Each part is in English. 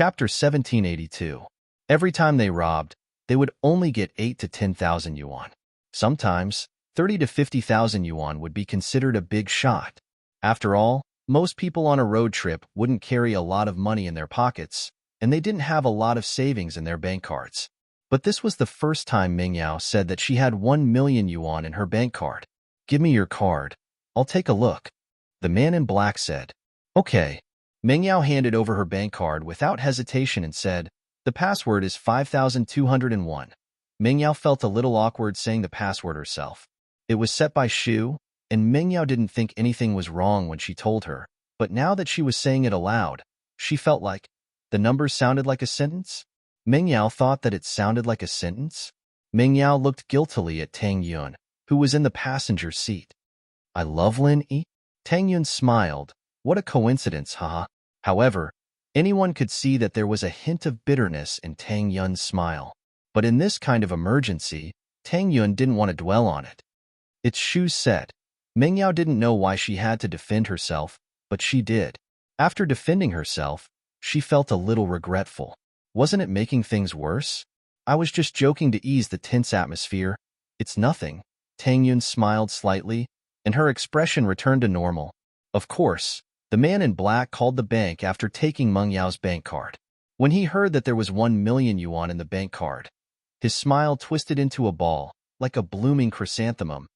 Chapter 1782. Every time they robbed, they would only get 8 to 10,000 yuan. Sometimes, 30 to 50,000 yuan would be considered a big shot. After all, most people on a road trip wouldn't carry a lot of money in their pockets, and they didn't have a lot of savings in their bank cards. But this was the first time Mingyao said that she had 1 million yuan in her bank card. "Give me your card. I'll take a look," the man in black said. "Okay." Mingyao handed over her bank card without hesitation and said, "The password is 5201. Mingyao felt a little awkward saying the password herself. It was set by Shu, and Mingyao didn't think anything was wrong when she told her, but now that she was saying it aloud, she felt like the numbers sounded like a sentence. Mingyao thought that it sounded like a sentence. Mingyao looked guiltily at Tang Yun, who was in the passenger seat. "I love Lin Yi." Tang Yun smiled. What a coincidence, haha. However, anyone could see that there was a hint of bitterness in Tang Yun's smile. But in this kind of emergency, Tang Yun didn't want to dwell on it. It's Shu's set. Mingyao didn't know why she had to defend herself, but she did. After defending herself, she felt a little regretful. Wasn't it making things worse? "I was just joking to ease the tense atmosphere. It's nothing." Tang Yun smiled slightly, and her expression returned to normal. Of course, the man in black called the bank after taking Mengyao's bank card. When he heard that there was 1 million yuan in the bank card, his smile twisted into a ball, like a blooming chrysanthemum.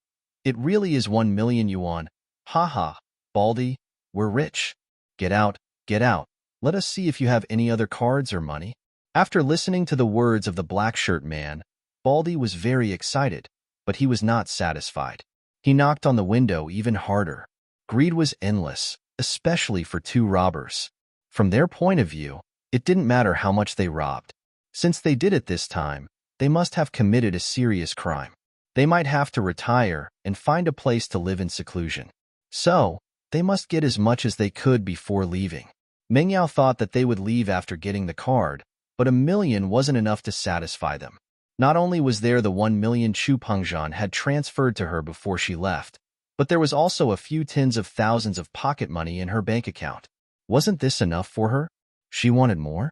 "It really is 1 million yuan. Ha ha, Baldy, we're rich. Get out, get out. Let us see if you have any other cards or money." After listening to the words of the black shirt man, Baldy was very excited, but he was not satisfied. He knocked on the window even harder. Greed was endless, especially for two robbers. From their point of view, it didn't matter how much they robbed. Since they did it this time, they must have committed a serious crime. They might have to retire and find a place to live in seclusion. So, they must get as much as they could before leaving. Mingyao thought that they would leave after getting the card, but 1 million wasn't enough to satisfy them. Not only was there the 1 million Chu Pengzhan had transferred to her before she left, but there was also a few tens of thousands of pocket money in her bank account. Wasn't this enough for her? She wanted more.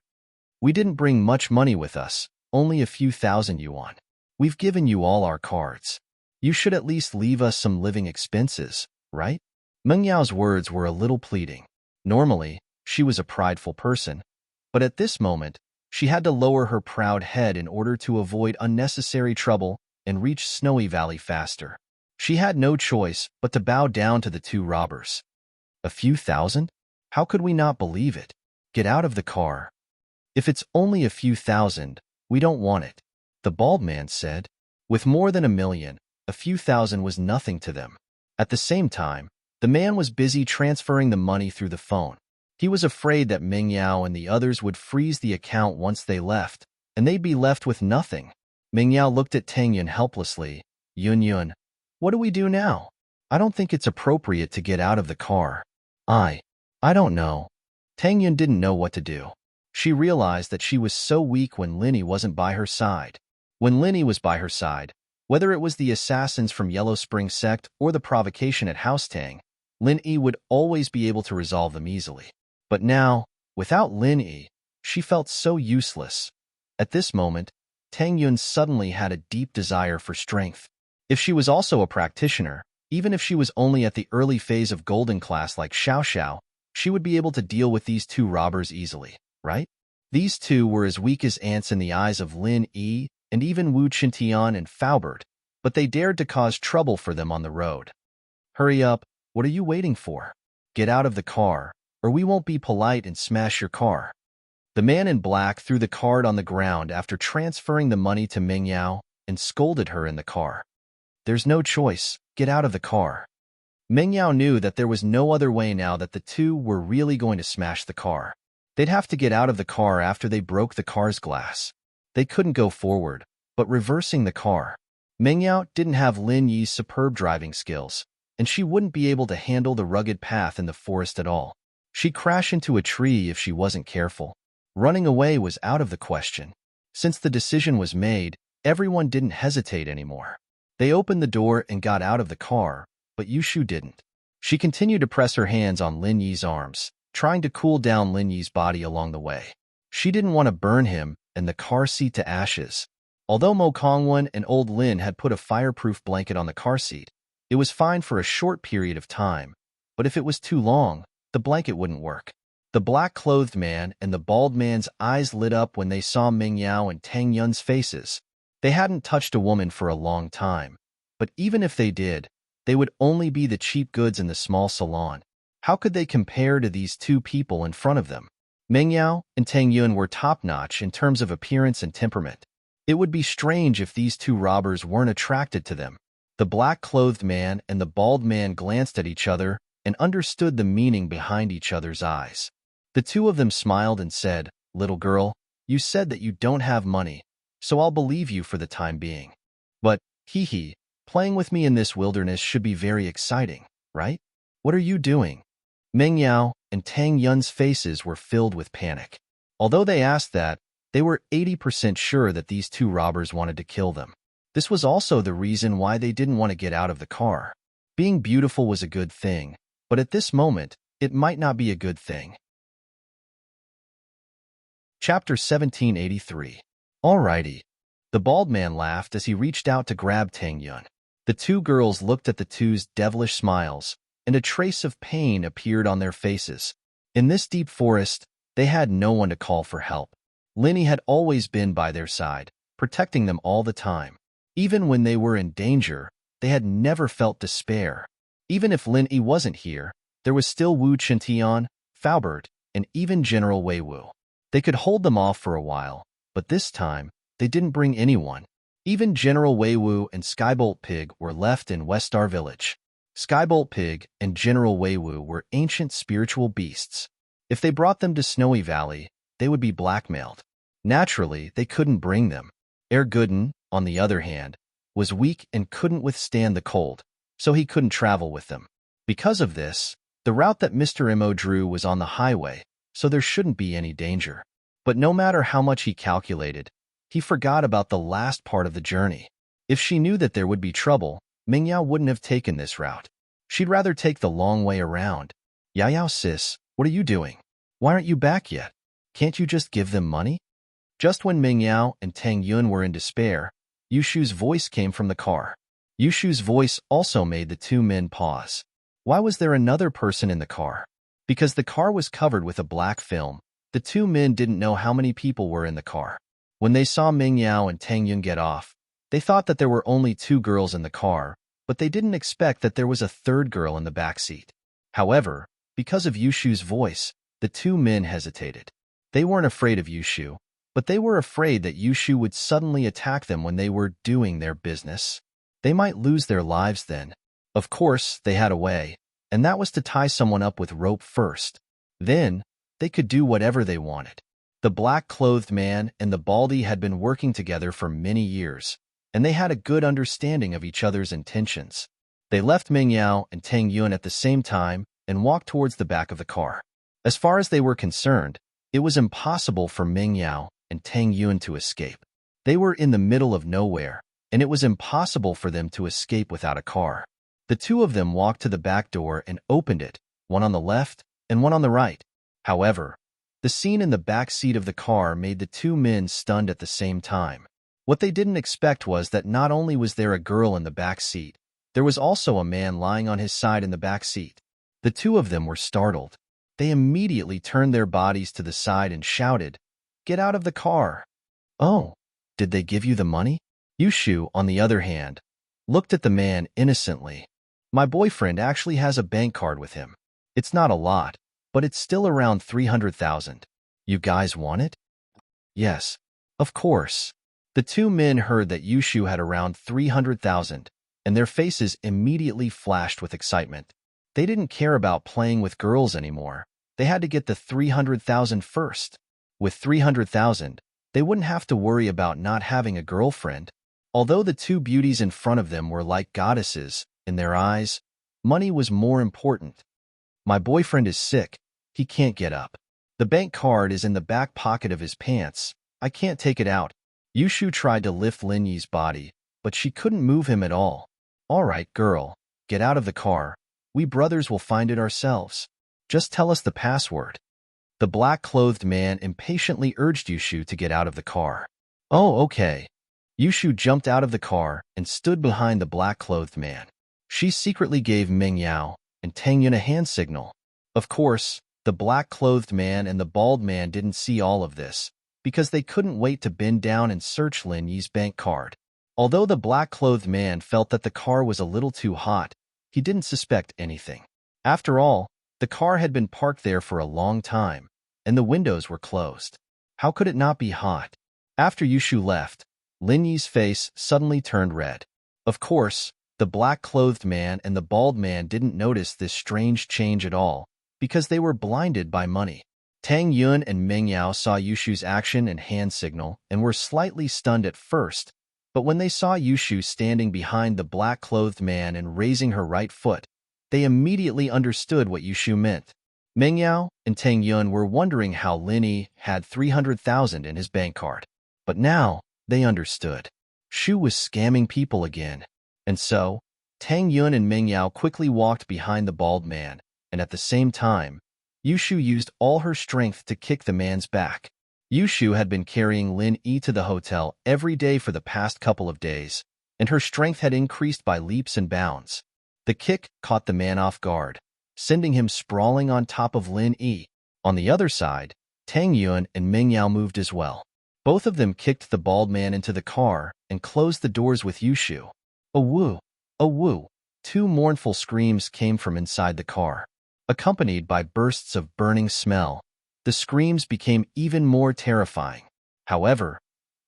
"We didn't bring much money with us, only a few thousand yuan. We've given you all our cards. You should at least leave us some living expenses, right?" Mengyao's words were a little pleading. Normally, she was a prideful person, but at this moment, she had to lower her proud head in order to avoid unnecessary trouble and reach Snowy Valley faster. She had no choice but to bow down to the two robbers. "A few thousand? How could we not believe it? Get out of the car. If it's only a few thousand, we don't want it," the bald man said. With more than 1 million, a few thousand was nothing to them. At the same time, the man was busy transferring the money through the phone. He was afraid that Mingyao and the others would freeze the account once they left, and they'd be left with nothing. Mingyao looked at Tang Yun helplessly. Yun, what do we do now? I don't think it's appropriate to get out of the car." I don't know." Tang Yun didn't know what to do. She realized that she was so weak when Linny wasn't by her side. When Linny was by her side, whether it was the assassins from Yellow Spring Sect or the provocation at House Tang, Lin Yi would always be able to resolve them easily. But now, without Lin Yi, she felt so useless. At this moment, Tang Yun suddenly had a deep desire for strength. If she was also a practitioner, even if she was only at the early phase of golden class like Xiao Xiao, she would be able to deal with these two robbers easily, right? These two were as weak as ants in the eyes of Lin Yi and even Wu Qintian and Faubert, but they dared to cause trouble for them on the road. "Hurry up, what are you waiting for? Get out of the car, or we won't be polite and smash your car." The man in black threw the card on the ground after transferring the money to Mingyao and scolded her in the car. "There's no choice, get out of the car." Mingyao knew that there was no other way now that the two were really going to smash the car. They'd have to get out of the car after they broke the car's glass. They couldn't go forward, but reversing the car. Mingyao didn't have Lin Yi's superb driving skills, and she wouldn't be able to handle the rugged path in the forest at all. She'd crash into a tree if she wasn't careful. Running away was out of the question. Since the decision was made, everyone didn't hesitate anymore. They opened the door and got out of the car, but Yushu didn't. She continued to press her hands on Lin Yi's arms, trying to cool down Lin Yi's body along the way. She didn't want to burn him and the car seat to ashes. Although Mo Kongwon and old Lin had put a fireproof blanket on the car seat, it was fine for a short period of time, but if it was too long, the blanket wouldn't work. The black-clothed man and the bald man's eyes lit up when they saw Ming Yao and Tang Yun's faces. They hadn't touched a woman for a long time, but even if they did, they would only be the cheap goods in the small salon. How could they compare to these two people in front of them? Ming Yao and Tang Yun were top-notch in terms of appearance and temperament. It would be strange if these two robbers weren't attracted to them. The black-clothed man and the bald man glanced at each other and understood the meaning behind each other's eyes. The two of them smiled and said, "Little girl, you said that you don't have money, so I'll believe you for the time being. But, hee, playing with me in this wilderness should be very exciting, right? What are you doing?" Ming Yao and Tang Yun's faces were filled with panic. Although they asked that, they were 80% sure that these two robbers wanted to kill them. This was also the reason why they didn't want to get out of the car. Being beautiful was a good thing, but at this moment, it might not be a good thing. Chapter 1783. Alrighty. The bald man laughed as he reached out to grab Tang Yun. The two girls looked at the two's devilish smiles, and a trace of pain appeared on their faces. In this deep forest, they had no one to call for help. Linny had always been by their side, protecting them all the time. Even when they were in danger, they had never felt despair. Even if Linny wasn't here, there was still Wu Chintian, Faubert, and even General Wei Wu. They could hold them off for a while, but this time, they didn't bring anyone. Even General Wei Wu and Skybolt Pig were left in Westar Village. Skybolt Pig and General Wei Wu were ancient spiritual beasts. If they brought them to Snowy Valley, they would be blackmailed. Naturally, they couldn't bring them. Gooden, on the other hand, was weak and couldn't withstand the cold, so he couldn't travel with them. Because of this, the route that Mr. Mo drew was on the highway, so there shouldn't be any danger. But no matter how much he calculated, he forgot about the last part of the journey. If she knew that there would be trouble, Ming Yao wouldn't have taken this route. She'd rather take the long way around. "Yao sis, what are you doing? Why aren't you back yet? Can't you just give them money?" Just when Ming Yao and Tang Yun were in despair, Yushu's voice came from the car. Yushu's voice also made the two men pause. Why was there another person in the car? Because the car was covered with a black film, the two men didn't know how many people were in the car. When they saw Ming Yao and Tang Yun get off, they thought that there were only two girls in the car, but they didn't expect that there was a third girl in the back seat. However, because of Yushu's voice, the two men hesitated. They weren't afraid of Yushu, but they were afraid that Yushu would suddenly attack them when they were doing their business. They might lose their lives then. Of course, they had a way, and that was to tie someone up with rope first. Then, they could do whatever they wanted. The black-clothed man and the baldy had been working together for many years, and they had a good understanding of each other's intentions. They left Ming Yao and Tang Yun at the same time and walked towards the back of the car. As far as they were concerned, it was impossible for Ming Yao and Tang Yun to escape. They were in the middle of nowhere, and it was impossible for them to escape without a car. The two of them walked to the back door and opened it, one on the left and one on the right. However, the scene in the back seat of the car made the two men stunned at the same time. What they didn't expect was that not only was there a girl in the back seat, there was also a man lying on his side in the back seat. The two of them were startled. They immediately turned their bodies to the side and shouted, "Get out of the car!" "Oh, did they give you the money?" Yushu, on the other hand, looked at the man innocently. "My boyfriend actually has a bank card with him. It's not a lot, but it's still around 300,000. You guys want it?" "Yes, of course." The two men heard that Yushu had around 300,000, and their faces immediately flashed with excitement. They didn't care about playing with girls anymore. They had to get the 300,000 first. With 300,000, they wouldn't have to worry about not having a girlfriend. Although the two beauties in front of them were like goddesses, in their eyes, money was more important. "My boyfriend is sick. He can't get up. The bank card is in the back pocket of his pants. I can't take it out." Yushu tried to lift Lin Yi's body, but she couldn't move him at all. "All right, girl, get out of the car. We brothers will find it ourselves. Just tell us the password." The black-clothed man impatiently urged Yushu to get out of the car. Oh, okay. Yushu jumped out of the car and stood behind the black-clothed man. She secretly gave Meng Yao and Tang Yun a hand signal. Of course, the black-clothed man and the bald man didn't see all of this, because they couldn't wait to bend down and search Lin Yi's bank card. Although the black-clothed man felt that the car was a little too hot, he didn't suspect anything. After all, the car had been parked there for a long time, and the windows were closed. How could it not be hot? After Yushu left, Lin Yi's face suddenly turned red. Of course, the black-clothed man and the bald man didn't notice this strange change at all, because they were blinded by money. Tang Yun and Meng Yao saw Yushu's action and hand signal and were slightly stunned at first, but when they saw Yushu standing behind the black-clothed man and raising her right foot, they immediately understood what Yushu meant. Meng Yao and Tang Yun were wondering how Lin Yi had 300,000 in his bank card. But now, they understood. Shu was scamming people again. And so, Tang Yun and Meng Yao quickly walked behind the bald man, and at the same time, Yushu used all her strength to kick the man's back. Yushu had been carrying Lin Yi to the hotel every day for the past couple of days, and her strength had increased by leaps and bounds. The kick caught the man off guard, sending him sprawling on top of Lin Yi. On the other side, Tang Yun and Meng Yao moved as well. Both of them kicked the bald man into the car and closed the doors with Yushu. "Oh woo! Oh woo!" Two mournful screams came from inside the car. Accompanied by bursts of burning smell, the screams became even more terrifying. However,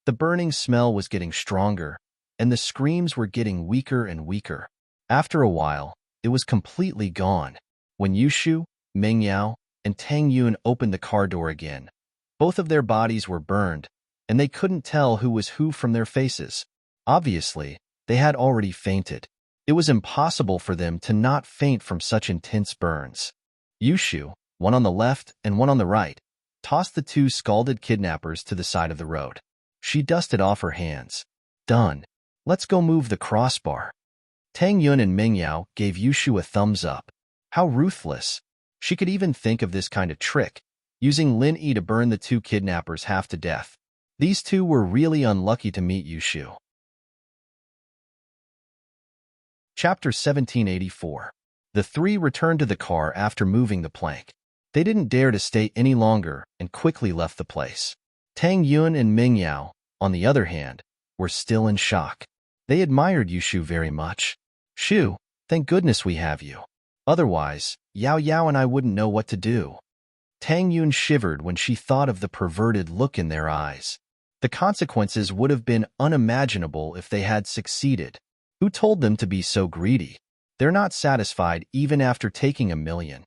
the burning smell was getting stronger, and the screams were getting weaker and weaker. After a while, it was completely gone. When Yushu, Meng Yao, and Tang Yun opened the car door again, both of their bodies were burned, and they couldn't tell who was who from their faces. Obviously, they had already fainted. It was impossible for them to not faint from such intense burns. Yushu, one on the left and one on the right, tossed the two scalded kidnappers to the side of the road. She dusted off her hands. "Done. Let's go move the crossbar." Tang Yun and Meng Yao gave Yushu a thumbs up. How ruthless. She could even think of this kind of trick, using Lin Yi to burn the two kidnappers half to death. These two were really unlucky to meet Yushu. Chapter 1784. The three returned to the car after moving the plank. They didn't dare to stay any longer and quickly left the place. Tang Yun and Meng Yao, on the other hand, were still in shock. They admired Yushu very much. "Shu, thank goodness we have you. Otherwise, Yao Yao and I wouldn't know what to do." Tang Yun shivered when she thought of the perverted look in their eyes. The consequences would have been unimaginable if they had succeeded. Who told them to be so greedy? They're not satisfied even after taking 1,000,000.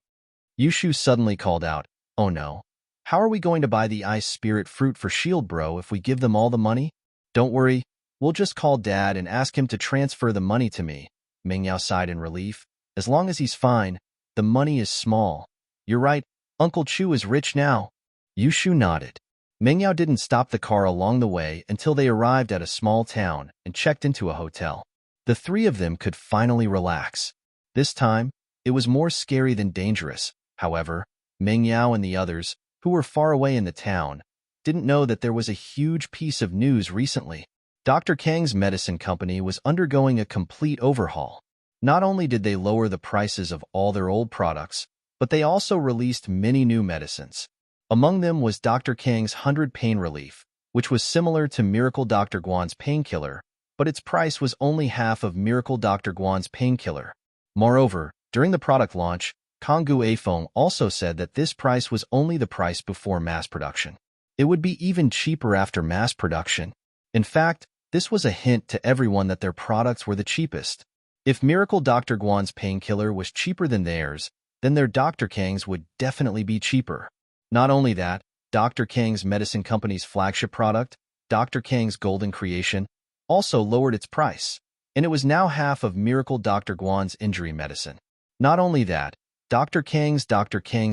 Yushu suddenly called out, "Oh no. How are we going to buy the ice spirit fruit for Shield Bro if we give them all the money?" "Don't worry. We'll just call Dad and ask him to transfer the money to me." Meng Yao sighed in relief. "As long as he's fine, the money is small." "You're right. Uncle Chu is rich now." Yushu nodded. Meng Yao didn't stop the car along the way until they arrived at a small town and checked into a hotel. The three of them could finally relax. This time, it was more scary than dangerous. However, Meng Yao and the others, who were far away in the town, didn't know that there was a huge piece of news recently. Dr. Kang's medicine company was undergoing a complete overhaul. Not only did they lower the prices of all their old products, but they also released many new medicines. Among them was Dr. Kang's 100 Pain Relief, which was similar to Miracle Dr. Guan's painkiller, but its price was only half of Miracle Dr. Guan's painkiller. Moreover, during the product launch, Kanggu Afeng also said that this price was only the price before mass production. It would be even cheaper after mass production. In fact, this was a hint to everyone that their products were the cheapest. If Miracle Dr. Guan's painkiller was cheaper than theirs, then their Dr. Kang's would definitely be cheaper. Not only that, Dr. Kang's medicine company's flagship product, Dr. Kang's Golden Creation, also lowered its price, and it was now half of Miracle Dr. Guan's injury medicine. Not only that, Dr. Kang's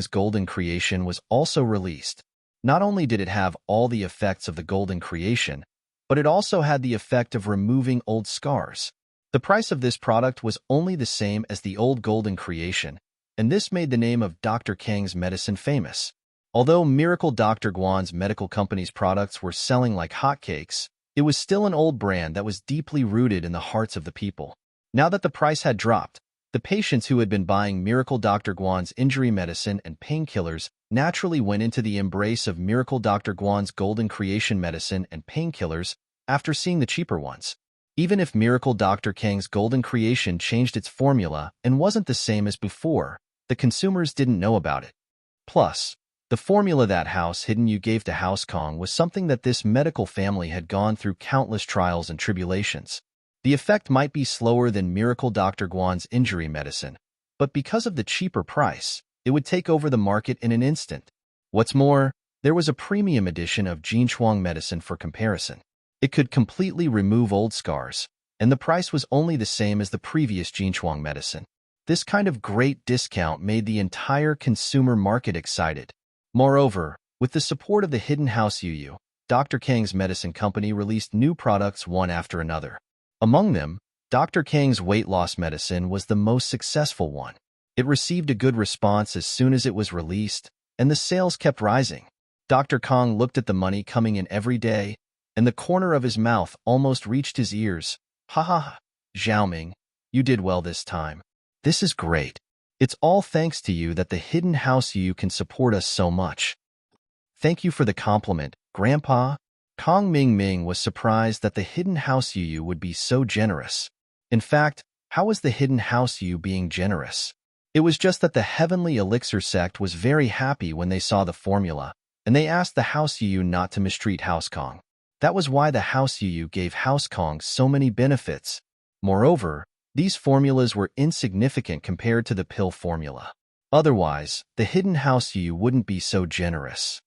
Golden Creation was also released. Not only did it have all the effects of the Golden Creation, but it also had the effect of removing old scars. The price of this product was only the same as the old Golden Creation, and this made the name of Dr. Kang's medicine famous. Although Miracle Dr. Guan's medical company's products were selling like hotcakes, it was still an old brand that was deeply rooted in the hearts of the people. Now that the price had dropped, the patients who had been buying Miracle Dr. Guan's injury medicine and painkillers naturally went into the embrace of Miracle Dr. Guan's golden creation medicine and painkillers after seeing the cheaper ones. Even if Miracle Dr. Kang's golden creation changed its formula and wasn't the same as before, the consumers didn't know about it. Plus, the formula that House Hidden You gave to House Kong was something that this medical family had gone through countless trials and tribulations. The effect might be slower than Miracle Dr. Guan's injury medicine, but because of the cheaper price, it would take over the market in an instant. What's more, there was a premium edition of Jinshuang medicine for comparison. It could completely remove old scars, and the price was only the same as the previous Jinshuang medicine. This kind of great discount made the entire consumer market excited. Moreover, with the support of the Hidden House Yu, Dr. Kang's medicine company released new products one after another. Among them, Dr. Kang's weight loss medicine was the most successful one. It received a good response as soon as it was released, and the sales kept rising. Dr. Kong looked at the money coming in every day, and the corner of his mouth almost reached his ears. Ha ha ha, Xiaoming, you did well this time. This is great. It's all thanks to you that the Hidden House Yu can support us so much. Thank you for the compliment, Grandpa. Kong Ming was surprised that the Hidden House Yu would be so generous. In fact, how was the Hidden House Yu being generous? It was just that the Heavenly Elixir sect was very happy when they saw the formula, and they asked the House Yu not to mistreat House Kong. That was why the House Yu gave House Kong so many benefits. Moreover, these formulas were insignificant compared to the pill formula. Otherwise, the Hidden House Yu wouldn't be so generous.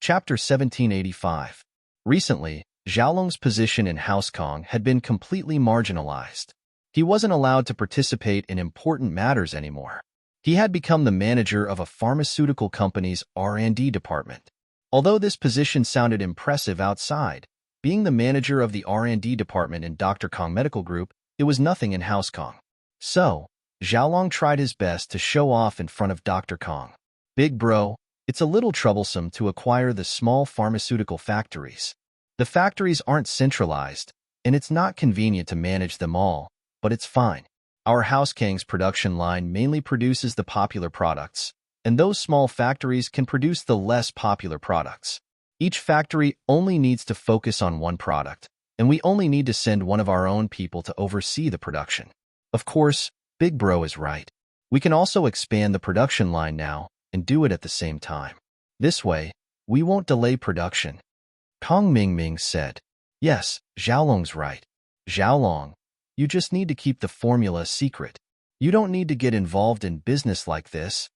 Chapter 1785. Recently, Xiaolong's position in House Kong had been completely marginalized. He wasn't allowed to participate in important matters anymore. He had become the manager of a pharmaceutical company's R&D department. Although this position sounded impressive outside, being the manager of the R&D department in Dr. Kong Medical Group, it was nothing in House Kong. So, Xiaolong tried his best to show off in front of Dr. Kong. Big bro, it's a little troublesome to acquire the small pharmaceutical factories. The factories aren't centralized, and it's not convenient to manage them all, but it's fine. Our House Kang's production line mainly produces the popular products, and those small factories can produce the less popular products. Each factory only needs to focus on one product, and we only need to send one of our own people to oversee the production. Of course, Big Bro is right. We can also expand the production line now and do it at the same time. This way, we won't delay production. Kong Ming said. Yes, Xiaolong's right. Xiaolong, you just need to keep the formula secret. You don't need to get involved in business like this.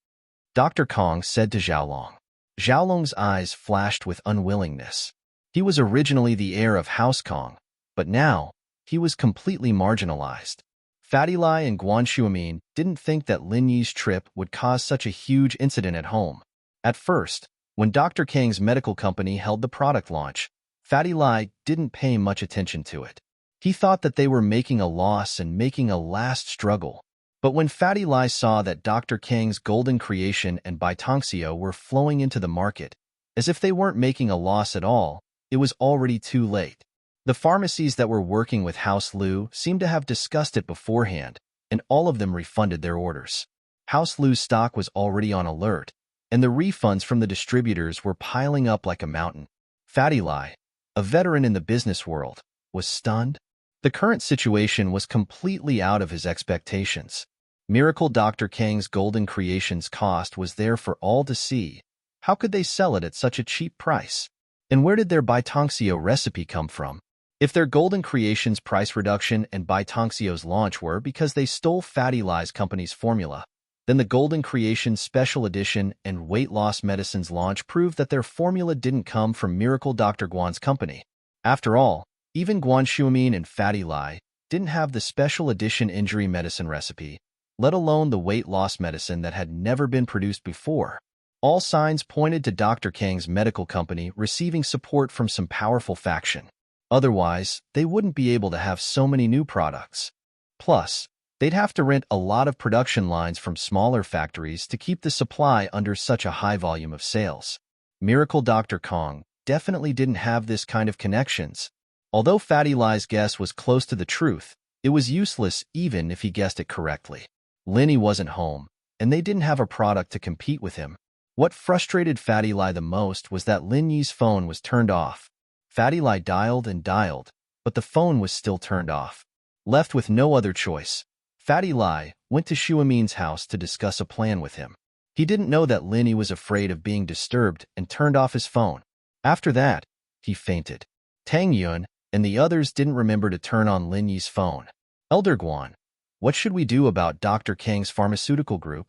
Dr. Kong said to Xiaolong. Xiaolong's eyes flashed with unwillingness. He was originally the heir of House Kong, but now, he was completely marginalized. Fatty Lai and Guan Shuamin didn't think that Lin Yi's trip would cause such a huge incident at home. At first, when Dr. Kang's medical company held the product launch, Fatty Lai didn't pay much attention to it. He thought that they were making a loss and making a last struggle. But when Fatty Lai saw that Dr. Kang's golden creation and Baitongxio were flowing into the market, as if they weren't making a loss at all, it was already too late. The pharmacies that were working with House Lu seemed to have discussed it beforehand, and all of them refunded their orders. House Lu's stock was already on alert, and the refunds from the distributors were piling up like a mountain. Fatty Lai, a veteran in the business world, was stunned. The current situation was completely out of his expectations. Miracle Dr. Kang's golden creation's cost was there for all to see. How could they sell it at such a cheap price? And where did their Baitongxio recipe come from? If their golden creation's price reduction and Baitongxio's launch were because they stole Fatty Lai's company's formula, then the golden creation's special edition and weight loss medicine's launch proved that their formula didn't come from Miracle Dr. Guan's company. After all, even Guan Shuamin and Fatty Lai didn't have the special edition injury medicine recipe, let alone the weight loss medicine that had never been produced before. All signs pointed to Dr. Kang's medical company receiving support from some powerful faction. Otherwise, they wouldn't be able to have so many new products. Plus, They'd have to rent a lot of production lines from smaller factories to keep the supply under such a high volume of sales. Miracle Dr. Kong definitely didn't have this kind of connections. Although Fatty Lie's guess was close to the truth, it was useless even if he guessed it correctly. Linny wasn't home, and they didn't have a product to compete with him. What frustrated Fatty Lie the most was that Lin Yi's phone was turned off. Fatty Lie dialed and dialed, but the phone was still turned off. Left with no other choice, Fatty Lie went to Shuamin's house to discuss a plan with him. He didn't know that Linny was afraid of being disturbed and turned off his phone. After that, he fainted. Tang Yun and the others didn't remember to turn on Lin Yi's phone. Elder Guan, what should we do about Dr. Kang's pharmaceutical group?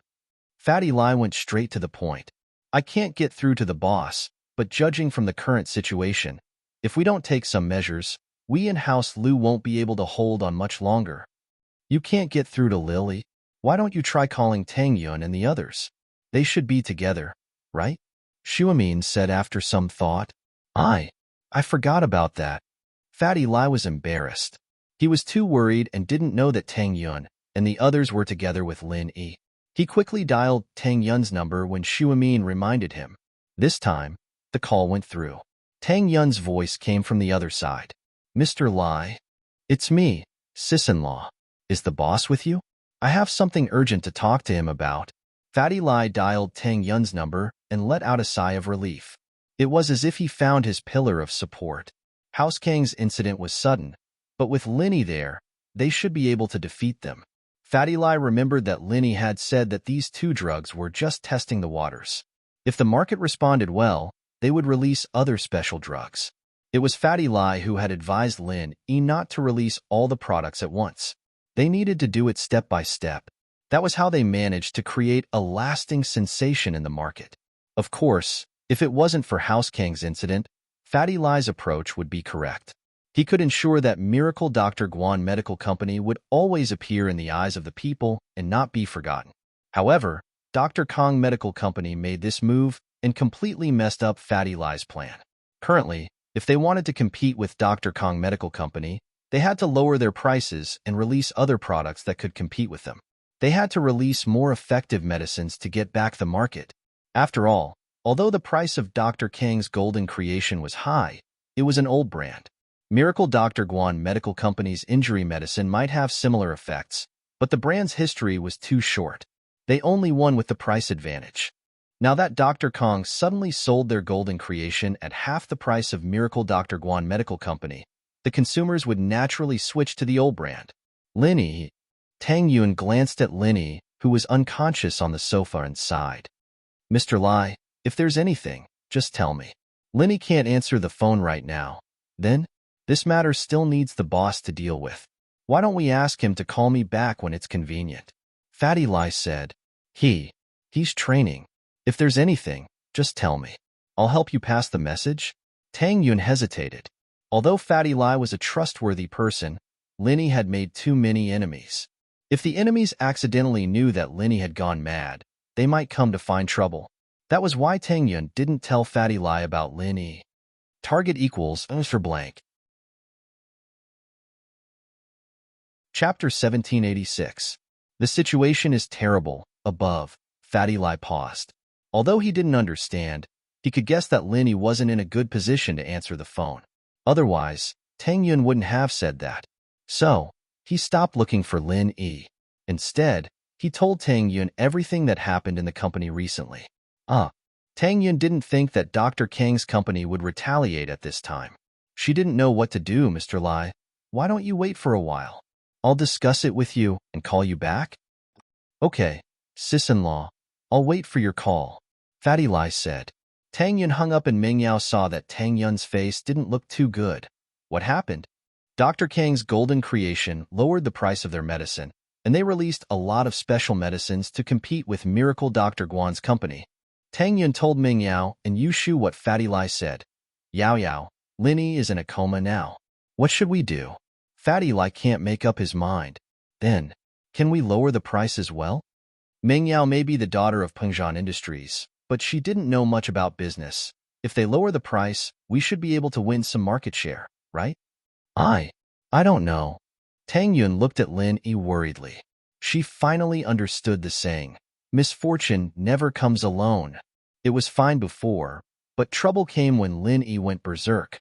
Fatty Lie went straight to the point. I can't get through to the boss, but judging from the current situation, if we don't take some measures, we in House Lu won't be able to hold on much longer. You can't get through to Lily? Why don't you try calling Tang Yun and the others? They should be together, right? Shuamin said after some thought. I forgot about that. Fatty Lie was embarrassed. He was too worried and didn't know that Tang Yun and the others were together with Lin Yi. He quickly dialed Tang Yun's number when Shuamin reminded him. This time, the call went through. Tang Yun's voice came from the other side. Mr. Lai, it's me, sis-in-law. Is the boss with you? I have something urgent to talk to him about. Fatty Lie dialed Tang Yun's number and let out a sigh of relief. It was as if he found his pillar of support. House Kang's incident was sudden, but with Linny there, they should be able to defeat them. Fatty Lie remembered that Linny had said that these two drugs were just testing the waters. If the market responded well, they would release other special drugs. It was Fatty Lie who had advised Lin Yi not to release all the products at once. They needed to do it step by step. That was how they managed to create a lasting sensation in the market. Of course, if it wasn't for House Kang's incident, Fatty Lie's approach would be correct. He could ensure that Miracle Dr. Guan Medical Company would always appear in the eyes of the people and not be forgotten. However, Dr. Kong Medical Company made this move and completely messed up Fatty Lie's plan. Currently, if they wanted to compete with Dr. Kong Medical Company, they had to lower their prices and release other products that could compete with them. They had to release more effective medicines to get back the market. After all, although the price of Dr. Kang's golden creation was high, it was an old brand. Miracle Dr. Guan Medical Company's injury medicine might have similar effects, but the brand's history was too short. They only won with the price advantage. Now that Dr. Kong suddenly sold their golden creation at half the price of Miracle Dr. Guan Medical Company, the consumers would naturally switch to the old brand. Linny. Tang Yun glanced at Linny, who was unconscious on the sofa and sighed. Mr. Lai, if there's anything, just tell me. Linny can't answer the phone right now. Then, this matter still needs the boss to deal with. Why don't we ask him to call me back when it's convenient? Fatty Lai said. He's training. If there's anything, just tell me. I'll help you pass the message. Tang Yun hesitated. Although Fatty Lai was a trustworthy person, Linny had made too many enemies. If the enemies accidentally knew that Linny had gone mad, they might come to find trouble. That was why Tang Yun didn't tell Fatty Lai about Linny. Target equals for blank. Chapter 1786. The situation is terrible. Above, Fatty Lai paused. Although he didn't understand, he could guess that Linny wasn't in a good position to answer the phone. Otherwise, Tang Yun wouldn't have said that. So, he stopped looking for Lin Yi. Instead, he told Tang Yun everything that happened in the company recently. Tang Yun didn't think that Dr. Kang's company would retaliate at this time. She didn't know what to do, Mr. Lai. Why don't you wait for a while? I'll discuss it with you and call you back? Okay, sis-in-law, I'll wait for your call, Fatty Lai said. Tang Yun hung up and Meng Yao saw that Tang Yun's face didn't look too good. What happened? Dr. Kang's golden creation lowered the price of their medicine, and they released a lot of special medicines to compete with Miracle Dr. Guan's company. Tang Yun told Meng Yao and Yu Shu what Fatty Lai said. Yao, Linny is in a coma now. What should we do? Fatty Lai can't make up his mind. Then, can we lower the price as well? Meng Yao may be the daughter of Pengzhan Industries, but she didn't know much about business. If they lower the price, we should be able to win some market share, right? I don't know. Tang Yun looked at Lin Yi worriedly. She finally understood the saying, misfortune never comes alone. It was fine before, but trouble came when Lin Yi went berserk.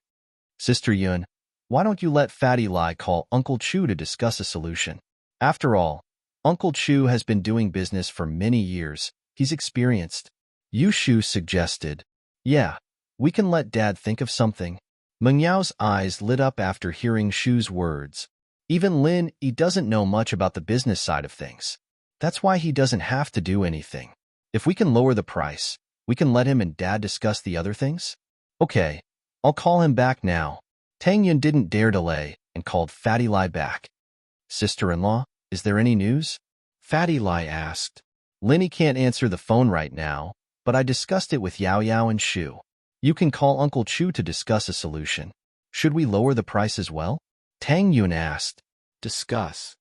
Sister Yun, why don't you let Fatty Lai call Uncle Chu to discuss a solution? After all, Uncle Chu has been doing business for many years. He's experienced. Yu Shu suggested. Yeah, we can let Dad think of something. Meng Yao's eyes lit up after hearing Shu's words. Even Lin Yi doesn't know much about the business side of things. That's why he doesn't have to do anything. If we can lower the price, we can let him and Dad discuss the other things? Okay, I'll call him back now. Tang Yun didn't dare delay and called Fatty Lai back. Sister-in-law, is there any news? Fatty Lai asked. Linny can't answer the phone right now, but I discussed it with Yao Yao and Shu. You can call Uncle Chu to discuss a solution. Should we lower the price as well? Tang Yun asked. Discuss.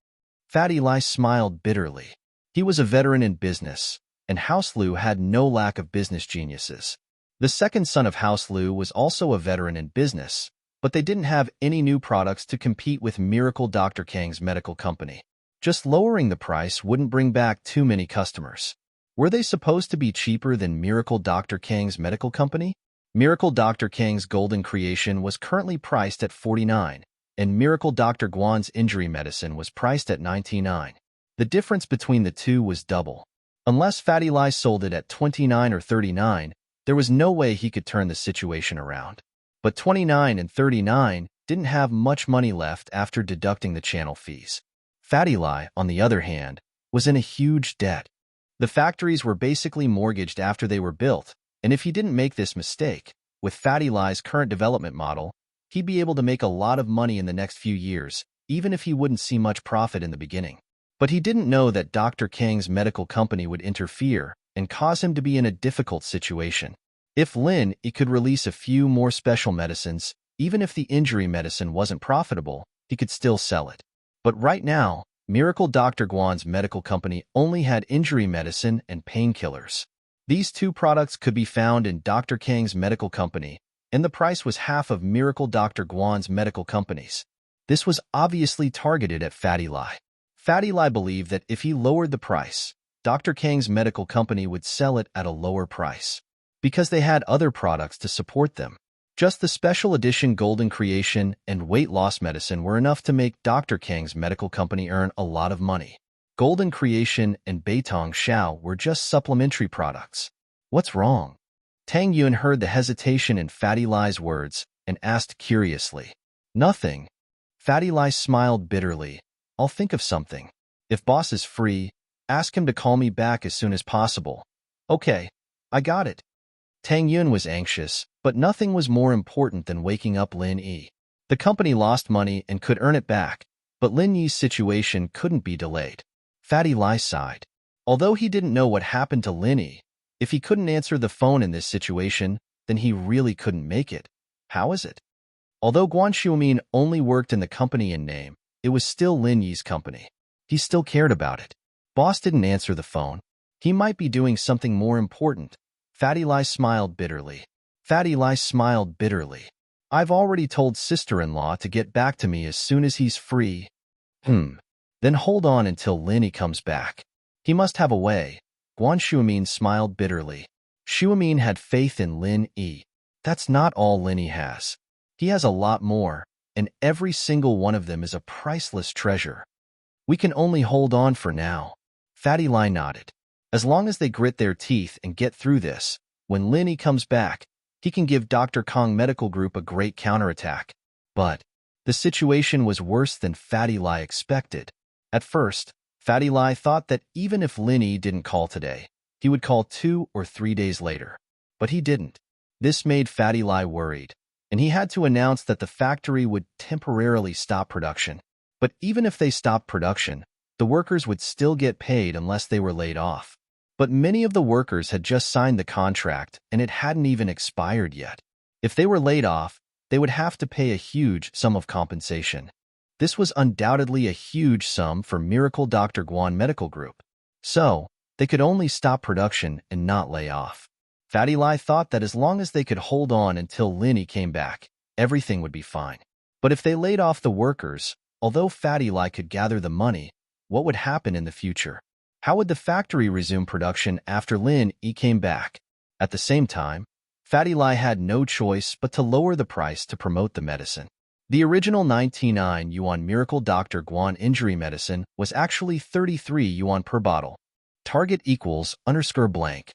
Fatty Lai smiled bitterly. He was a veteran in business, and House Lu had no lack of business geniuses. The second son of House Lu was also a veteran in business, but they didn't have any new products to compete with Miracle Dr. Kang's medical company. Just lowering the price wouldn't bring back too many customers. Were they supposed to be cheaper than Miracle Dr. Kang's medical company? Miracle Dr. Kang's golden creation was currently priced at 49, and Miracle Dr. Guan's injury medicine was priced at 99. The difference between the two was double. Unless Fatty Lai sold it at 29 or 39, there was no way he could turn the situation around. But 29 and 39 didn't have much money left after deducting the channel fees. Fatty Lai, on the other hand, was in a huge debt. The factories were basically mortgaged after they were built, and if he didn't make this mistake, with Fatty Lai's current development model, he'd be able to make a lot of money in the next few years, even if he wouldn't see much profit in the beginning. But he didn't know that Dr. Kang's medical company would interfere and cause him to be in a difficult situation. If Lin Yi could release a few more special medicines, even if the injury medicine wasn't profitable, he could still sell it. But right now, Miracle Dr. Guan's medical company only had injury medicine and painkillers. These two products could be found in Dr. Kang's medical company, and the price was half of Miracle Dr. Guan's medical company's. This was obviously targeted at Fatty Lai. Fatty Lai believed that if he lowered the price, Dr. Kang's medical company would sell it at a lower price, because they had other products to support them. Just the special edition golden creation and weight loss medicine were enough to make Dr. Kang's medical company earn a lot of money. Golden creation and Beitong Xiao were just supplementary products. What's wrong? Tang Yun heard the hesitation in Fatty Lai's words and asked curiously. Nothing. Fatty Lai smiled bitterly. I'll think of something. If boss is free, ask him to call me back as soon as possible. Okay, I got it. Tang Yun was anxious, but nothing was more important than waking up Lin Yi. The company lost money and could earn it back, but Lin Yi's situation couldn't be delayed. Fatty Lai sighed. Although he didn't know what happened to Lin Yi, if he couldn't answer the phone in this situation, then he really couldn't make it. How is it? Although Guan Xiumin only worked in the company in name, it was still Lin Yi's company. He still cared about it. Boss didn't answer the phone. He might be doing something more important. Fatty Lai smiled bitterly. Fatty Lai smiled bitterly. I've already told sister-in-law to get back to me as soon as he's free. Then hold on until Lin Yi comes back. He must have a way. Guan Xiumin smiled bitterly. Xiumin had faith in Lin Yi. That's not all Lin Yi has. He has a lot more, and every single one of them is a priceless treasure. We can only hold on for now. Fatty Lai nodded. As long as they grit their teeth and get through this, when Lin Yi comes back, he can give Dr. Kong Medical Group a great counterattack. But the situation was worse than Fatty Lai expected. At first, Fatty Lai thought that even if Lin Yi didn't call today, he would call 2 or 3 days later. But he didn't. This made Fatty Lai worried, and he had to announce that the factory would temporarily stop production. But even if they stopped production, the workers would still get paid unless they were laid off. But many of the workers had just signed the contract and it hadn't even expired yet. If they were laid off, they would have to pay a huge sum of compensation. This was undoubtedly a huge sum for Miracle Dr. Guan Medical Group. So, they could only stop production and not lay off. Fatty Lai thought that as long as they could hold on until Lin Yi came back, everything would be fine. But if they laid off the workers, although Fatty Lai could gather the money, what would happen in the future. How would the factory resume production after Lin Yi came back? At the same time, Fatty Lai had no choice but to lower the price to promote the medicine. The original 99 yuan Miracle Dr. Guan injury medicine was actually 33 yuan per bottle. Target equals _blank.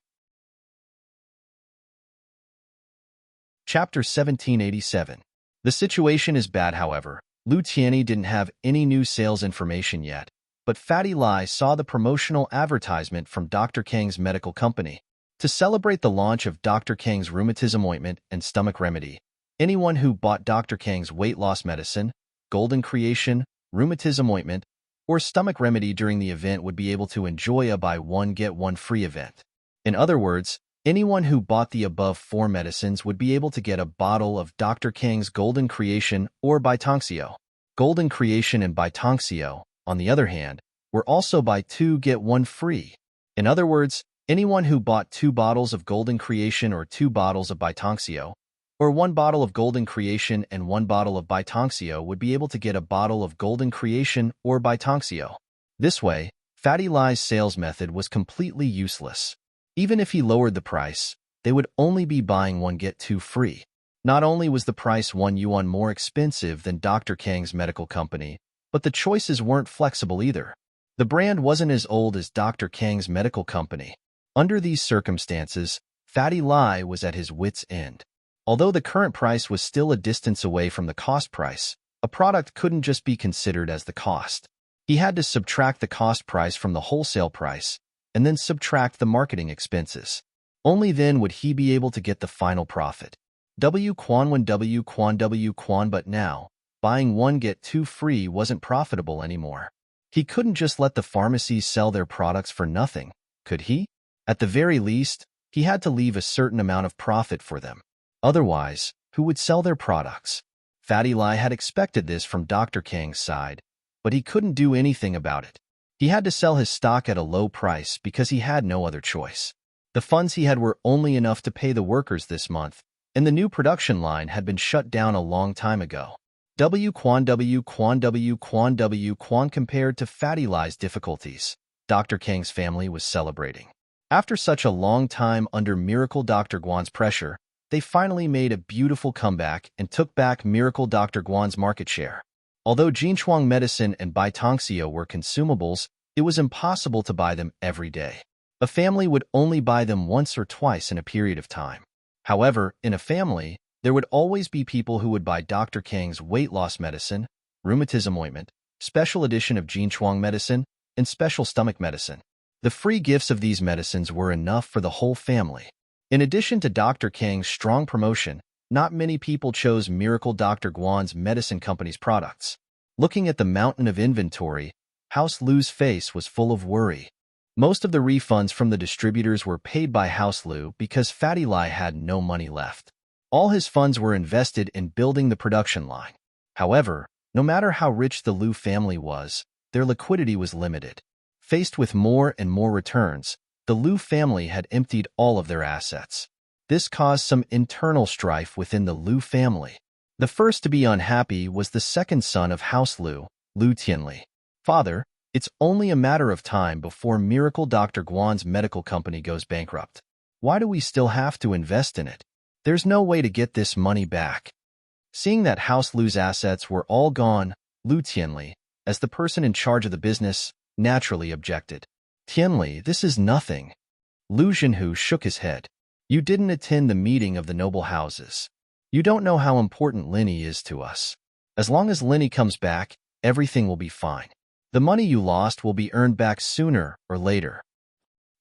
Chapter 1787. The situation is bad, however. Lu Tianyi didn't have any new sales information yet, but Fatty Lai saw the promotional advertisement from Dr. Kang's medical company. To celebrate the launch of Dr. Kang's rheumatism ointment and stomach remedy, anyone who bought Dr. Kang's weight loss medicine, Golden Creation, rheumatism ointment, or stomach remedy during the event would be able to enjoy a buy one get one free event. In other words, anyone who bought the above 4 medicines would be able to get a bottle of Dr. Kang's Golden Creation or Baitongxio. Golden Creation and Baitongxio, on the other hand, were also buy 2 get 1 free. In other words, anyone who bought 2 bottles of Golden Creation or 2 bottles of Baitongxio, or 1 bottle of Golden Creation and 1 bottle of Baitongxio would be able to get a bottle of Golden Creation or Baitongxio. This way, Fatty Lai's sales method was completely useless. Even if he lowered the price, they would only be buying 1 get 2 free. Not only was the price 1 yuan more expensive than Dr. Kang's medical company, but the choices weren't flexible either. The brand wasn't as old as Dr. Kang's medical company. Under these circumstances, Fatty Lai was at his wits' end. Although the current price was still a distance away from the cost price, a product couldn't just be considered as the cost. He had to subtract the cost price from the wholesale price, and then subtract the marketing expenses. Only then would he be able to get the final profit. W Quan, but now, buying 1 get 2 free wasn't profitable anymore. He couldn't just let the pharmacies sell their products for nothing, could he? At the very least, he had to leave a certain amount of profit for them. Otherwise, who would sell their products? Fatty Lai had expected this from Dr. Kang's side, but he couldn't do anything about it. He had to sell his stock at a low price because he had no other choice. The funds he had were only enough to pay the workers this month, and the new production line had been shut down a long time ago. W Quan compared to Fatty Lai's difficulties, Dr. Kang's family was celebrating. After such a long time under Miracle Dr. Guan's pressure, they finally made a beautiful comeback and took back Miracle Dr. Guan's market share. Although Jinchuang medicine and Baitongxio were consumables, it was impossible to buy them every day. A family would only buy them once or twice in a period of time. However, in a family, there would always be people who would buy Dr. Kang's weight loss medicine, rheumatism ointment, special edition of Jinchuang medicine, and special stomach medicine. The free gifts of these medicines were enough for the whole family. In addition to Dr. Kang's strong promotion, not many people chose Miracle Dr. Guan's medicine company's products. Looking at the mountain of inventory, House Lu's face was full of worry. Most of the refunds from the distributors were paid by House Lu because Fatty Lai had no money left. All his funds were invested in building the production line. However, no matter how rich the Lu family was, their liquidity was limited. Faced with more and more returns, the Lu family had emptied all of their assets. This caused some internal strife within the Lu family. The first to be unhappy was the second son of House Lu, Lu Tianli. Father, it's only a matter of time before Miracle Dr. Guan's medical company goes bankrupt. Why do we still have to invest in it? There's no way to get this money back. Seeing that House Lu's assets were all gone, Lu Tianli, as the person in charge of the business, naturally objected. Tianli, this is nothing. Lu Zhenhu shook his head. You didn't attend the meeting of the noble houses. You don't know how important Linny is to us. As long as Linny comes back, everything will be fine. The money you lost will be earned back sooner or later.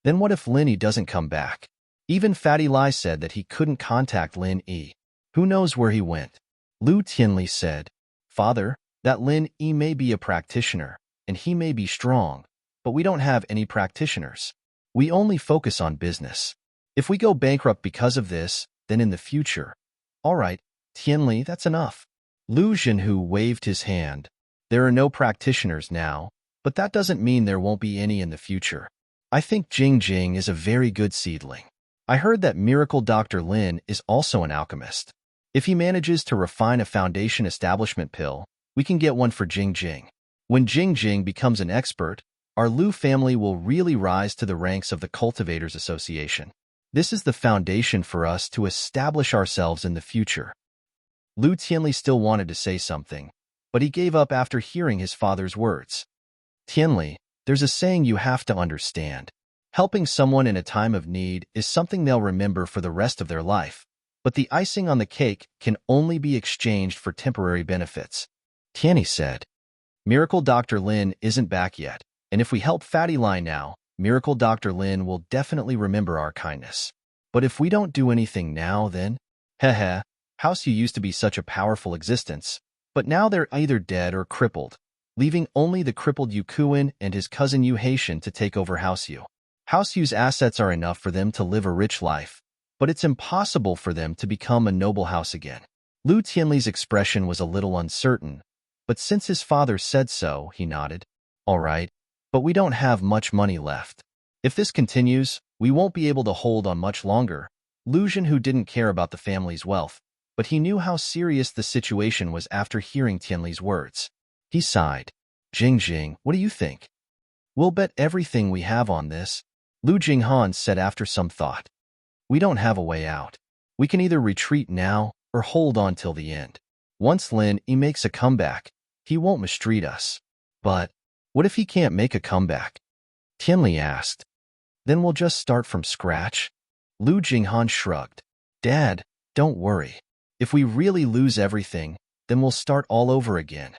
Then what if Linny doesn't come back? Even Fatty Lai said that he couldn't contact Lin Yi. Who knows where he went? Lu Tianli said, Father, that Lin Yi may be a practitioner, and he may be strong, but we don't have any practitioners. We only focus on business. If we go bankrupt because of this, then in the future. All right, Tianli, that's enough. Lu Zhenhu waved his hand. There are no practitioners now, but that doesn't mean there won't be any in the future. I think Jing Jing is a very good seedling. I heard that Miracle Dr. Lin is also an alchemist. If he manages to refine a foundation establishment pill, we can get one for Jing Jing. When Jing becomes an expert, our Lu family will really rise to the ranks of the Cultivators Association. This is the foundation for us to establish ourselves in the future. Lu Tianli still wanted to say something, but he gave up after hearing his father's words. Tianli, there's a saying you have to understand. Helping someone in a time of need is something they'll remember for the rest of their life, but the icing on the cake can only be exchanged for temporary benefits. Tianli said, Miracle Dr. Lin isn't back yet, and if we help Fatty Lai now, Miracle Dr. Lin will definitely remember our kindness. But if we don't do anything now, then? Heh. House Yu used to be such a powerful existence, but now they're either dead or crippled, leaving only the crippled Yu Kuan and his cousin Yu Haitian to take over House Yu. House Yu's assets are enough for them to live a rich life, but it's impossible for them to become a noble house again. Lu Tianli's expression was a little uncertain, but since his father said so, he nodded. All right, but we don't have much money left. If this continues, we won't be able to hold on much longer. Lu Jin, who didn't care about the family's wealth, but he knew how serious the situation was after hearing Tianli's words. He sighed. Jing, what do you think? We'll bet everything we have on this, Lu Jinghan said after some thought. We don't have a way out. We can either retreat now or hold on till the end. Once Lin Yi makes a comeback, he won't mistreat us. But what if he can't make a comeback? Tianli asked. Then we'll just start from scratch? Lu Jinghan shrugged. Dad, don't worry. If we really lose everything, then we'll start all over again.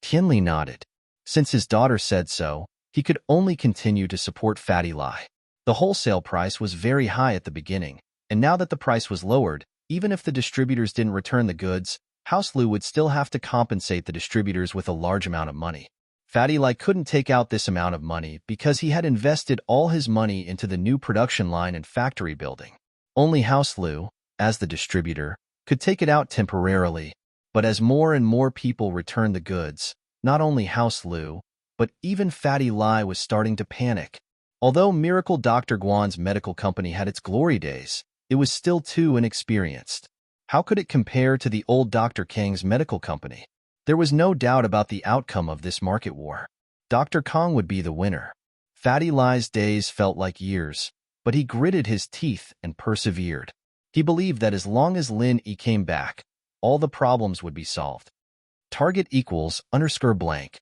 Tianli nodded. Since his daughter said so, he could only continue to support Fatty Lai. The wholesale price was very high at the beginning, and now that the price was lowered, even if the distributors didn't return the goods, House Lu would still have to compensate the distributors with a large amount of money. Fatty Lai couldn't take out this amount of money because he had invested all his money into the new production line and factory building. Only House Lu, as the distributor, could take it out temporarily, but as more and more people returned the goods, not only House Lu, but even Fatty Lai was starting to panic. Although Miracle Dr. Guan's medical company had its glory days, it was still too inexperienced. How could it compare to the old Dr. Kang's medical company? There was no doubt about the outcome of this market war. Dr. Kang would be the winner. Fatty Lai's days felt like years, but he gritted his teeth and persevered. He believed that as long as Lin Yi came back, all the problems would be solved. Target equals _blank.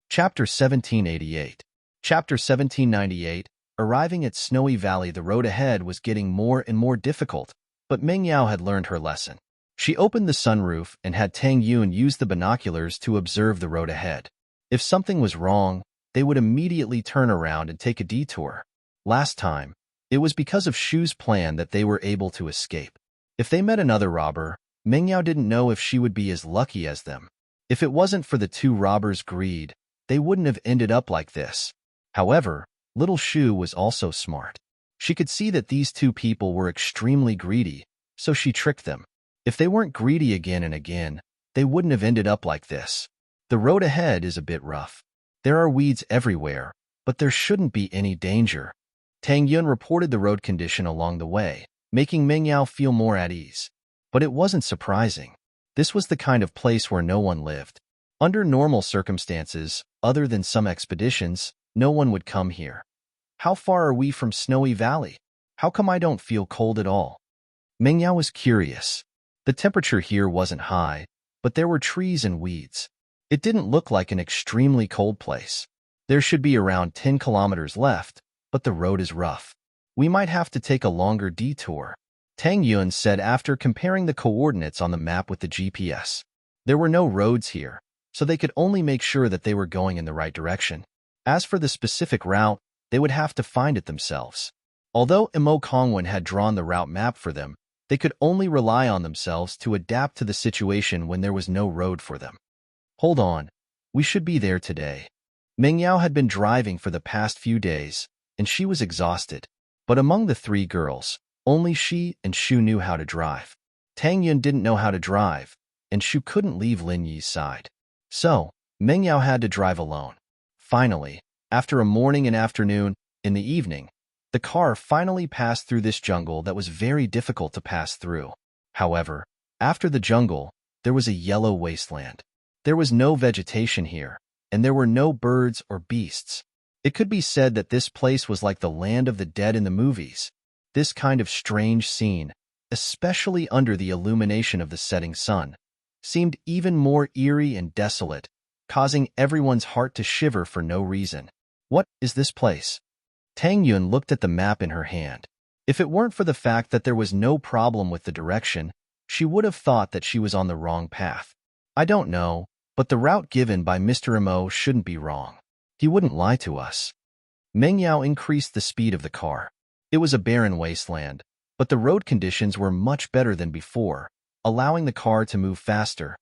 Chapter 1788. Chapter 1798. Arriving at Snowy Valley, the road ahead was getting more and more difficult, but Meng Yao had learned her lesson. She opened the sunroof and had Tang Yun use the binoculars to observe the road ahead. If something was wrong, they would immediately turn around and take a detour. Last time, it was because of Shu's plan that they were able to escape. If they met another robber, Meng Yao didn't know if she would be as lucky as them. If it wasn't for the two robbers' greed, they wouldn't have ended up like this. However, little Shu was also smart. She could see that these two people were extremely greedy, so she tricked them. If they weren't greedy again and again, they wouldn't have ended up like this. The road ahead is a bit rough. There are weeds everywhere, but there shouldn't be any danger. Tang Yun reported the road condition along the way, making Meng Yao feel more at ease. But it wasn't surprising. This was the kind of place where no one lived. Under normal circumstances, other than some expeditions, no one would come here. How far are we from Snowy Valley? How come I don't feel cold at all? Meng Yao was curious. The temperature here wasn't high, but there were trees and weeds. It didn't look like an extremely cold place. There should be around 10 kilometers left, but the road is rough. We might have to take a longer detour, Tang Yun said after comparing the coordinates on the map with the GPS. There were no roads here, so they could only make sure that they were going in the right direction. As for the specific route, they would have to find it themselves. Although Imo Kongwen had drawn the route map for them, they could only rely on themselves to adapt to the situation when there was no road for them. Hold on, we should be there today. Meng Yao had been driving for the past few days, and she was exhausted. But among the three girls, only she and Shu knew how to drive. Tang Yun didn't know how to drive, and Shu couldn't leave Lin Yi's side. So, Meng Yao had to drive alone. Finally, after a morning and afternoon, in the evening, the car finally passed through this jungle that was very difficult to pass through. However, after the jungle, there was a yellow wasteland. There was no vegetation here, and there were no birds or beasts. It could be said that this place was like the land of the dead in the movies. This kind of strange scene, especially under the illumination of the setting sun, seemed even more eerie and desolate, causing everyone's heart to shiver for no reason. What is this place? Tang Yun looked at the map in her hand. If it weren't for the fact that there was no problem with the direction, she would have thought that she was on the wrong path. I don't know, but the route given by Mr. Mo shouldn't be wrong. He wouldn't lie to us. Meng Yao increased the speed of the car. It was a barren wasteland, but the road conditions were much better than before, allowing the car to move faster.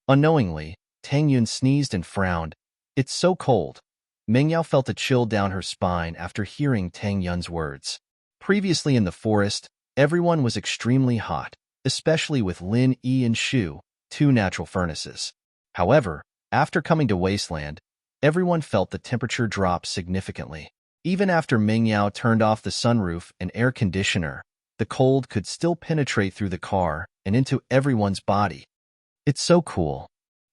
Unknowingly, Tang Yun sneezed and frowned. It's so cold. Meng Yao felt a chill down her spine after hearing Tang Yun's words. Previously in the forest, everyone was extremely hot, especially with Lin Yi and Shu, two natural furnaces. However, after coming to Wasteland, everyone felt the temperature drop significantly. Even after Meng Yao turned off the sunroof and air conditioner, the cold could still penetrate through the car and into everyone's body. It's so cool.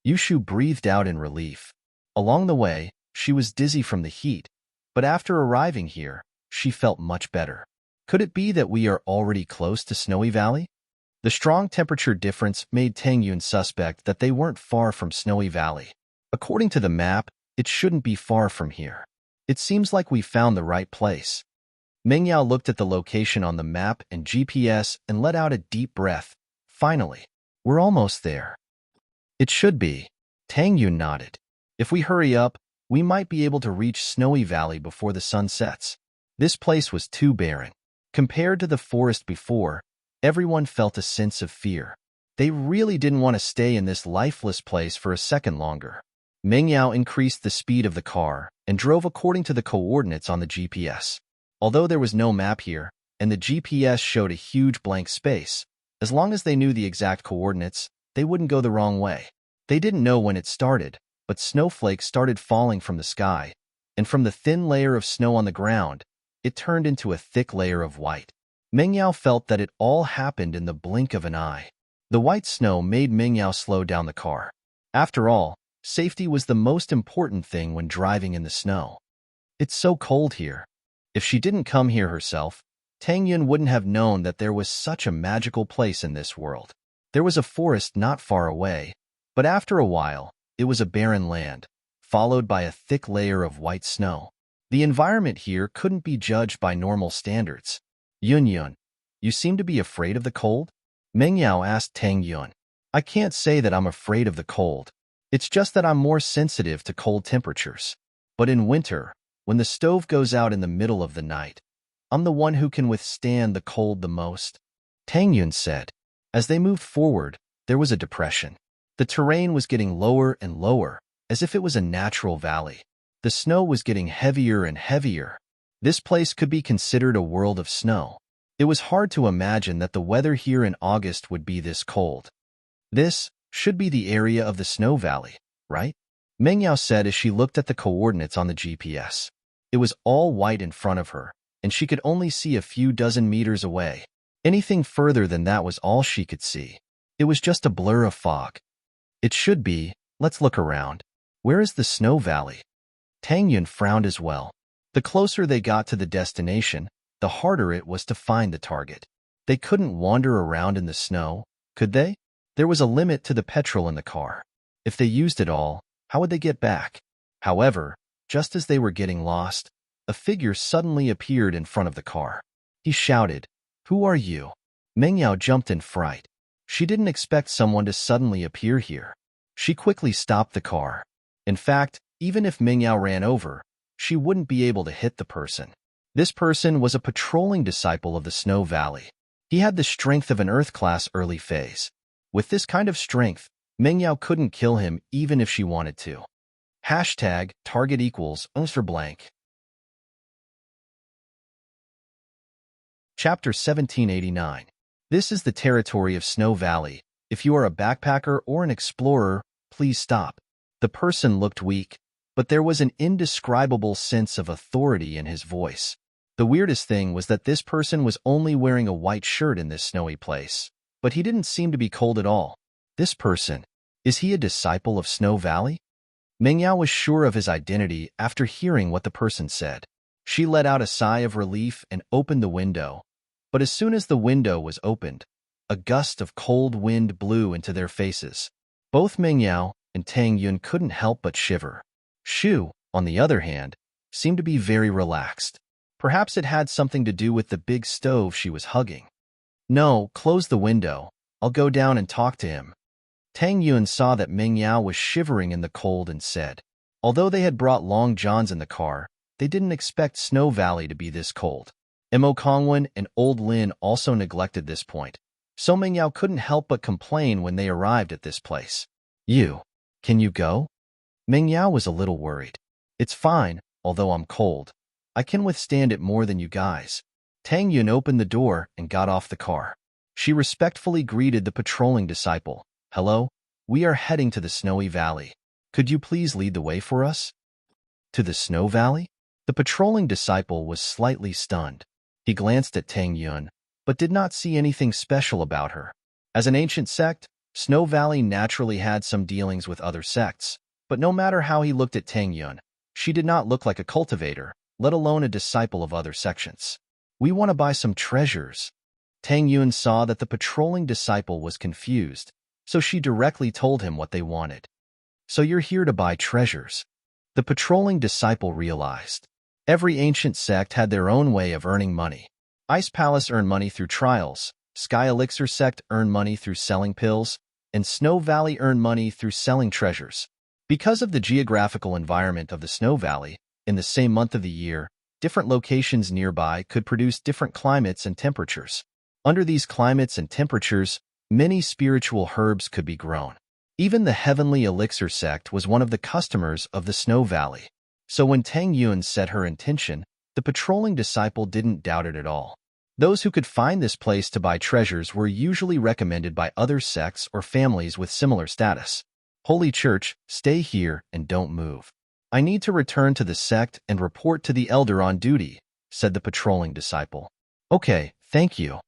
Yushu breathed out in relief. Along the way, she was dizzy from the heat, but after arriving here, she felt much better. Could it be that we are already close to Snowy Valley? The strong temperature difference made Tang Yun suspect that they weren't far from Snowy Valley. According to the map, it shouldn't be far from here. It seems like we found the right place. Meng Yao looked at the location on the map and GPS and let out a deep breath. Finally, we're almost there. It should be. Tang Yun nodded. If we hurry up, we might be able to reach Snowy Valley before the sun sets. This place was too barren. Compared to the forest before, everyone felt a sense of fear. They really didn't want to stay in this lifeless place for a second longer. Meng Yao increased the speed of the car and drove according to the coordinates on the GPS. Although there was no map here, and the GPS showed a huge blank space, as long as they knew the exact coordinates, they wouldn't go the wrong way. They didn't know when it started, but snowflakes started falling from the sky, and from the thin layer of snow on the ground, it turned into a thick layer of white. Meng Yao felt that it all happened in the blink of an eye. The white snow made Meng Yao slow down the car. After all, safety was the most important thing when driving in the snow. It's so cold here. If she didn't come here herself, Tang Yun wouldn't have known that there was such a magical place in this world. There was a forest not far away, but after a while, it was a barren land, followed by a thick layer of white snow. The environment here couldn't be judged by normal standards. Yun, you seem to be afraid of the cold? Meng Yao asked Tang Yun. I can't say that I'm afraid of the cold. It's just that I'm more sensitive to cold temperatures. But in winter, when the stove goes out in the middle of the night, I'm the one who can withstand the cold the most. Tang Yun said. As they moved forward, there was a depression. The terrain was getting lower and lower, as if it was a natural valley. The snow was getting heavier and heavier. This place could be considered a world of snow. It was hard to imagine that the weather here in August would be this cold. This should be the area of the snow valley, right? Meng Yao said as she looked at the coordinates on the GPS. It was all white in front of her, and she could only see a few dozen meters away. Anything further than that was all she could see. It was just a blur of fog. It should be. Let's look around. Where is the snow valley? Tang Yun frowned as well. The closer they got to the destination, the harder it was to find the target. They couldn't wander around in the snow, could they? There was a limit to the petrol in the car. If they used it all, how would they get back? However, just as they were getting lost, a figure suddenly appeared in front of the car. He shouted, "Who are you?" Meng Yao jumped in fright. She didn't expect someone to suddenly appear here. She quickly stopped the car. In fact, even if Meng Yao ran over, she wouldn't be able to hit the person. This person was a patrolling disciple of the Snow Valley. He had the strength of an Earth-class early phase. With this kind of strength, Meng Yao couldn't kill him even if she wanted to. Hashtag target equals blank. Chapter 1789. This is the territory of Snow Valley. If you are a backpacker or an explorer, please stop. The person looked weak, but there was an indescribable sense of authority in his voice. The weirdest thing was that this person was only wearing a white shirt in this snowy place, but he didn't seem to be cold at all. This person, is he a disciple of Snow Valley? Mengyao was sure of his identity after hearing what the person said. She let out a sigh of relief and opened the window. But as soon as the window was opened, a gust of cold wind blew into their faces. Both Mengyao and Tang Yun couldn't help but shiver. Shu, on the other hand, seemed to be very relaxed. Perhaps it had something to do with the big stove she was hugging. No, close the window. I'll go down and talk to him. Tang Yun saw that Mengyao was shivering in the cold and said, although they had brought long johns in the car, they didn't expect Snow Valley to be this cold. Mo Kongwen and Old Lin also neglected this point, so Mengyao couldn't help but complain when they arrived at this place. Can you go? Mengyao was a little worried. It's fine, although I'm cold. I can withstand it more than you guys. Tang Yun opened the door and got off the car. She respectfully greeted the patrolling disciple. Hello, we are heading to the Snowy Valley. Could you please lead the way for us? To the Snow Valley? The patrolling disciple was slightly stunned. He glanced at Tang Yun, but did not see anything special about her. As an ancient sect, Snow Valley naturally had some dealings with other sects, but no matter how he looked at Tang Yun, she did not look like a cultivator, let alone a disciple of other sections. We want to buy some treasures. Tang Yun saw that the patrolling disciple was confused, so she directly told him what they wanted. So you're here to buy treasures. The patrolling disciple realized. Every ancient sect had their own way of earning money. Ice Palace earned money through trials, Sky Elixir sect earned money through selling pills, and Snow Valley earned money through selling treasures. Because of the geographical environment of the Snow Valley, in the same month of the year, different locations nearby could produce different climates and temperatures. Under these climates and temperatures, many spiritual herbs could be grown. Even the Heavenly Elixir sect was one of the customers of the Snow Valley. So when Tang Yun said her intention, the patrolling disciple didn't doubt it at all. Those who could find this place to buy treasures were usually recommended by other sects or families with similar status. Holy Church, stay here and don't move. I need to return to the sect and report to the elder on duty, said the patrolling disciple. Okay, thank you,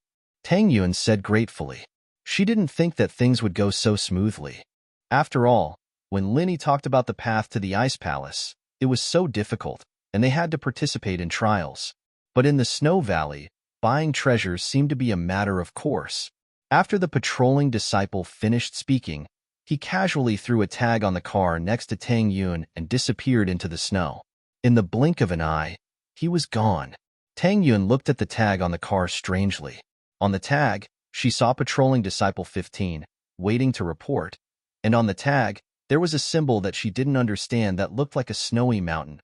Tang Yun said gratefully. She didn't think that things would go so smoothly. After all, when Linny talked about the path to the Ice Palace, it was so difficult, and they had to participate in trials. But in the Snow Valley, buying treasures seemed to be a matter of course. After the patrolling disciple finished speaking, he casually threw a tag on the car next to Tang Yun and disappeared into the snow. In the blink of an eye, he was gone. Tang Yun looked at the tag on the car strangely. On the tag, she saw patrolling disciple 15, waiting to report, and on the tag, there was a symbol that she didn't understand that looked like a snowy mountain.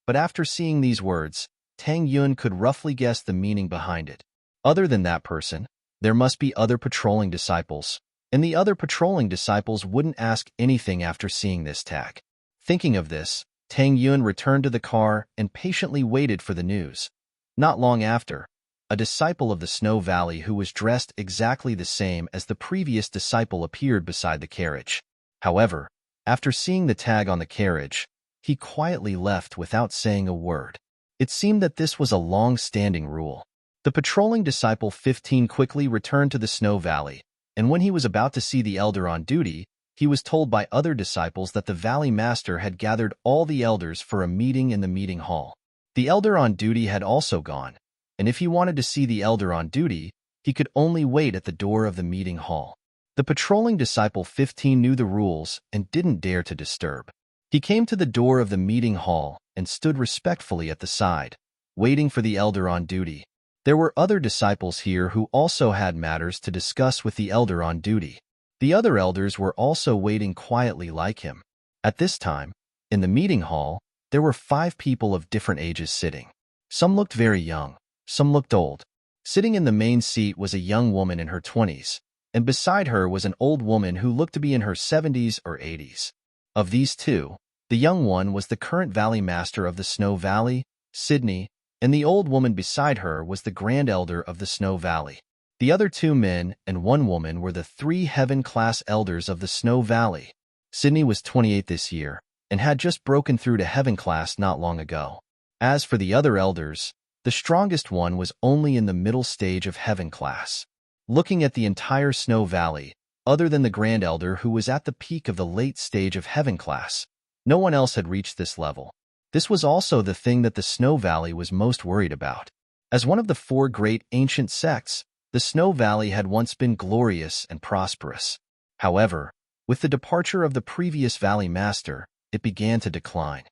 But after seeing these words, Tang Yun could roughly guess the meaning behind it. Other than that person, there must be other patrolling disciples, and the other patrolling disciples wouldn't ask anything after seeing this tag. Thinking of this, Tang Yun returned to the car and patiently waited for the news. Not long after, a disciple of the Snow Valley who was dressed exactly the same as the previous disciple appeared beside the carriage. However, after seeing the tag on the carriage, he quietly left without saying a word. It seemed that this was a long-standing rule. The patrolling disciple 15 quickly returned to the Snow Valley, and when he was about to see the elder on duty, he was told by other disciples that the Valley Master had gathered all the elders for a meeting in the meeting hall. The elder on duty had also gone, and if he wanted to see the elder on duty, he could only wait at the door of the meeting hall. The patrolling disciple 15 knew the rules and didn't dare to disturb. He came to the door of the meeting hall and stood respectfully at the side, waiting for the elder on duty. There were other disciples here who also had matters to discuss with the elder on duty. The other elders were also waiting quietly like him. At this time, in the meeting hall, there were 5 people of different ages sitting. Some looked very young, some looked old. Sitting in the main seat was a young woman in her 20s, and beside her was an old woman who looked to be in her 70s or 80s. Of these two, the young one was the current Valley Master of the Snow Valley, Sydney, and the old woman beside her was the Grand Elder of the Snow Valley. The other 2 men and 1 woman were the 3 Heaven-class elders of the Snow Valley. Sydney was 28 this year, and had just broken through to Heaven class not long ago. As for the other elders, the strongest one was only in the middle stage of Heaven class. Looking at the entire Snow Valley, other than the Grand Elder, who was at the peak of the late stage of heaven class. No one else had reached this level. This was also the thing that the Snow Valley was most worried about. As one of the four great ancient sects, the Snow Valley had once been glorious and prosperous. However, with the departure of the previous Valley Master, it began to decline.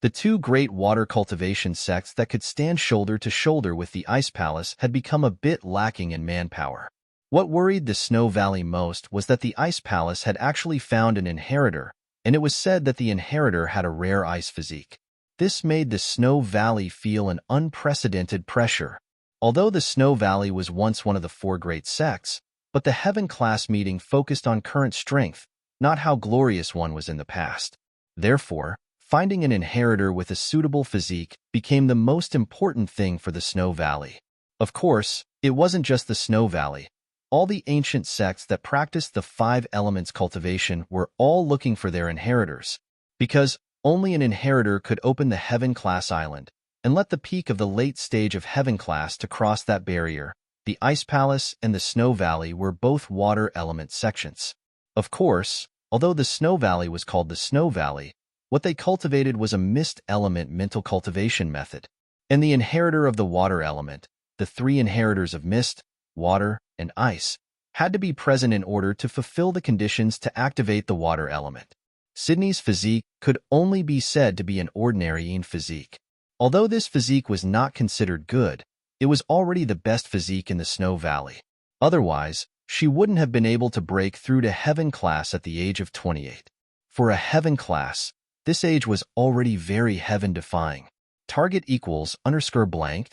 The two great water cultivation sects that could stand shoulder to shoulder with the Ice Palace had become a bit lacking in manpower. What worried the Snow Valley most was that the Ice Palace had actually found an inheritor, and it was said that the inheritor had a rare ice physique. This made the Snow Valley feel an unprecedented pressure. Although the Snow Valley was once one of the four great sects, but the Heaven class meeting focused on current strength, not how glorious one was in the past. Therefore, finding an inheritor with a suitable physique became the most important thing for the Snow Valley. Of course, it wasn't just the Snow Valley. All the ancient sects that practiced the five elements cultivation were all looking for their inheritors, because only an inheritor could open the Heaven class island and let the peak of the late stage of Heaven class to cross that barrier. The Ice Palace and the Snow Valley were both water element sections. Of course, although the Snow Valley was called the Snow Valley, what they cultivated was a mist element mental cultivation method. And the inheritor of the water element, the three inheritors of mist, water, and ice, had to be present in order to fulfill the conditions to activate the water element. Sydney's physique could only be said to be an ordinary physique. Although this physique was not considered good, it was already the best physique in the Snow Valley. Otherwise, she wouldn't have been able to break through to Heaven class at the age of 28. For a Heaven class, this age was already very heaven-defying. Target equals _blank.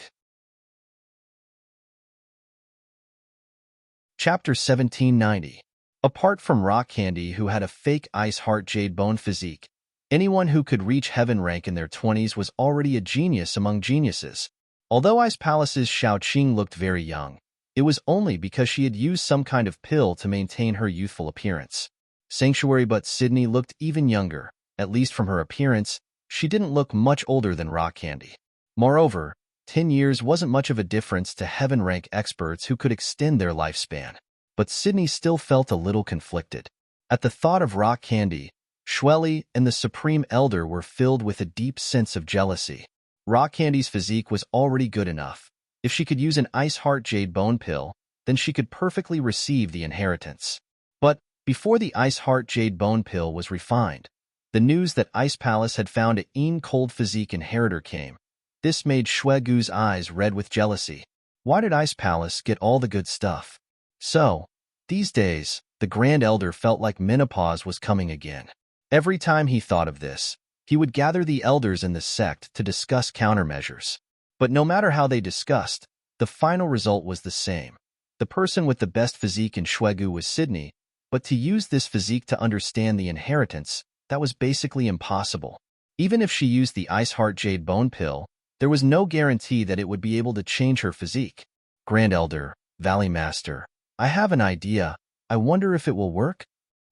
Chapter 1790. Apart from Rock Candy, who had a fake Ice Heart Jade Bone physique, anyone who could reach Heaven rank in their 20s was already a genius among geniuses. Although Ice Palace's Xiao Qing looked very young, it was only because she had used some kind of pill to maintain her youthful appearance. Sanctuary but Sydney looked even younger. At least from her appearance, she didn't look much older than Rock Candy. Moreover, 10 years wasn't much of a difference to Heaven rank experts who could extend their lifespan. But Sydney still felt a little conflicted. At the thought of Rock Candy, Shweli and the Supreme Elder were filled with a deep sense of jealousy. Rock Candy's physique was already good enough. If she could use an Ice Heart Jade Bone pill, then she could perfectly receive the inheritance. But before the Ice Heart Jade Bone pill was refined, the news that Ice Palace had found a cold physique inheritor came. This made Shwegu's eyes red with jealousy. Why did Ice Palace get all the good stuff? So, these days, the Grand Elder felt like menopause was coming again. Every time he thought of this, he would gather the elders in the sect to discuss countermeasures. But no matter how they discussed, the final result was the same. The person with the best physique in Shwegu was Sydney, but to use this physique to understand the inheritance, that was basically impossible. Even if she used the Ice Heart Jade Bone pill, there was no guarantee that it would be able to change her physique. Grand Elder, Valley Master, I have an idea. I wonder if it will work?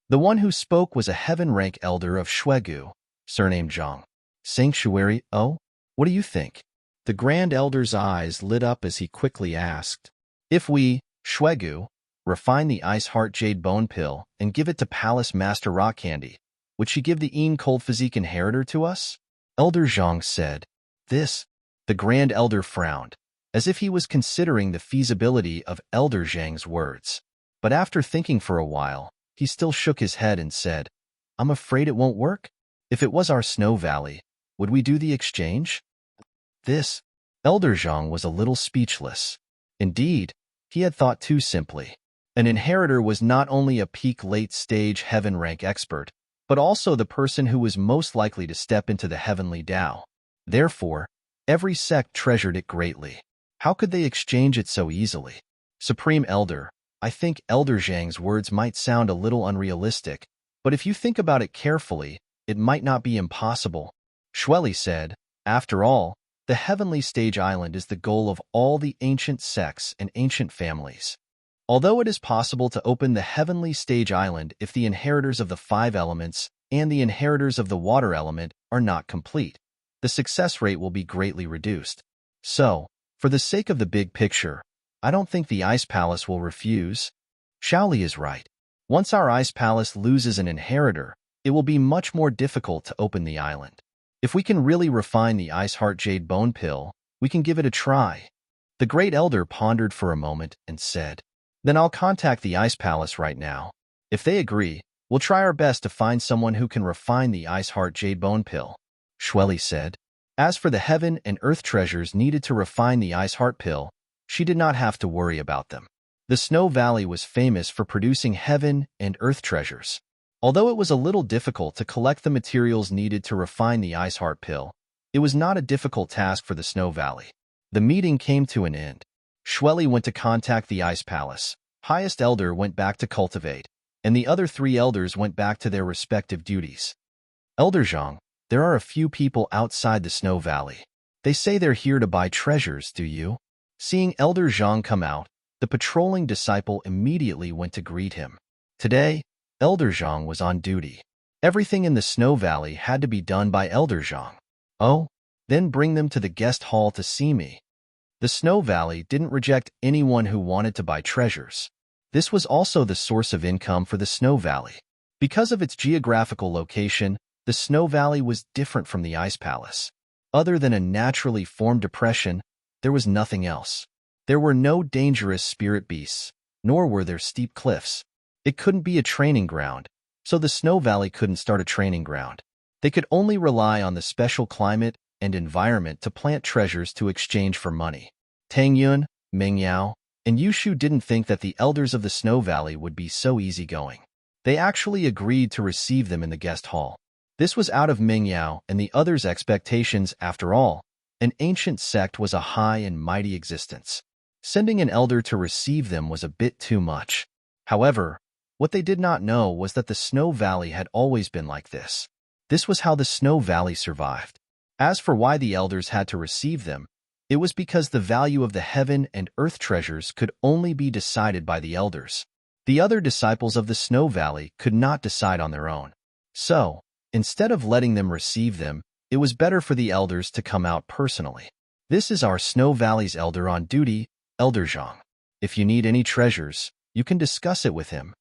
The one who spoke was a Heaven rank elder of Shwegu, surnamed Zhang. Sanctuary, oh? What do you think? The Grand Elder's eyes lit up as he quickly asked. If we, Shwegu, refine the Ice Heart Jade Bone pill and give it to Palace Master Rock Candy, would she give the cold physique inheritor to us? Elder Zhang said. This? The Grand Elder frowned, as if he was considering the feasibility of Elder Zhang's words. But after thinking for a while, he still shook his head and said, I'm afraid it won't work. If it was our Snow Valley, would we do the exchange? This? Elder Zhang was a little speechless. Indeed, he had thought too simply. An inheritor was not only a peak late-stage Heaven rank expert, but also the person who was most likely to step into the heavenly Tao. Therefore, every sect treasured it greatly. How could they exchange it so easily? Supreme Elder, I think Elder Zhang's words might sound a little unrealistic, but if you think about it carefully, it might not be impossible. Shweli said, after all, the heavenly stage island is the goal of all the ancient sects and ancient families. Although it is possible to open the heavenly stage island if the inheritors of the five elements and the inheritors of the water element are not complete, the success rate will be greatly reduced. So, for the sake of the big picture, I don't think the Ice Palace will refuse. Shaoli is right. Once our ice palace loses an inheritor, it will be much more difficult to open the island. If we can really refine the ice heart jade bone pill, we can give it a try." The great elder pondered for a moment and said, "Then I'll contact the ice palace right now. If they agree, we'll try our best to find someone who can refine the ice heart jade bone pill." Shweli said. As for the heaven and earth treasures needed to refine the ice heart pill, she did not have to worry about them. The Snow Valley was famous for producing heaven and earth treasures. Although it was a little difficult to collect the materials needed to refine the ice heart pill, it was not a difficult task for the Snow Valley. The meeting came to an end. Shweli went to contact the ice palace, highest elder went back to cultivate, and the other 3 elders went back to their respective duties. "Elder Zhang, there are a few people outside the Snow Valley. They say they're here to buy treasures, do you?" Seeing Elder Zhang come out, the patrolling disciple immediately went to greet him. Today, Elder Zhang was on duty. Everything in the Snow Valley had to be done by Elder Zhang. "Oh, then bring them to the guest hall to see me." The Snow Valley didn't reject anyone who wanted to buy treasures. This was also the source of income for the Snow Valley. Because of its geographical location, the Snow Valley was different from the Ice Palace. Other than a naturally formed depression, there was nothing else. There were no dangerous spirit beasts, nor were there steep cliffs. It couldn't be a training ground, so the Snow Valley couldn't start a training ground. They could only rely on the special climate and environment to plant treasures to exchange for money. Tang Yun, Meng Yao, and Yushu didn't think that the elders of the Snow Valley would be so easygoing. They actually agreed to receive them in the guest hall. This was out of Meng Yao and the others' expectations. After all, an ancient sect was a high and mighty existence. Sending an elder to receive them was a bit too much. However, what they did not know was that the Snow Valley had always been like this. This was how the Snow Valley survived. As for why the elders had to receive them, it was because the value of the heaven and earth treasures could only be decided by the elders. The other disciples of the Snow Valley could not decide on their own. So, instead of letting them receive them, it was better for the elders to come out personally. "This is our Snow Valley's elder on duty, Elder Zhang. If you need any treasures, you can discuss it with him."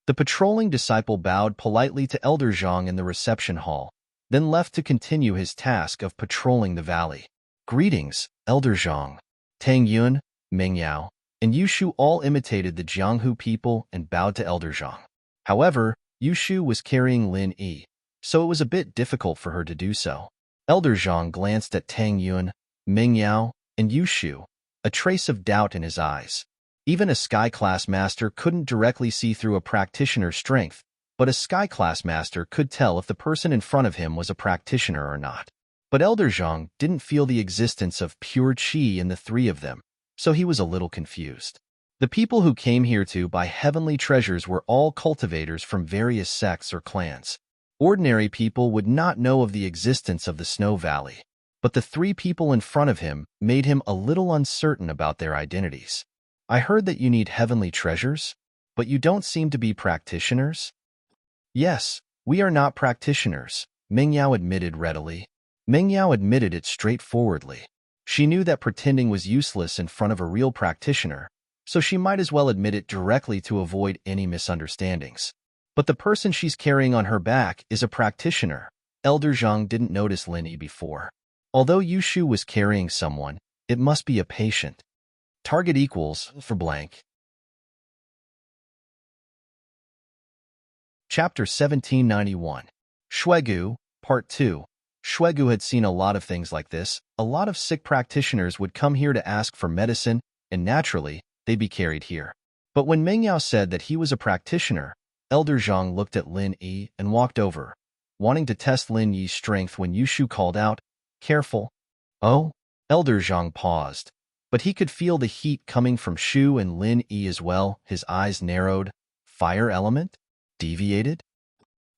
The patrolling disciple bowed politely to Elder Zhang in the reception hall, then left to continue his task of patrolling the valley. "Greetings, Elder Zhang." Tang Yun, Meng Yao, and Yushu all imitated the Jianghu people and bowed to Elder Zhang. However, Yushu was carrying Lin Yi, so it was a bit difficult for her to do so. Elder Zhang glanced at Tang Yun, Meng Yao, and Yushu, a trace of doubt in his eyes. Even a Sky-class master couldn't directly see through a practitioner's strength, but a Sky-class master could tell if the person in front of him was a practitioner or not. But Elder Zhang didn't feel the existence of pure qi in the 3 of them, so he was a little confused. The people who came here to buy heavenly treasures were all cultivators from various sects or clans. Ordinary people would not know of the existence of the Snow Valley, but the 3 people in front of him made him a little uncertain about their identities. "I heard that you need heavenly treasures, but you don't seem to be practitioners?" "Yes, we are not practitioners," Meng Yao admitted readily. Meng Yao admitted it straightforwardly. She knew that pretending was useless in front of a real practitioner, so she might as well admit it directly to avoid any misunderstandings. "But the person she's carrying on her back is a practitioner." Elder Zhang didn't notice Lin Yi before. Although Yushu was carrying someone, it must be a patient. Target equals for blank. Chapter 1791. Shuegu, Part 2. Shuegu had seen a lot of things like this. A lot of sick practitioners would come here to ask for medicine, and naturally, they'd be carried here. But when Meng Yao said that he was a practitioner, Elder Zhang looked at Lin Yi and walked over, wanting to test Lin Yi's strength when Yushu called out, "Careful." "Oh?" Elder Zhang paused, but he could feel the heat coming from Shu and Lin Yi as well. His eyes narrowed. "Fire element? Deviated?"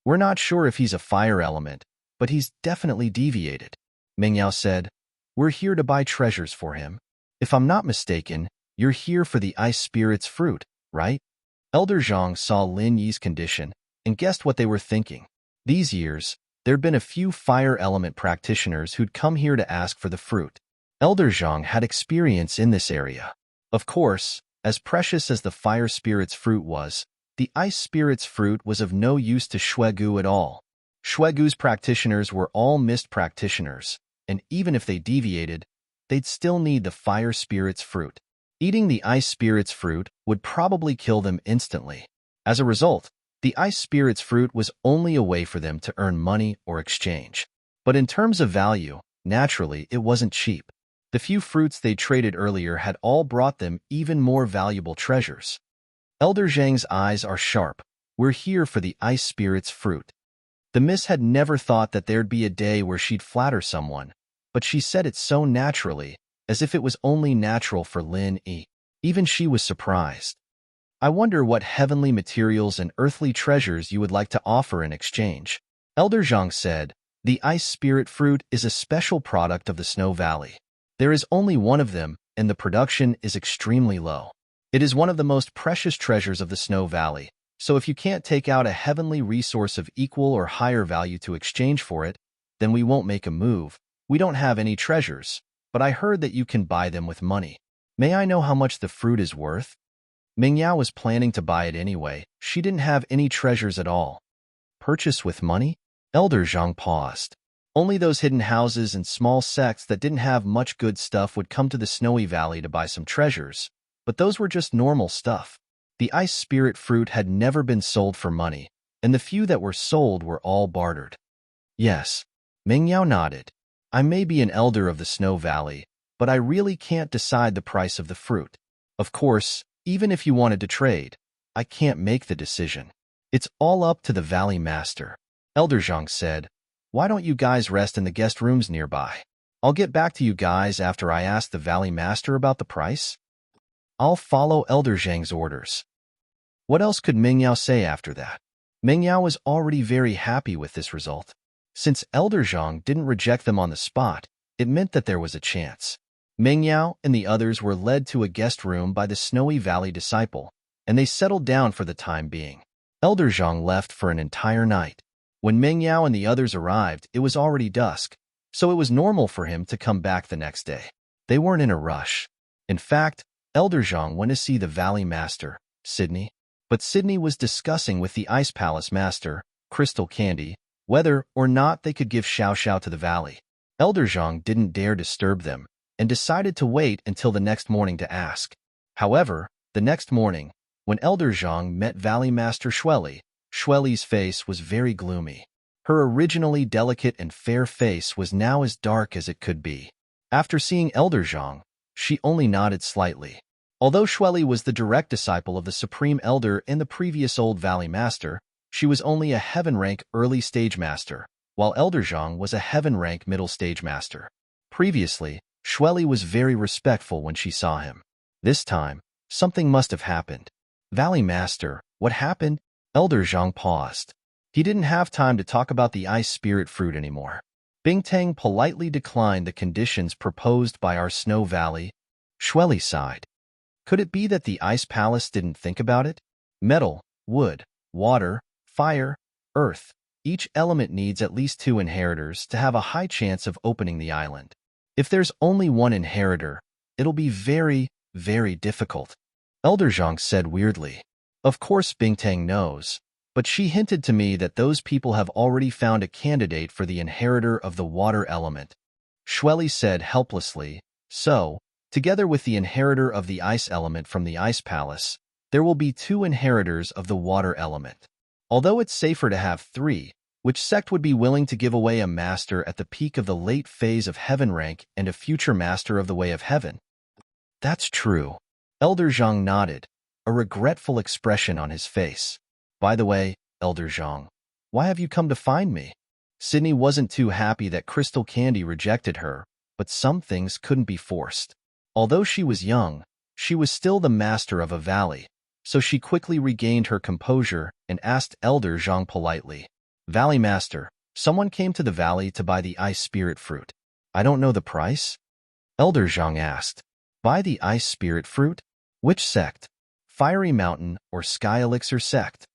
"We're not sure if he's a fire element, but he's definitely deviated," Meng Yao said. "We're here to buy treasures for him. If I'm not mistaken, you're here for the ice spirit's fruit, right?" Elder Zhang saw Lin Yi's condition and guessed what they were thinking. These years, there'd been a few fire element practitioners who'd come here to ask for the fruit. Elder Zhang had experience in this area. Of course, as precious as the fire spirit's fruit was, The ice spirit's fruit was of no use to Shuegu at all. Shuegu's practitioners were all mist practitioners, and even if they deviated, they'd still need the fire spirit's fruit. Eating the ice spirit's fruit would probably kill them instantly. As a result, the ice spirit's fruit was only a way for them to earn money or exchange. But in terms of value, naturally, it wasn't cheap. The few fruits they traded earlier had all brought them even more valuable treasures. Elder Zhang's eyes are sharp. We're here for the ice spirit's fruit. The miss had never thought that there'd be a day where she'd flatter someone, but she said it so naturally, as if it was only natural for Lin Yi. Even she was surprised. I wonder what heavenly materials and earthly treasures you would like to offer in exchange. Elder Zhang said, the ice spirit fruit is a special product of the Snow Valley. There is only one of them, and the production is extremely low. It is one of the most precious treasures of the Snow Valley, so if you can't take out a heavenly resource of equal or higher value to exchange for it, then we won't make a move. We don't have any treasures, but I heard that you can buy them with money. May I know how much the fruit is worth? Mingyao was planning to buy it anyway. She didn't have any treasures at all. Purchase with money? Elder Zhang paused. Only those hidden houses and small sects that didn't have much good stuff would come to the Snowy Valley to buy some treasures, but those were just normal stuff. The ice spirit fruit had never been sold for money, and the few that were sold were all bartered. Yes. Mingyao nodded. I may be an elder of the Snow Valley, but I really can't decide the price of the fruit. Of course, even if you wanted to trade, I can't make the decision. It's all up to the Valley Master. Elder Zhang said, why don't you guys rest in the guest rooms nearby? I'll get back to you guys after I ask the Valley Master about the price. I'll follow Elder Zhang's orders. What else could Mingyao say after that? Mingyao was already very happy with this result. Since Elder Zhang didn't reject them on the spot, it meant that there was a chance. Mingyao and the others were led to a guest room by the Snowy Valley disciple, and they settled down for the time being. Elder Zhang left for an entire night. When Mingyao and the others arrived, it was already dusk, so it was normal for him to come back the next day. They weren't in a rush. In fact, Elder Zhang went to see the Valley Master, Sydney, but Sydney was discussing with the Ice Palace Master, Crystal Candy, whether or not they could give Xiao Xiao to the valley. Elder Zhang didn't dare disturb them, and decided to wait until the next morning to ask. However, the next morning, when Elder Zhang met Valley Master Shueli, Shueli's face was very gloomy. Her originally delicate and fair face was now as dark as it could be. After seeing Elder Zhang, she only nodded slightly. Although Shueli was the direct disciple of the Supreme Elder and the previous Old Valley Master, she was only a Heaven-rank early stage master, while Elder Zhang was a Heaven-rank middle stage master. Previously, Shueli was very respectful when she saw him. This time, something must have happened. Valley Master, what happened? Elder Zhang paused. He didn't have time to talk about the ice spirit fruit anymore. Bingtang politely declined the conditions proposed by our Snow Valley. Shueli sighed. Could it be that the Ice Palace didn't think about it? Metal, wood, water, fire, earth. Each element needs at least 2 inheritors to have a high chance of opening the island. If there's only one inheritor, it'll be very, very difficult. Elder Zhang said weirdly. Of course Bingtang knows, but she hinted to me that those people have already found a candidate for the inheritor of the water element. Shueli said helplessly, so, together with the inheritor of the ice element from the Ice Palace, there will be 2 inheritors of the water element. Although it's safer to have 3, which sect would be willing to give away a master at the peak of the late phase of Heaven rank and a future master of the Way of Heaven? That's true. Elder Zhang nodded, a regretful expression on his face. By the way, Elder Zhang, why have you come to find me? Sydney wasn't too happy that Crystal Candy rejected her, but some things couldn't be forced. Although she was young, she was still the master of a valley, so she quickly regained her composure and asked Elder Zhang politely, Valley Master, someone came to the valley to buy the ice spirit fruit. I don't know the price? Elder Zhang asked. Buy the ice spirit fruit? Which sect? Fiery Mountain or Sky Elixir sect?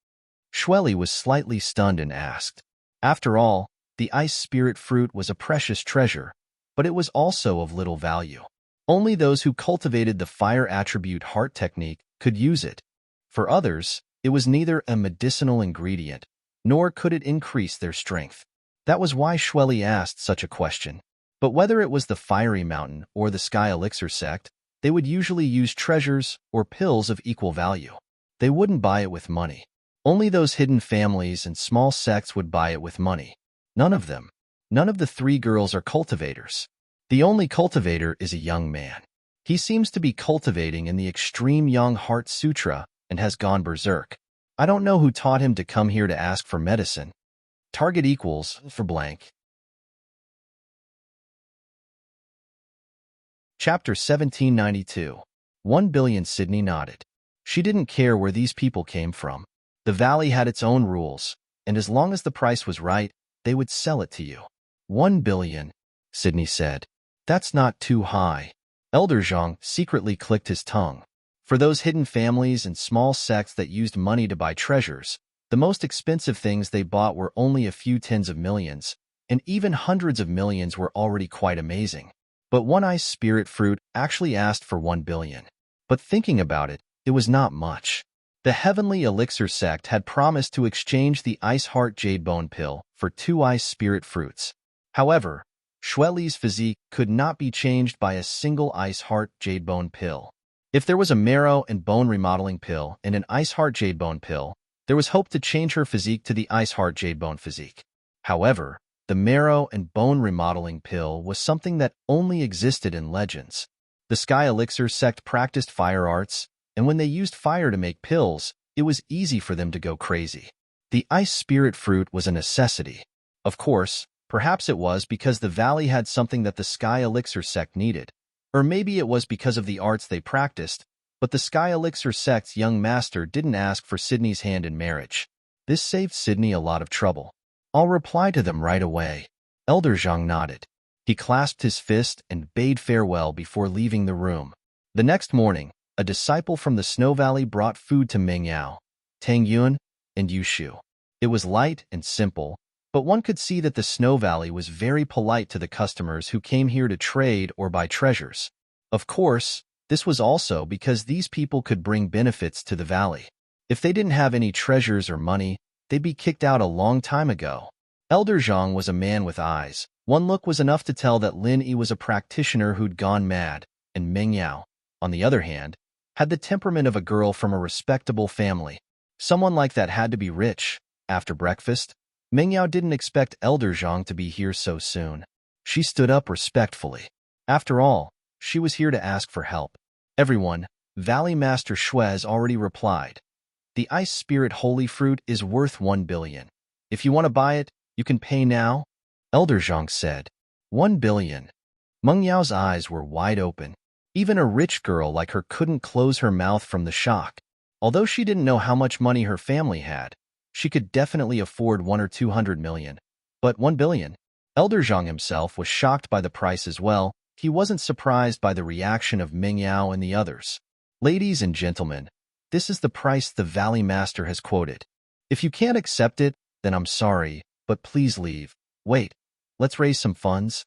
Shueli was slightly stunned and asked. After all, the ice spirit fruit was a precious treasure, but it was also of little value. Only those who cultivated the fire attribute heart technique could use it. For others, It was neither a medicinal ingredient, nor could it increase their strength. That was why Shueli asked such a question. But whether it was the Fiery Mountain or the Sky Elixir sect, they would usually use treasures or pills of equal value. They wouldn't buy it with money. Only those hidden families and small sects would buy it with money. None of them. None of the three girls are cultivators. The only cultivator is a young man. He seems to be cultivating in the extreme Young Heart Sutra and has gone berserk. I don't know who taught him to come here to ask for medicine. Target equals for blank. Chapter 1792. 1 billion. Sydney nodded. She didn't care where these people came from. The valley had its own rules, and as long as the price was right, they would sell it to you. 1 billion, Sydney said. That's not too high. Elder Zhang secretly clicked his tongue. For those hidden families and small sects that used money to buy treasures, the most expensive things they bought were only a few tens of millions, and even hundreds of millions were already quite amazing. But One Ice Spirit Fruit actually asked for 1 billion. But thinking about it, it was not much. The Heavenly Elixir sect had promised to exchange the Ice Heart Jade Bone Pill for 2 Ice Spirit Fruits. However, Shueli's physique could not be changed by a single Ice Heart Jade Bone Pill. If there was a marrow and bone remodeling pill and an Ice Heart Jade Bone Pill, there was hope to change her physique to the Ice Heart Jade Bone physique. However, the marrow and bone remodeling pill was something that only existed in legends. The Sky Elixir sect practiced fire arts, and when they used fire to make pills, it was easy for them to go crazy. The Ice Spirit Fruit was a necessity. Of course, perhaps it was because the valley had something that the Sky Elixir sect needed. Or maybe it was because of the arts they practiced, but the Sky Elixir sect's young master didn't ask for Sydney's hand in marriage. This saved Sydney a lot of trouble. I'll reply to them right away. Elder Zhang nodded. He clasped his fist and bade farewell before leaving the room. The next morning, a disciple from the Snow Valley brought food to Meng Yao, Tang Yun, and Yushu. It was light and simple, but one could see that the Snow Valley was very polite to the customers who came here to trade or buy treasures. Of course, this was also because these people could bring benefits to the valley. If they didn't have any treasures or money, they'd be kicked out a long time ago. Elder Zhang was a man with eyes. One look was enough to tell that Lin Yi was a practitioner who'd gone mad, and Meng Yao, on the other hand, had the temperament of a girl from a respectable family. Someone like that had to be rich. After breakfast, Meng Yao didn't expect Elder Zhang to be here so soon. She stood up respectfully. After all, she was here to ask for help. Everyone, Valley Master Shui has already replied. The Ice Spirit Holy Fruit is worth 1 billion. If you want to buy it, you can pay now, Elder Zhang said. 1 billion. Meng Yao's eyes were wide open. Even a rich girl like her couldn't close her mouth from the shock. Although she didn't know how much money her family had, she could definitely afford 1 or 200 million. But 1 billion? Elder Zhang himself was shocked by the price as well. He wasn't surprised by the reaction of Meng Yao and the others. Ladies and gentlemen, this is the price the Valley Master has quoted. If you can't accept it, then I'm sorry, but please leave. Wait, let's raise some funds.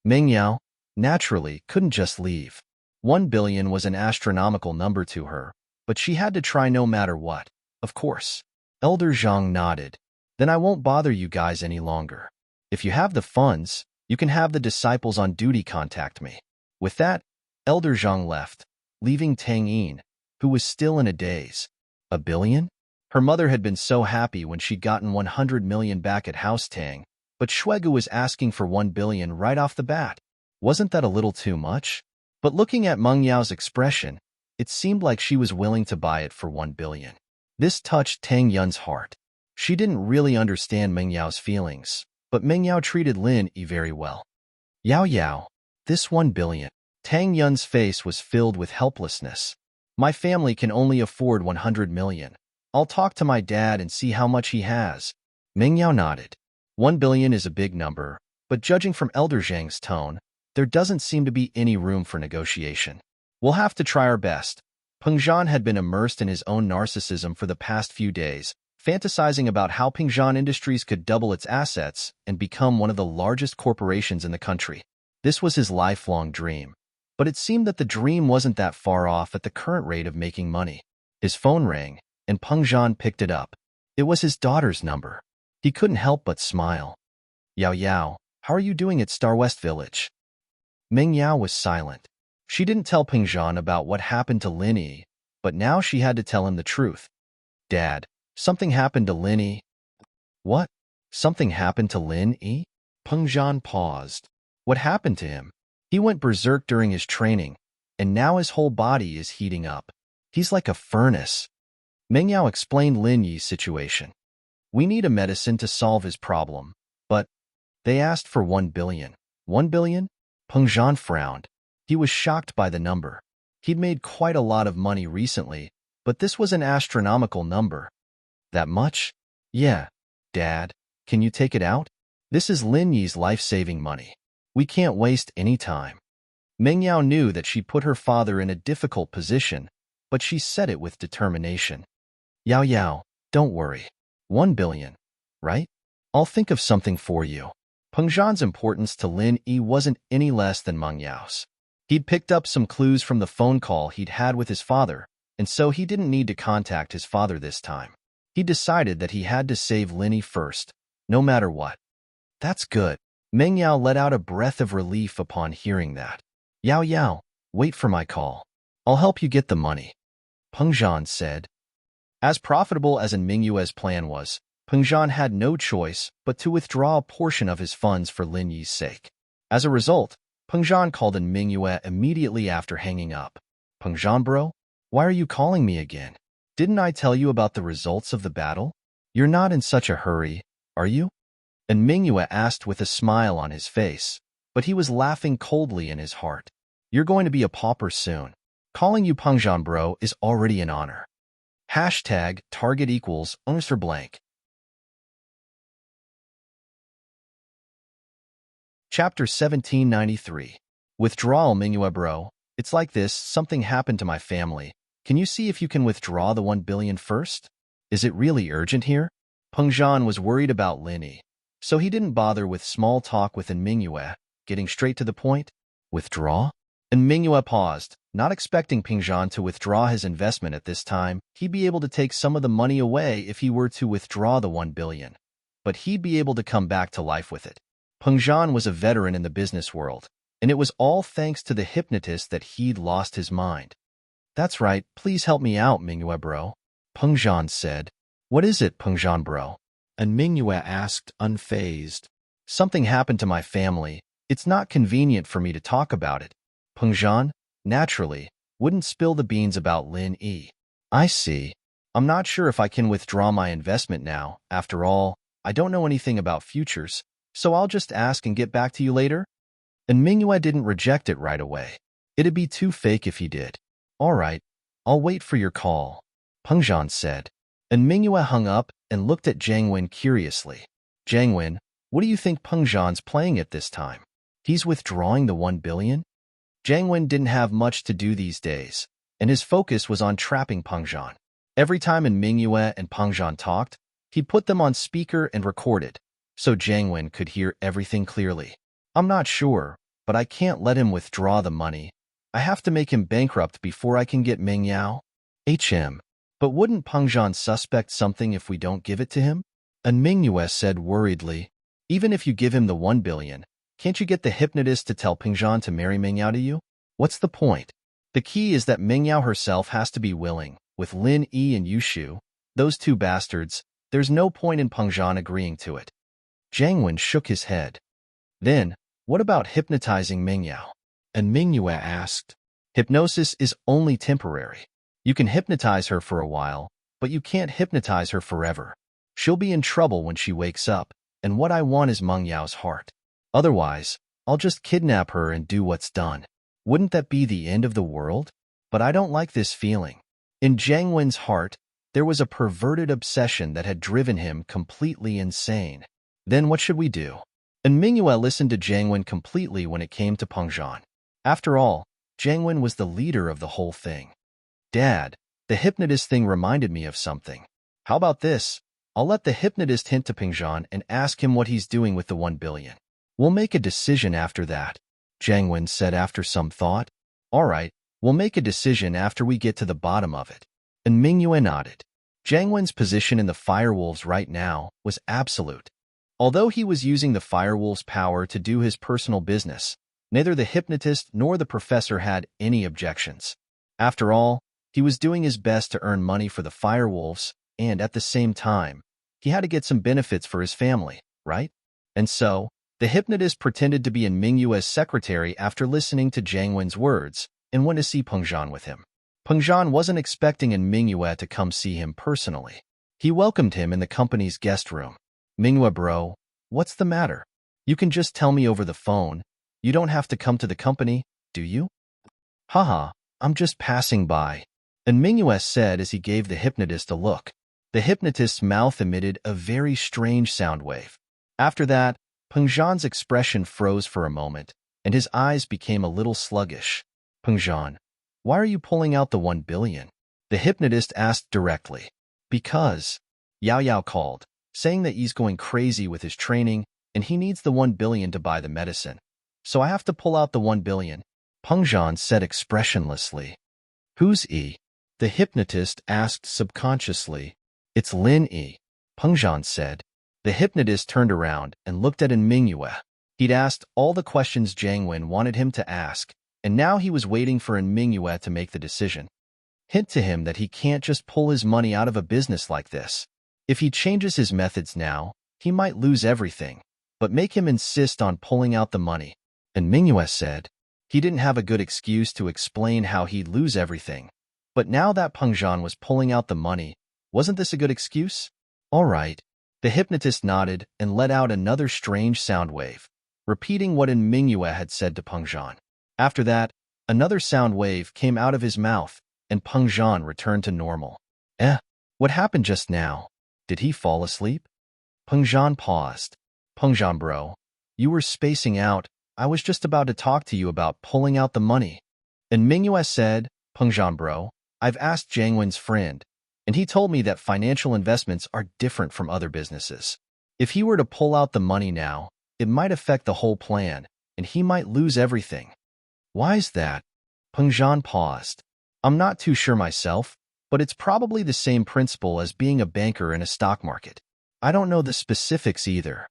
Meng Yao, naturally, couldn't just leave. 1 billion was an astronomical number to her, but she had to try no matter what. Of course. Elder Zhang nodded. Then I won't bother you guys any longer. If you have the funds, you can have the disciples on duty contact me. With that, Elder Zhang left, leaving Tang Yin, who was still in a daze. 1 billion? Her mother had been so happy when she'd gotten 100 million back at House Tang, but Shuegu was asking for 1 billion right off the bat. Wasn't that a little too much? But looking at Meng Yao's expression, it seemed like she was willing to buy it for 1 billion. This touched Tang Yun's heart. She didn't really understand Meng Yao's feelings, but Meng Yao treated Lin Yi very well. Yao Yao, this 1 billion. Tang Yun's face was filled with helplessness. My family can only afford 100 million. I'll talk to my dad and see how much he has. Meng Yao nodded. 1 billion is a big number, but judging from Elder Zhang's tone, there doesn't seem to be any room for negotiation. We'll have to try our best. Pengzhan had been immersed in his own narcissism for the past few days, fantasizing about how Pengzhan Industries could double its assets and become one of the largest corporations in the country. This was his lifelong dream. But it seemed that the dream wasn't that far off at the current rate of making money. His phone rang, and Peng Zhan picked it up. It was his daughter's number. He couldn't help but smile. Yao Yao, how are you doing at Star West Village? Meng Yao was silent. She didn't tell Peng Zhan about what happened to Lin Yi, but now she had to tell him the truth. Dad, something happened to Lin Yi. What? Something happened to Lin Yi? Peng Zhan paused. What happened to him? He went berserk during his training, and now his whole body is heating up. He's like a furnace. Meng Yao explained Lin Yi's situation. We need a medicine to solve his problem, but they asked for 1 billion. 1 billion? Peng Zhan frowned. He was shocked by the number. He'd made quite a lot of money recently, but this was an astronomical number. That much? Yeah. Dad, can you take it out? This is Lin Yi's life-saving money. We can't waste any time. Meng Yao knew that she put her father in a difficult position, but she said it with determination. Yao Yao, don't worry. 1 billion, right? I'll think of something for you. Peng Zhan's importance to Lin Yi wasn't any less than Meng Yao's. He'd picked up some clues from the phone call he'd had with his father, and so he didn't need to contact his father this time. He decided that he had to save Lin Yi first, no matter what. That's good. Meng Yao let out a breath of relief upon hearing that. Yao Yao, wait for my call. I'll help you get the money. Peng Zhan said. As profitable as Meng Yue's plan was, Peng Zhan had no choice but to withdraw a portion of his funds for Lin Yi's sake. As a result, Peng Zhan called in Meng Yue immediately after hanging up. Peng Zhan bro, why are you calling me again? Didn't I tell you about the results of the battle? You're not in such a hurry, are you? And Meng Yue asked with a smile on his face, but he was laughing coldly in his heart. You're going to be a pauper soon. Calling you Peng Zhan bro is already an honor. Hashtag target equals answer blank. Chapter 1793. Withdrawal Meng Yue bro. It's like this, something happened to my family. Can you see if you can withdraw the 1 billion first? Is it really urgent here? Peng Zhan was worried about Lin Yi, so he didn't bother with small talk with Meng Yue, getting straight to the point. Withdraw? And Meng Yue paused, not expecting Peng Zhan to withdraw his investment at this time. He'd be able to take some of the money away if he were to withdraw the 1 billion, but he'd be able to come back to life with it. Peng Zhan was a veteran in the business world, and it was all thanks to the hypnotist that he'd lost his mind. That's right, please help me out, Meng Yue bro. Peng Zhan said. What is it, Peng Zhan bro? And Meng Yue asked, unfazed. Something happened to my family. It's not convenient for me to talk about it. Peng Zhan, naturally, wouldn't spill the beans about Lin Yi. I see. I'm not sure if I can withdraw my investment now. After all, I don't know anything about futures, so I'll just ask and get back to you later. And Meng Yue didn't reject it right away. It'd be too fake if he did. All right, I'll wait for your call, Peng Zhan said. And Meng Yue hung up and looked at Jiang Wen curiously. Jiang Wen, what do you think Peng Zhan's playing at this time? He's withdrawing the 1 billion? Jiang Wen didn't have much to do these days, and his focus was on trapping Peng Zhan. Every time Meng Yue and Peng Zhan talked, he put them on speaker and recorded, so Jiang Wen could hear everything clearly. I'm not sure, but I can't let him withdraw the money. I have to make him bankrupt before I can get Meng Yao. But wouldn't Peng Zhan suspect something if we don't give it to him? And Meng Yue said worriedly, even if you give him the 1 billion, can't you get the hypnotist to tell Peng Zhan to marry Meng Yao to you? What's the point? The key is that Meng Yao herself has to be willing. With Lin Yi and Yushu, those two bastards, there's no point in Peng Zhan agreeing to it. Jiang Wen shook his head. Then, what about hypnotizing Meng Yao? And Meng Yue asked. Hypnosis is only temporary. You can hypnotize her for a while, but you can't hypnotize her forever. She'll be in trouble when she wakes up, and what I want is Meng Yao's heart. Otherwise, I'll just kidnap her and do what's done. Wouldn't that be the end of the world? But I don't like this feeling. In Jiang Wen's heart, there was a perverted obsession that had driven him completely insane. Then what should we do? And Meng Yue listened to Jiang Wen completely when it came to Peng Zhan. After all, Jiang Wen was the leader of the whole thing. Dad, the hypnotist thing reminded me of something. How about this? I'll let the hypnotist hint to Peng Zhan and ask him what he's doing with the 1 billion. We'll make a decision after that, Jiang Wen said after some thought. All right, we'll make a decision after we get to the bottom of it. And Meng Yue nodded. Jiang Wen's position in the Firewolves right now was absolute. Although he was using the Firewolves' power to do his personal business, neither the hypnotist nor the professor had any objections. After all, he was doing his best to earn money for the Firewolves, and at the same time, he had to get some benefits for his family, right? And so, the hypnotist pretended to be in Mingyue's secretary after listening to Jiang Wen's words and went to see Peng Zhan with him. Peng Zhan wasn't expecting Mingyue to come see him personally. He welcomed him in the company's guest room. Mingyue bro, what's the matter? You can just tell me over the phone. You don't have to come to the company, do you? Haha, I'm just passing by. And Mingyue said as he gave the hypnotist a look. The hypnotist's mouth emitted a very strange sound wave. After that, Peng Zhan's expression froze for a moment, and his eyes became a little sluggish. Peng Zhan, why are you pulling out the 1 billion? The hypnotist asked directly. Because, Yao Yao called, saying that he's going crazy with his training and he needs the 1 billion to buy the medicine. So I have to pull out the 1 billion. Peng Zhan said expressionlessly. Who's E? The hypnotist asked subconsciously. It's Lin E. Peng Zhan said. The hypnotist turned around and looked at Mingyue. He'd asked all the questions Jiang Wen wanted him to ask, and now he was waiting for Mingyue to make the decision. Hint to him that he can't just pull his money out of a business like this. If he changes his methods now, he might lose everything, but make him insist on pulling out the money. And Mingyue said he didn't have a good excuse to explain how he'd lose everything. But now that Peng Zhan was pulling out the money, wasn't this a good excuse? All right. The hypnotist nodded and let out another strange sound wave, repeating what Mingyue had said to Peng Zhan. After that, another sound wave came out of his mouth, and Peng Zhan returned to normal. What happened just now? Did he fall asleep? Peng Zhan paused. Peng Zhan bro, you were spacing out. I was just about to talk to you about pulling out the money. And Mingyue said, Peng Zhan bro, I've asked Jiang Wen's friend, and he told me that financial investments are different from other businesses. If he were to pull out the money now, it might affect the whole plan, and he might lose everything. Why's that? Peng Zhan paused. I'm not too sure myself, but it's probably the same principle as being a banker in a stock market. I don't know the specifics either.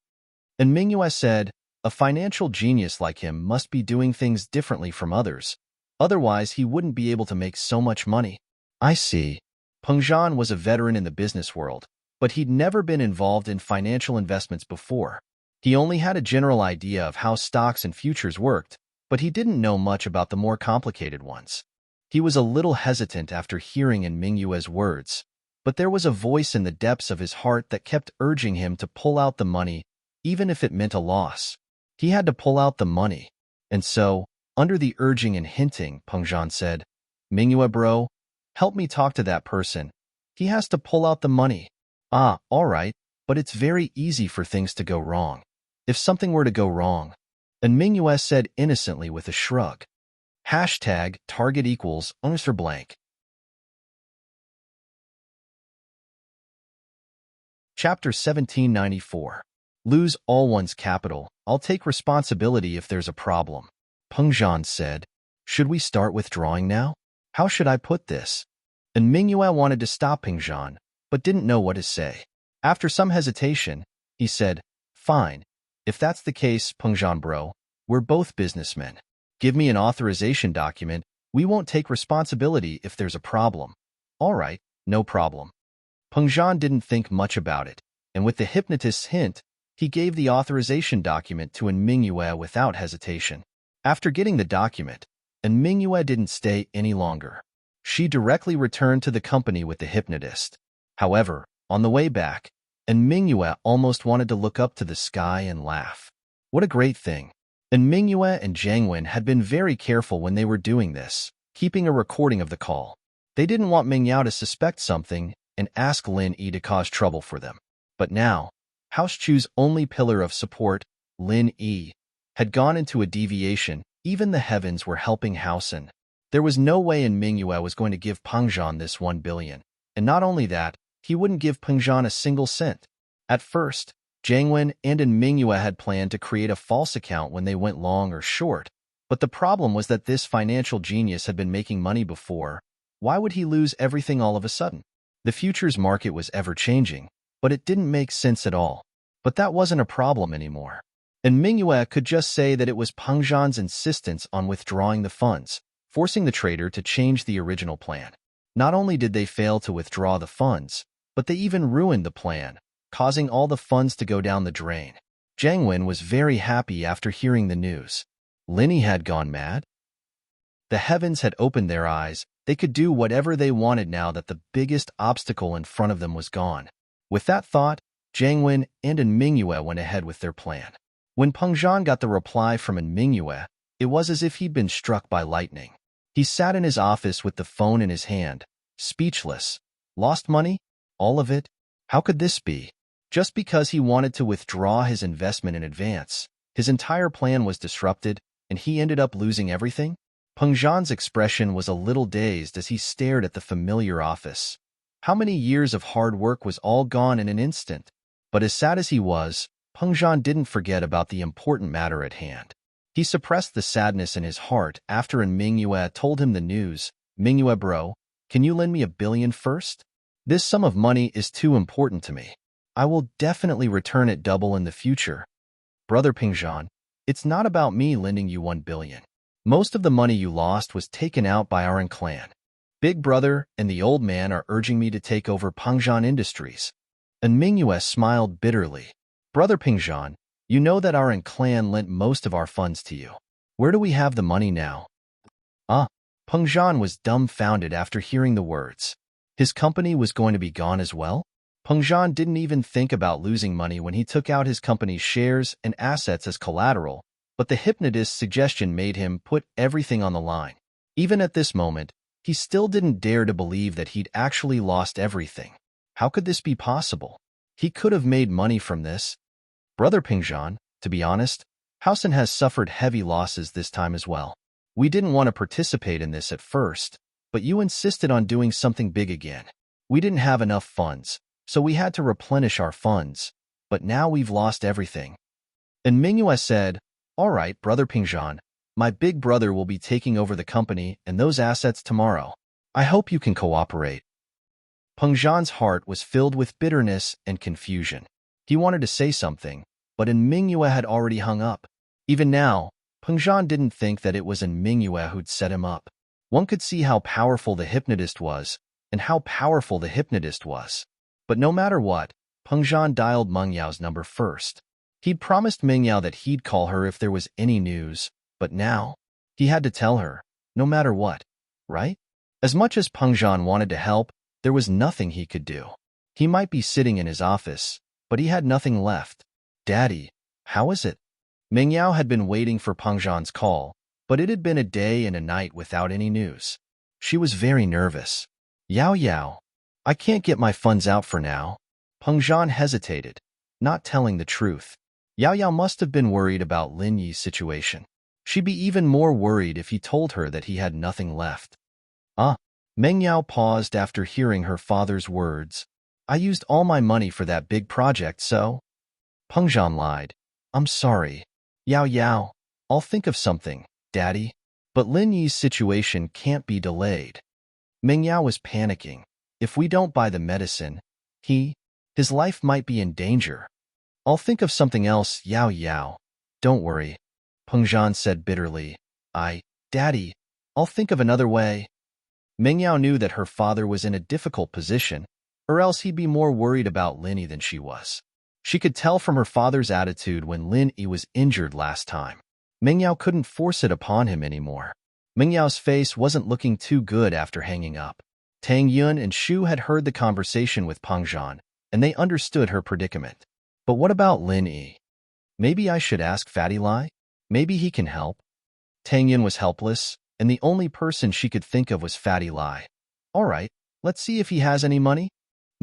And Mingyue said, a financial genius like him must be doing things differently from others. Otherwise, he wouldn't be able to make so much money. I see. Peng Zhan was a veteran in the business world, but he'd never been involved in financial investments before. He only had a general idea of how stocks and futures worked, but he didn't know much about the more complicated ones. He was a little hesitant after hearing Mingyue's words, but there was a voice in the depths of his heart that kept urging him to pull out the money, even if it meant a loss. He had to pull out the money. And so, under the urging and hinting, Peng Zhan said, Mingyue bro, help me talk to that person. He has to pull out the money. Ah, all right, but it's very easy for things to go wrong. If something were to go wrong. And Mingyue said innocently with a shrug. Hashtag target equals answer blank. Chapter 1794. Lose all one's capital. I'll take responsibility if there's a problem. Peng Zhan said, should we start withdrawing now? How should I put this? And Mingyue wanted to stop Peng Zhan, but didn't know what to say. After some hesitation, he said, fine. If that's the case, Peng Zhan bro, we're both businessmen. Give me an authorization document. We won't take responsibility if there's a problem. All right, no problem. Peng Zhan didn't think much about it, and with the hypnotist's hint, he gave the authorization document to Mingyue without hesitation. After getting the document, Mingyue didn't stay any longer. She directly returned to the company with the hypnotist. However, on the way back, Mingyue almost wanted to look up to the sky and laugh. What a great thing. Mingyue and Jiang Wen had been very careful when they were doing this, keeping a recording of the call. They didn't want Mingyue to suspect something and ask Lin Yi to cause trouble for them. But now, House Chu's only pillar of support, Lin Yi, had gone into a deviation. Even the heavens were helping Housen. There was no way Mingyue was going to give Peng Zhan this 1 billion. And not only that, he wouldn't give Peng Zhan a single cent. At first, Jiang Wen and Mingyue had planned to create a false account when they went long or short. But the problem was that this financial genius had been making money before. Why would he lose everything all of a sudden? The futures market was ever-changing, but it didn't make sense at all. But that wasn't a problem anymore. And Mingyue could just say that it was Peng Zhan's insistence on withdrawing the funds, forcing the trader to change the original plan. Not only did they fail to withdraw the funds, but they even ruined the plan, causing all the funds to go down the drain. Jiang Wen was very happy after hearing the news. Linny had gone mad? The heavens had opened their eyes. They could do whatever they wanted now that the biggest obstacle in front of them was gone. With that thought, Jiang Wen and Mingyue went ahead with their plan. When Peng Zhan got the reply from Mingyue, it was as if he'd been struck by lightning. He sat in his office with the phone in his hand, speechless. Lost money? All of it? How could this be? Just because he wanted to withdraw his investment in advance, his entire plan was disrupted, and he ended up losing everything? Peng Zhan's expression was a little dazed as he stared at the familiar office. How many years of hard work was all gone in an instant? But as sad as he was, Peng Zhan didn't forget about the important matter at hand. He suppressed the sadness in his heart after Mingyue told him the news. Mingyue bro, can you lend me $1 billion first? This sum of money is too important to me. I will definitely return it double in the future. Brother Peng Zhan, it's not about me lending you $1 billion. Most of the money you lost was taken out by our clan. Big Brother and the old man are urging me to take over Peng Zhan Industries. And Mingyue smiled bitterly. Brother Peng Zhan, you know that our clan lent most of our funds to you. Where do we have the money now? Peng Zhan was dumbfounded after hearing the words. His company was going to be gone as well? Peng Zhan didn't even think about losing money when he took out his company's shares and assets as collateral, but the hypnotist's suggestion made him put everything on the line. Even at this moment, he still didn't dare to believe that he'd actually lost everything. How could this be possible? He could have made money from this. Brother Peng Zhan, to be honest, Housen has suffered heavy losses this time as well. We didn't want to participate in this at first, but you insisted on doing something big again. We didn't have enough funds, so we had to replenish our funds, but now we've lost everything. And Mingyue said, all right, Brother Peng Zhan, my big brother will be taking over the company and those assets tomorrow. I hope you can cooperate. Peng Zhan's heart was filled with bitterness and confusion. He wanted to say something, but Mingyue had already hung up. Even now, Peng Zhan didn't think that it was Mingyue who'd set him up. One could see how powerful the hypnotist was, and how powerful the hypnotist was. But no matter what, Peng Zhan dialed Mingyue's number first. He'd promised Mingyue that he'd call her if there was any news, but now, he had to tell her, no matter what, right? As much as Peng Zhan wanted to help, there was nothing he could do. He might be sitting in his office, but he had nothing left. Daddy, how is it? Mingyue had been waiting for Peng Zhan's call, but it had been a day and a night without any news. She was very nervous. Yao, I can't get my funds out for now. Peng Zhan hesitated, not telling the truth. Yao must have been worried about Lin Yi's situation. She'd be even more worried if he told her that he had nothing left. Mingyue paused after hearing her father's words. I used all my money for that big project, so? Peng Zhan lied. I'm sorry. Yao, I'll think of something, Daddy. But Lin Yi's situation can't be delayed. Mingyue was panicking. If we don't buy the medicine, his life might be in danger. I'll think of something else, Yao. Don't worry. Peng Zhan said bitterly. Daddy, I'll think of another way. Mingyue knew that her father was in a difficult position, or else he'd be more worried about Lin Yi than she was. She could tell from her father's attitude when Lin Yi was injured last time. Mingyue couldn't force it upon him anymore. Mingyue's face wasn't looking too good after hanging up. Tang Yun and Shu had heard the conversation with Peng Zhan, and they understood her predicament. But what about Lin Yi? Maybe I should ask Fatty Lai? Maybe he can help. Tang Yun was helpless, and the only person she could think of was Fatty Lai. All right, let's see if he has any money.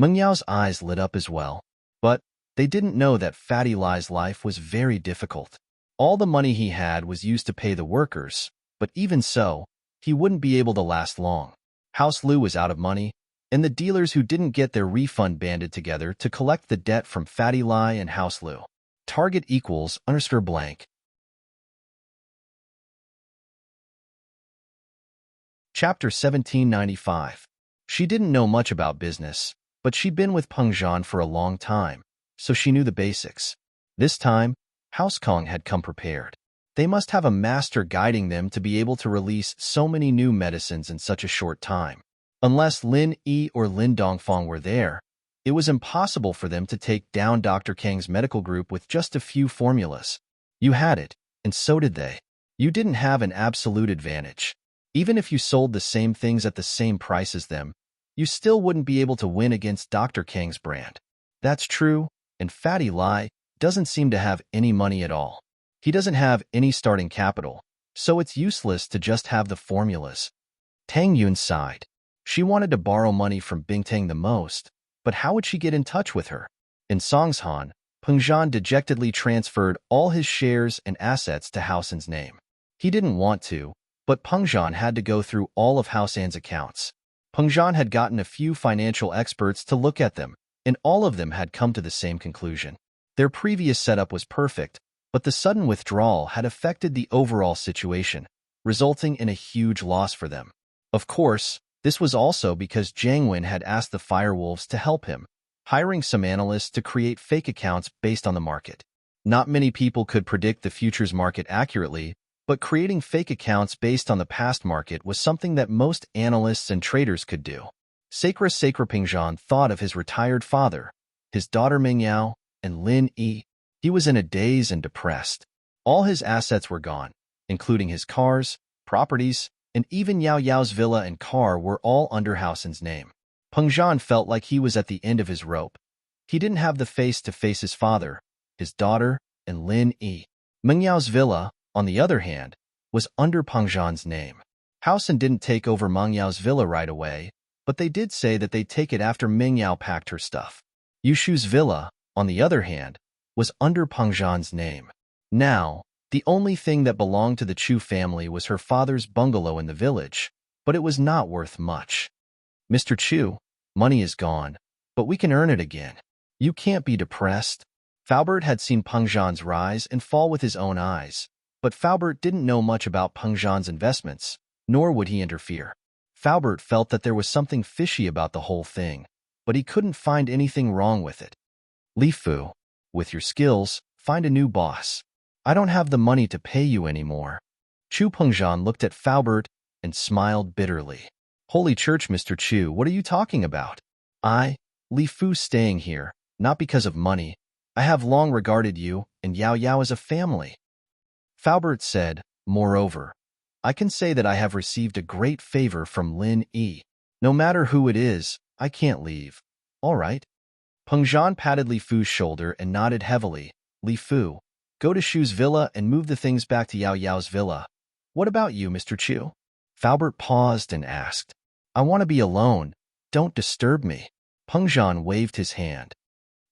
Mingyue's eyes lit up as well. But they didn't know that Fatty Lai's life was very difficult. All the money he had was used to pay the workers, but even so, he wouldn't be able to last long. House Lu was out of money, and the dealers who didn't get their refund banded together to collect the debt from Fatty Lai and House Lu. Target equals _ blank. Chapter 1795. She didn't know much about business, but she'd been with Peng Zhan for a long time, so she knew the basics. This time, House Kong had come prepared. They must have a master guiding them to be able to release so many new medicines in such a short time. Unless Lin Yi or Lin Dongfang were there, it was impossible for them to take down Dr. Kang's medical group with just a few formulas. You had it, and so did they. You didn't have an absolute advantage. Even if you sold the same things at the same price as them, you still wouldn't be able to win against Dr. Kang's brand. That's true, and Fatty Lai doesn't seem to have any money at all. He doesn't have any starting capital, so it's useless to just have the formulas. Tang Yun sighed. She wanted to borrow money from Bingtang the most, but how would she get in touch with her? In Songshan, Peng Zhan dejectedly transferred all his shares and assets to Hao San's name. He didn't want to, but Peng Zhan had to go through all of Hao San's accounts. Peng Zhan had gotten a few financial experts to look at them, and all of them had come to the same conclusion. Their previous setup was perfect, but the sudden withdrawal had affected the overall situation, resulting in a huge loss for them. Of course, this was also because Jiang Wen had asked the Firewolves to help him, hiring some analysts to create fake accounts based on the market. Not many people could predict the futures market accurately, but creating fake accounts based on the past market was something that most analysts and traders could do. Sacra Peng Zhan thought of his retired father, his daughter Meng Yao, and Lin Yi. He was in a daze and depressed. All his assets were gone, including his cars, properties, and even Yao Yao's villa and car were all under Hao San's name. Peng Zhan felt like he was at the end of his rope. He didn't have the face to face his father, his daughter, and Lin Yi. Meng Yao's villa, on the other hand, was under Peng Zhan's name. Hao San didn't take over Meng Yao's villa right away, but they did say that they'd take it after Meng Yao packed her stuff. Yu Shu's villa, on the other hand, was under Peng Zhan's name. Now, the only thing that belonged to the Chu family was her father's bungalow in the village, but it was not worth much. Mr. Chu, money is gone, but we can earn it again. You can't be depressed. Faubert had seen Peng Zhan's rise and fall with his own eyes, but Faubert didn't know much about Peng Zhan's investments, nor would he interfere. Faubert felt that there was something fishy about the whole thing, but he couldn't find anything wrong with it. Li Fu, with your skills, find a new boss. I don't have the money to pay you anymore. Chu Peng Zhan looked at Faubert and smiled bitterly. Holy Church, Mr. Chu, what are you talking about? Li Fu, staying here, not because of money. I have long regarded you and Yao Yao as a family. Faubert said, moreover, I can say that I have received a great favor from Lin Yi. No matter who it is, I can't leave. All right. Peng Zhan patted Li Fu's shoulder and nodded heavily. Li Fu, go to Shu's villa and move the things back to Yao Yao's villa. What about you, Mr. Chu? Faubert paused and asked. I want to be alone. Don't disturb me. Peng Zhan waved his hand.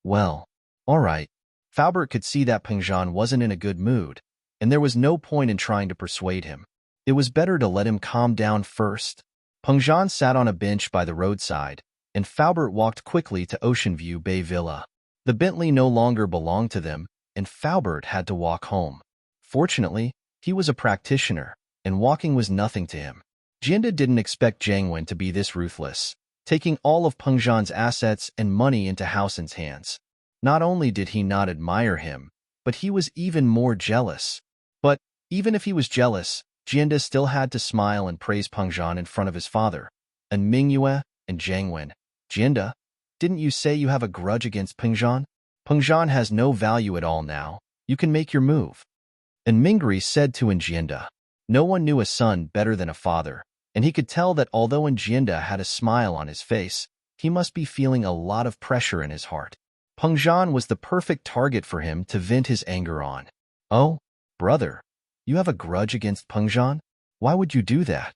Well, all right. Faubert could see that Peng Zhan wasn't in a good mood, and there was no point in trying to persuade him. It was better to let him calm down first. Peng Zhan sat on a bench by the roadside, and Faubert walked quickly to Ocean View Bay Villa. The Bentley no longer belonged to them, and Faubert had to walk home. Fortunately, he was a practitioner, and walking was nothing to him. Jianda didn't expect Jiang Wen to be this ruthless, taking all of Peng Zhan's assets and money into Hao San's hands. Not only did he not admire him, but he was even more jealous. But even if he was jealous, Jianda still had to smile and praise Peng Zhan in front of his father, and Mingyue and Jiang Wen. Jianda, didn't you say you have a grudge against Peng Zhan? Peng Zhan has no value at all now. You can make your move. And Mingri said to Jianda. No one knew a son better than a father, and he could tell that although Jianda had a smile on his face, he must be feeling a lot of pressure in his heart. Peng Zhan was the perfect target for him to vent his anger on. Oh, brother, you have a grudge against Peng Zhan? Why would you do that?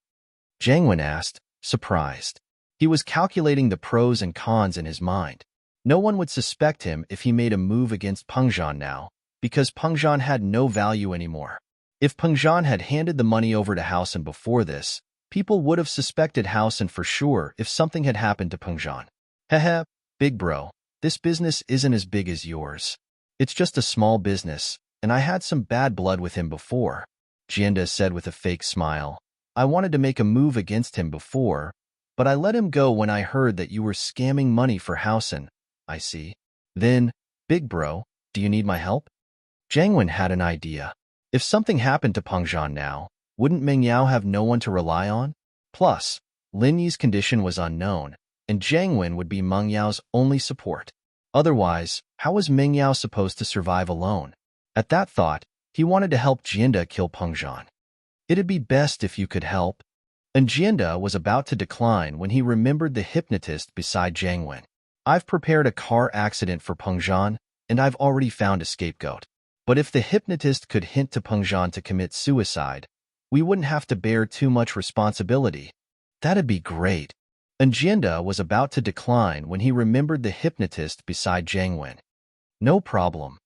Jiang Wen asked, surprised. He was calculating the pros and cons in his mind. No one would suspect him if he made a move against Peng Zhan now, because Peng Zhan had no value anymore. If Peng Zhan had handed the money over to Hao San before this, people would have suspected Hao San for sure if something had happened to Peng Zhan. Hehe, big bro, this business isn't as big as yours. It's just a small business, and I had some bad blood with him before, Jianda said with a fake smile. I wanted to make a move against him before, but I let him go when I heard that you were scamming money for Housen. I see. Then, big bro, do you need my help? Jiang Wen had an idea. If something happened to Peng Zhan now, wouldn't Meng Yao have no one to rely on? Plus, Lin Yi's condition was unknown, and Jiang Wen would be Meng Yao's only support. Otherwise, how was Meng Yao supposed to survive alone? At that thought, he wanted to help Jianda kill Peng Zhan. It'd be best if you could help. And Jianda was about to decline when he remembered the hypnotist beside Jiang Wen. I've prepared a car accident for Peng Zhan, and I've already found a scapegoat. But if the hypnotist could hint to Peng Zhan to commit suicide, we wouldn't have to bear too much responsibility. That'd be great. And Jianda was about to decline when he remembered the hypnotist beside Jiang Wen. No problem.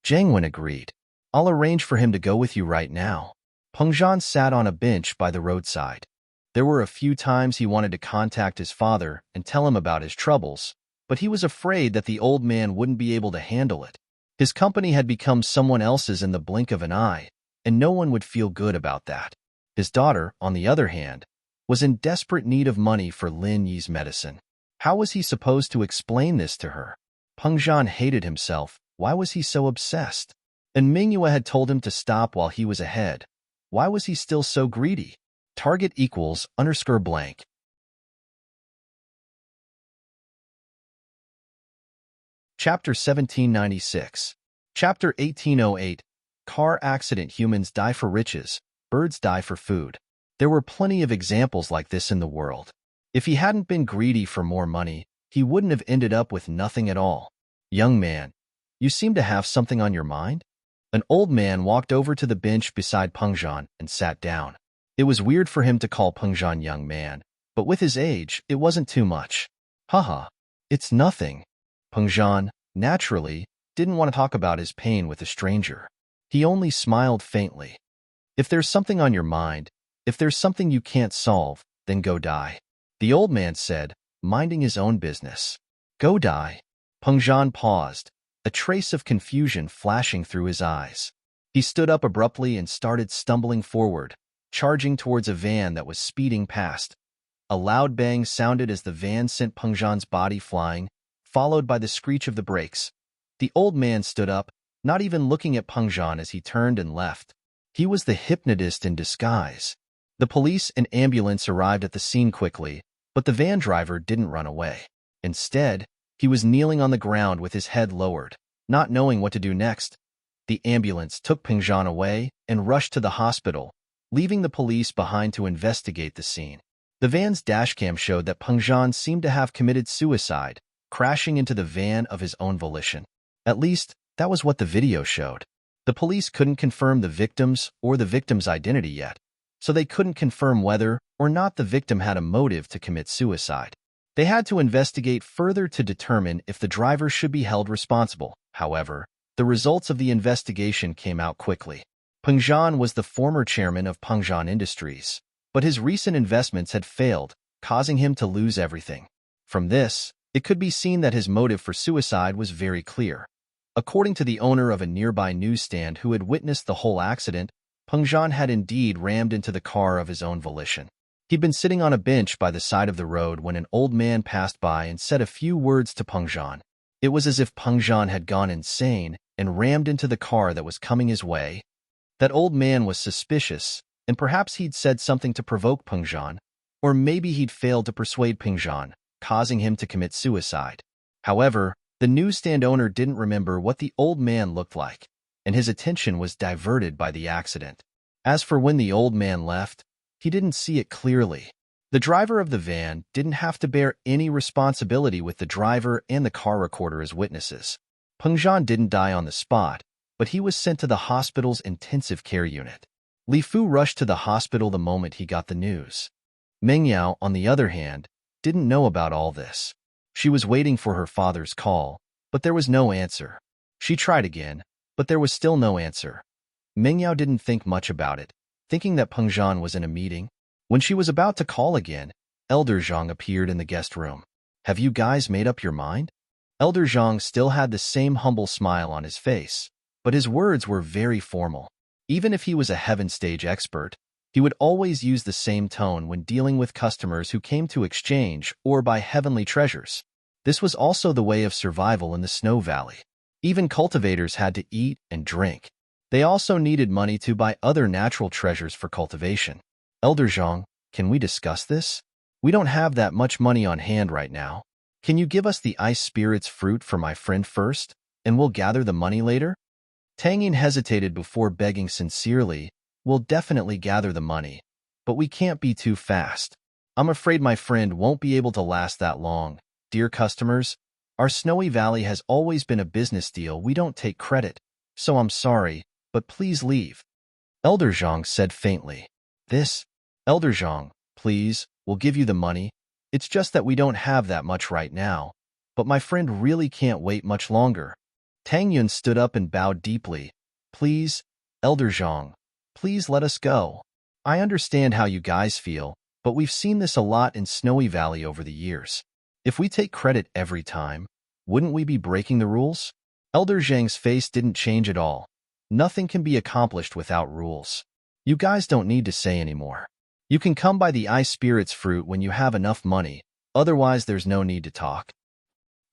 Jiang Wen agreed. I'll arrange for him to go with you right now. Peng Zhan sat on a bench by the roadside. There were a few times he wanted to contact his father and tell him about his troubles, but he was afraid that the old man wouldn't be able to handle it. His company had become someone else's in the blink of an eye, and no one would feel good about that. His daughter, on the other hand, was in desperate need of money for Lin Yi's medicine. How was he supposed to explain this to her? Peng Zhan hated himself. Why was he so obsessed? And Mingyue had told him to stop while he was ahead. Why was he still so greedy? Target equals _blank. Chapter 1796. Chapter 1808. Car accident. Humans die for riches, birds die for food. There were plenty of examples like this in the world. If he hadn't been greedy for more money, he wouldn't have ended up with nothing at all. Young man, you seem to have something on your mind? An old man walked over to the bench beside Peng Zhan and sat down. It was weird for him to call Peng Zhan young man, but with his age, it wasn't too much. Haha, it's nothing. Peng Zhan, naturally, didn't want to talk about his pain with a stranger. He only smiled faintly. If there's something on your mind, if there's something you can't solve, then go die. The old man said, minding his own business. Go die. Peng Zhan paused, a trace of confusion flashing through his eyes. He stood up abruptly and started stumbling forward, charging towards a van that was speeding past. A loud bang sounded as the van sent Peng Zhan's body flying, followed by the screech of the brakes. The old man stood up, not even looking at Peng Zhan as he turned and left. He was the hypnotist in disguise. The police and ambulance arrived at the scene quickly, but the van driver didn't run away. Instead, he was kneeling on the ground with his head lowered, not knowing what to do next. The ambulance took Peng Zhan away and rushed to the hospital, leaving the police behind to investigate the scene. The van's dashcam showed that Peng Zhan seemed to have committed suicide, crashing into the van of his own volition. At least, that was what the video showed. The police couldn't confirm the victim's or the victim's identity yet, so they couldn't confirm whether or not the victim had a motive to commit suicide. They had to investigate further to determine if the driver should be held responsible. However, the results of the investigation came out quickly. Peng Zhan was the former chairman of Peng Zhan Industries, but his recent investments had failed, causing him to lose everything. From this, it could be seen that his motive for suicide was very clear. According to the owner of a nearby newsstand who had witnessed the whole accident, Peng Zhan had indeed rammed into the car of his own volition. He'd been sitting on a bench by the side of the road when an old man passed by and said a few words to Peng Zhan. It was as if Peng Zhan had gone insane and rammed into the car that was coming his way. That old man was suspicious, and perhaps he'd said something to provoke Peng Zhan, or maybe he'd failed to persuade Peng Zhan, causing him to commit suicide. However, the newsstand owner didn't remember what the old man looked like, and his attention was diverted by the accident. As for when the old man left, he didn't see it clearly. The driver of the van didn't have to bear any responsibility with the driver and the car recorder as witnesses. Peng Zhan didn't die on the spot, but he was sent to the hospital's intensive care unit. Li Fu rushed to the hospital the moment he got the news. Meng Yao, on the other hand, didn't know about all this. She was waiting for her father's call, but there was no answer. She tried again, but there was still no answer. Meng Yao didn't think much about it, thinking that Peng Zhan was in a meeting. When she was about to call again, Elder Zhang appeared in the guest room. Have you guys made up your mind? Elder Zhang still had the same humble smile on his face, but his words were very formal. Even if he was a heaven stage expert, He would always use the same tone when dealing with customers who came to exchange or buy heavenly treasures. This was also the way of survival in the Snow Valley. Even cultivators had to eat and drink. They also needed money to buy other natural treasures for cultivation. Elder Zhang, can we discuss this? We don't have that much money on hand right now. Can you give us the ice spirit's fruit for my friend first, and we'll gather the money later? Tang Yin hesitated before begging sincerely. We'll definitely gather the money, but we can't be too fast. I'm afraid my friend won't be able to last that long. Dear customers, our Snowy Valley has always been a business deal. We don't take credit, so I'm sorry, but please leave. Elder Zhang said faintly. Elder Zhang, please, we'll give you the money. It's just that we don't have that much right now, but my friend really can't wait much longer. Tang Yun stood up and bowed deeply. Please, Elder Zhang, please let us go. I understand how you guys feel, but we've seen this a lot in Snowy Valley over the years. If we take credit every time, wouldn't we be breaking the rules? Elder Zhang's face didn't change at all. Nothing can be accomplished without rules. You guys don't need to say anymore. You can come by the ice spirit's fruit when you have enough money, otherwise there's no need to talk.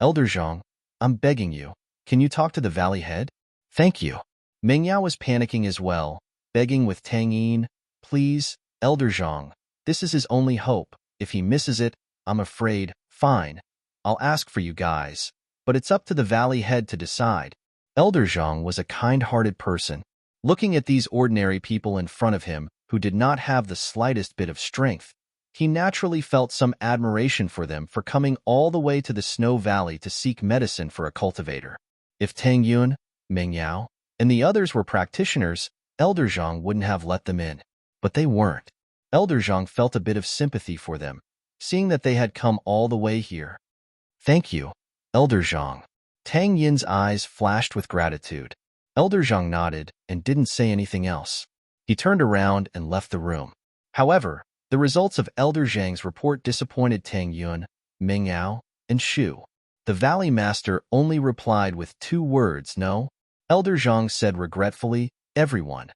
Elder Zhang, I'm begging you, can you talk to the valley head? Thank you. Meng Yao was panicking as well, begging with Tang Yin, please, Elder Zhang, this is his only hope. If he misses it, I'm afraid, fine, I'll ask for you guys, but it's up to the valley head to decide. Elder Zhang was a kind-hearted person. Looking at these ordinary people in front of him, who did not have the slightest bit of strength, he naturally felt some admiration for them for coming all the way to the Snow Valley to seek medicine for a cultivator. If Tang Yun, Meng Yao, and the others were practitioners, Elder Zhang wouldn't have let them in. But they weren't. Elder Zhang felt a bit of sympathy for them, seeing that they had come all the way here. Thank you, Elder Zhang. Tang Yin's eyes flashed with gratitude. Elder Zhang nodded and didn't say anything else. He turned around and left the room. However, the results of Elder Zhang's report disappointed Tang Yun, Meng Yao, and Shu. The Valley Master only replied with 2 words, no. Elder Zhang said regretfully, everyone.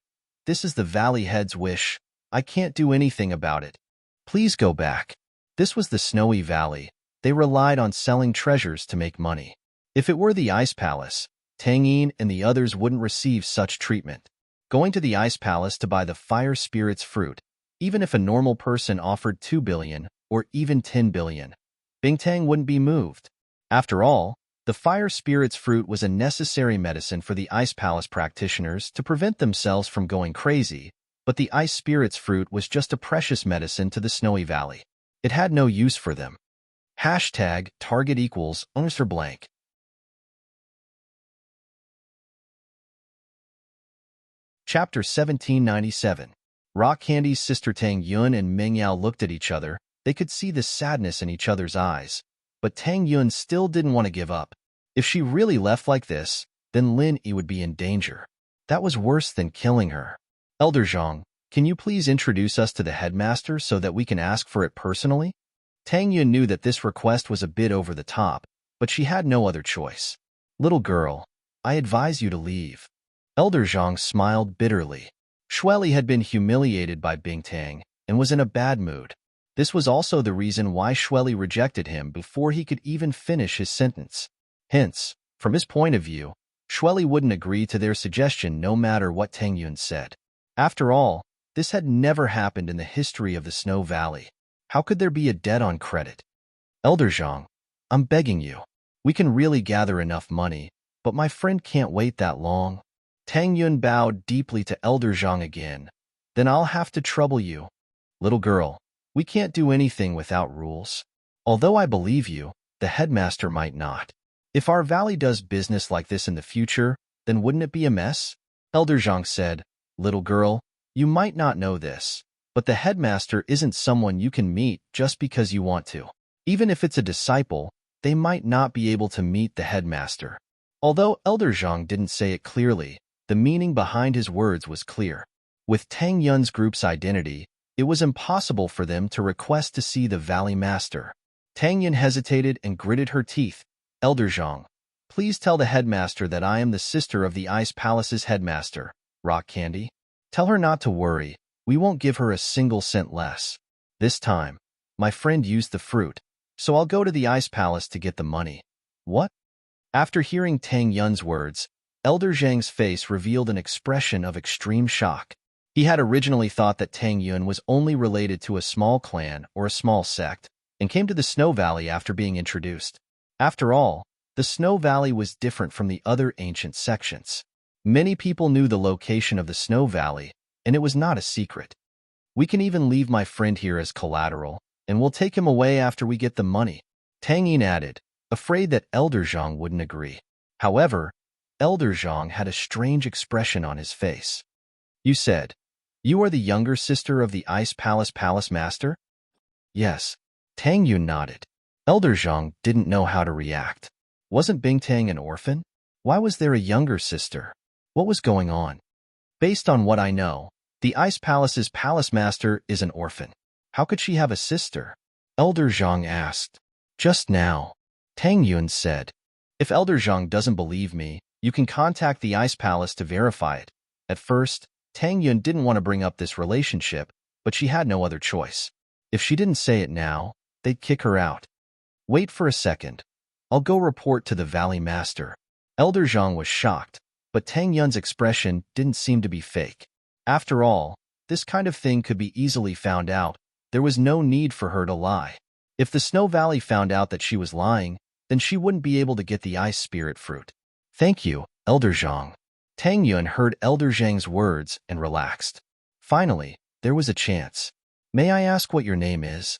This is the Valley Head's wish. I can't do anything about it. Please go back. This was the Snowy Valley. They relied on selling treasures to make money. If it were the Ice Palace, Tang Yin and the others wouldn't receive such treatment. Going to the Ice Palace to buy the Fire Spirit's fruit, even if a normal person offered 2 billion or even 10 billion, Bingtang wouldn't be moved. After all, the Fire Spirit's fruit was a necessary medicine for the Ice Palace practitioners to prevent themselves from going crazy, but the Ice Spirit's fruit was just a precious medicine to the Snowy Valley. It had no use for them. Hashtag target equals answer blank. Chapter 1797. Rock Candy's sister Tang Yun and Meng Yao looked at each other. They could see the sadness in each other's eyes. But Tang Yun still didn't want to give up. If she really left like this, then Lin Yi would be in danger. That was worse than killing her. Elder Zhang, can you please introduce us to the headmaster so that we can ask for it personally? Tang Yun knew that this request was a bit over the top, but she had no other choice. Little girl, I advise you to leave. Elder Zhang smiled bitterly. Shueli had been humiliated by Bingtang and was in a bad mood. This was also the reason why Shueli rejected him before he could even finish his sentence. Hence, from his point of view, Shueli wouldn't agree to their suggestion no matter what Tang Yun said. After all, this had never happened in the history of the Snow Valley. How could there be a debt on credit? Elder Zhang, I'm begging you. We can really gather enough money, but my friend can't wait that long. Tang Yun bowed deeply to Elder Zhang again. Then I'll have to trouble you. Little girl, we can't do anything without rules. Although I believe you, the headmaster might not. If our valley does business like this in the future, then wouldn't it be a mess? Elder Zhang said, Little girl, you might not know this, but the headmaster isn't someone you can meet just because you want to. Even if it's a disciple, they might not be able to meet the headmaster. Although Elder Zhang didn't say it clearly, the meaning behind his words was clear. With Tang Yun's group's identity, it was impossible for them to request to see the Valley Master. Tang Yun hesitated and gritted her teeth. Elder Zhang, please tell the headmaster that I am the sister of the Ice Palace's headmaster, Rock Candy. Tell her not to worry. We won't give her a single cent less. This time, my friend used the fruit, so I'll go to the ice palace to get the money. What? After hearing Tang Yun's words, Elder Zhang's face revealed an expression of extreme shock. He had originally thought that Tang Yun was only related to a small clan or a small sect, and came to the Snow Valley after being introduced. After all, the Snow Valley was different from the other ancient sections. Many people knew the location of the Snow Valley, and it was not a secret. We can even leave my friend here as collateral, and we'll take him away after we get the money, Tang Yin added, afraid that Elder Zhang wouldn't agree. However, Elder Zhang had a strange expression on his face. You said, you are the younger sister of the Ice Palace Palace Master? Yes. Tang Yun nodded. Elder Zhang didn't know how to react. Wasn't Bingtang an orphan? Why was there a younger sister? What was going on? Based on what I know, the Ice Palace's Palace Master is an orphan. How could she have a sister? Elder Zhang asked. Just now, Tang Yun said. If Elder Zhang doesn't believe me, you can contact the Ice Palace to verify it. At first, Tang Yun didn't want to bring up this relationship, but she had no other choice. If she didn't say it now, they'd kick her out. Wait for a second. I'll go report to the Valley Master. Elder Zhang was shocked, but Tang Yun's expression didn't seem to be fake. After all, this kind of thing could be easily found out. There was no need for her to lie. If the Snow Valley found out that she was lying, then she wouldn't be able to get the Ice Spirit Fruit. Thank you, Elder Zhang. Tang Yun heard Elder Zhang's words and relaxed. Finally, there was a chance. May I ask what your name is?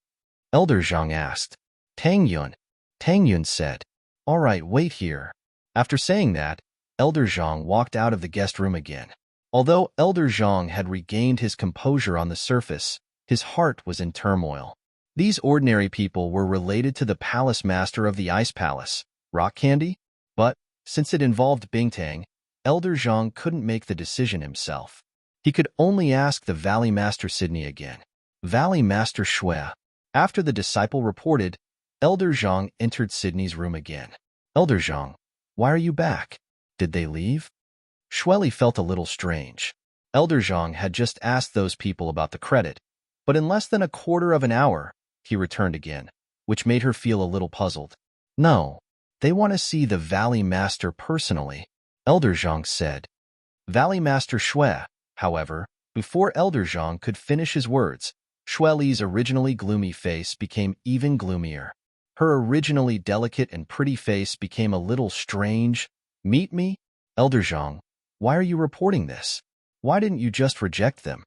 Elder Zhang asked. Tang Yun. Tang Yun said. All right, wait here. After saying that, Elder Zhang walked out of the guest room again. Although Elder Zhang had regained his composure on the surface, his heart was in turmoil. These ordinary people were related to the Palace Master of the Ice Palace, Rock Candy? But, since it involved Bingtang, Elder Zhang couldn't make the decision himself. He could only ask the Valley Master Sydney again. Valley Master Shui. After the disciple reported, Elder Zhang entered Sydney's room again. Elder Zhang, why are you back? Did they leave? Shui felt a little strange. Elder Zhang had just asked those people about the credit, but in less than a quarter of an hour, he returned again, which made her feel a little puzzled. No, they want to see the Valley Master personally, Elder Zhang said. Valley Master Shui, however, before Elder Zhang could finish his words, Shui's originally gloomy face became even gloomier. Her originally delicate and pretty face became a little strange. Meet me? Elder Zhang, why are you reporting this? Why didn't you just reject them?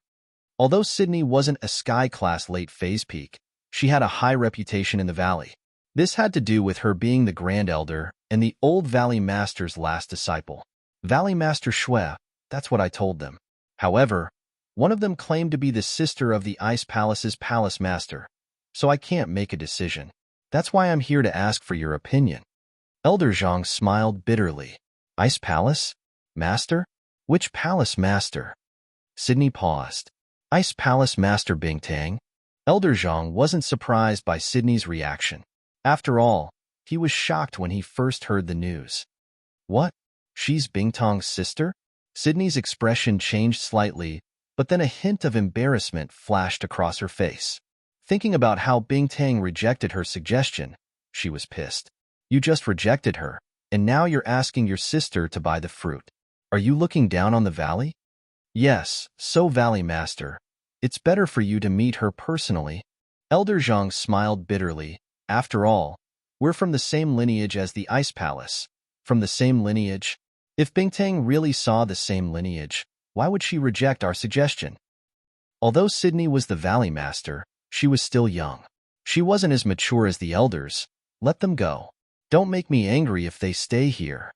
Although Sydney wasn't a Sky-class late phase peak, she had a high reputation in the valley. This had to do with her being the Grand Elder and the old Valley Master's last disciple. Valley Master Shui, that's what I told them. However, one of them claimed to be the sister of the Ice Palace's Palace Master, so I can't make a decision. That's why I'm here to ask for your opinion. Elder Zhang smiled bitterly. Ice Palace? Master? Which Palace Master? Sydney paused. Ice Palace Master Bingtang? Elder Zhang wasn't surprised by Sydney's reaction. After all, he was shocked when he first heard the news. What? She's Bingtang's sister? Sydney's expression changed slightly, but then a hint of embarrassment flashed across her face. Thinking about how Bingtang rejected her suggestion, she was pissed. You just rejected her, and now you're asking your sister to buy the fruit. Are you looking down on the valley? Yes, so Valley Master. It's better for you to meet her personally. Elder Zhang smiled bitterly. After all, we're from the same lineage as the Ice Palace. From the same lineage? If Bingtang really saw the same lineage, why would she reject our suggestion? Although Sydney was the Valley Master, she was still young. She wasn't as mature as the elders. Let them go. Don't make me angry if they stay here.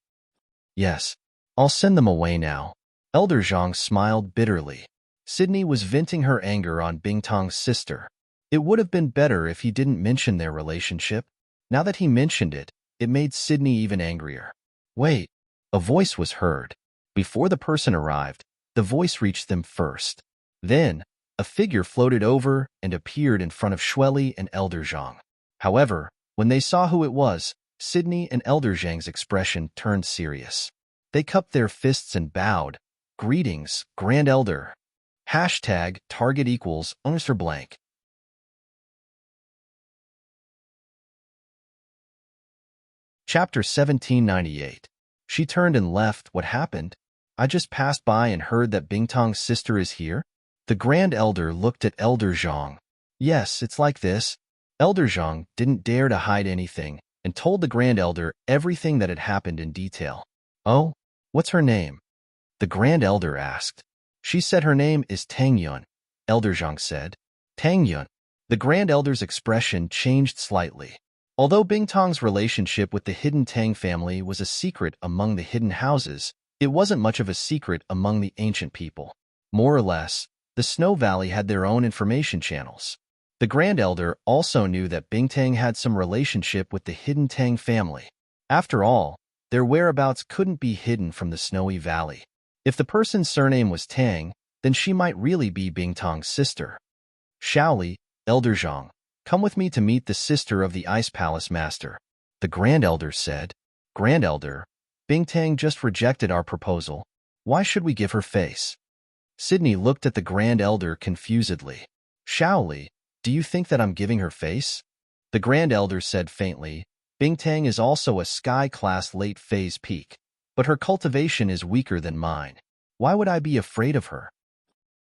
Yes, I'll send them away now. Elder Zhang smiled bitterly. Sydney was venting her anger on Bingtang's sister. It would have been better if he didn't mention their relationship. Now that he mentioned it, it made Sydney even angrier. Wait, a voice was heard. Before the person arrived, the voice reached them first. Then, a figure floated over and appeared in front of Shui and Elder Zhang. However, when they saw who it was, Sydney and Elder Zhang's expression turned serious. They cupped their fists and bowed. Greetings, Grand Elder. Hashtag target equals answer blank. Chapter 1798. She turned and left. What happened? I just passed by and heard that Bingtong's sister is here. The Grand Elder looked at Elder Zhang. Yes, it's like this. Elder Zhang didn't dare to hide anything and told the Grand Elder everything that had happened in detail. Oh, what's her name? The Grand Elder asked. She said her name is Tang Yun, Elder Zhang said. Tang Yun. The Grand Elder's expression changed slightly. Although Bingtong's relationship with the hidden Tang family was a secret among the hidden houses, it wasn't much of a secret among the ancient people. More or less, the Snow Valley had their own information channels. The Grand Elder also knew that Bingtang had some relationship with the hidden Tang family. After all, their whereabouts couldn't be hidden from the Snowy Valley. If the person's surname was Tang, then she might really be Bingtong's sister. Shaoli, Elder Zhang, come with me to meet the sister of the Ice Palace Master, the Grand Elder said. Grand Elder, Bingtang just rejected our proposal. Why should we give her face? Sydney looked at the Grand Elder confusedly. Shaoli, do you think that I'm giving her face? The Grand Elder said faintly. Bingtang is also a sky-class late-phase peak, but her cultivation is weaker than mine. Why would I be afraid of her?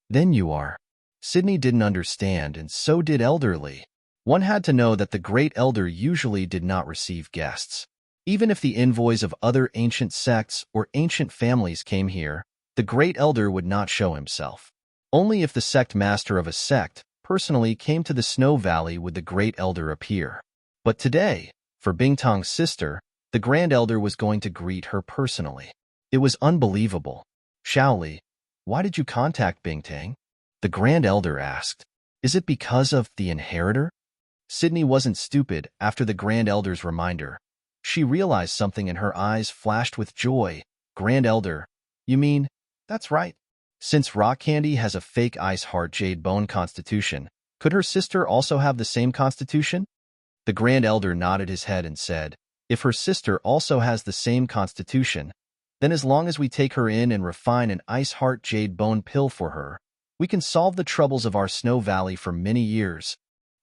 Then you are. Sydney didn't understand, and so did Elder Lee. One had to know that the Great Elder usually did not receive guests. Even if the envoys of other ancient sects or ancient families came here, the Great Elder would not show himself. Only if the sect master of a sect personally came to the Snow Valley would the Great Elder appear. But today, for Bingtong's sister, the Grand Elder was going to greet her personally. It was unbelievable. Shaoli, why did you contact Bingtang? The Grand Elder asked. Is it because of the inheritor? Sydney wasn't stupid after the Grand Elder's reminder. She realized something and her eyes flashed with joy. Grand Elder, you mean? That's right. Since Rock Candy has a fake ice heart jade bone constitution, could her sister also have the same constitution? The Grand Elder nodded his head and said, if her sister also has the same constitution, then as long as we take her in and refine an ice heart jade bone pill for her, we can solve the troubles of our Snow Valley for many years.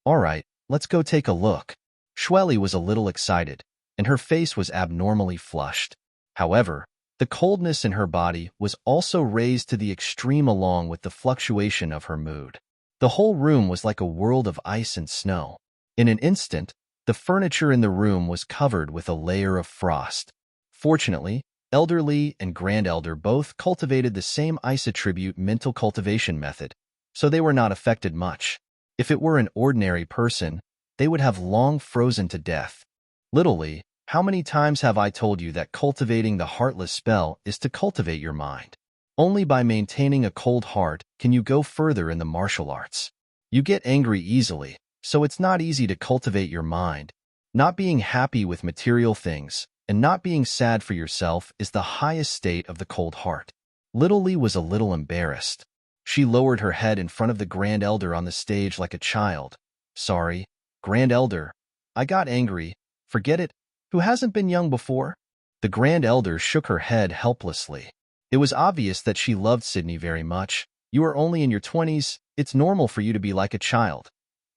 All right. Let's go take a look. Shueli was a little excited, and her face was abnormally flushed. However, the coldness in her body was also raised to the extreme along with the fluctuation of her mood. The whole room was like a world of ice and snow. In an instant, the furniture in the room was covered with a layer of frost. Fortunately, Elder Lee and Grand Elder both cultivated the same ice attribute mental cultivation method, so they were not affected much. If it were an ordinary person, they would have long frozen to death. Little Lee, how many times have I told you that cultivating the heartless spell is to cultivate your mind? Only by maintaining a cold heart can you go further in the martial arts. You get angry easily, so it's not easy to cultivate your mind. Not being happy with material things and not being sad for yourself is the highest state of the cold heart. Little Lee was a little embarrassed. She lowered her head in front of the Grand Elder on the stage like a child. Sorry, Grand Elder. I got angry. Forget it. Who hasn't been young before? The Grand Elder shook her head helplessly. It was obvious that she loved Sydney very much. You are only in your 20s. It's normal for you to be like a child.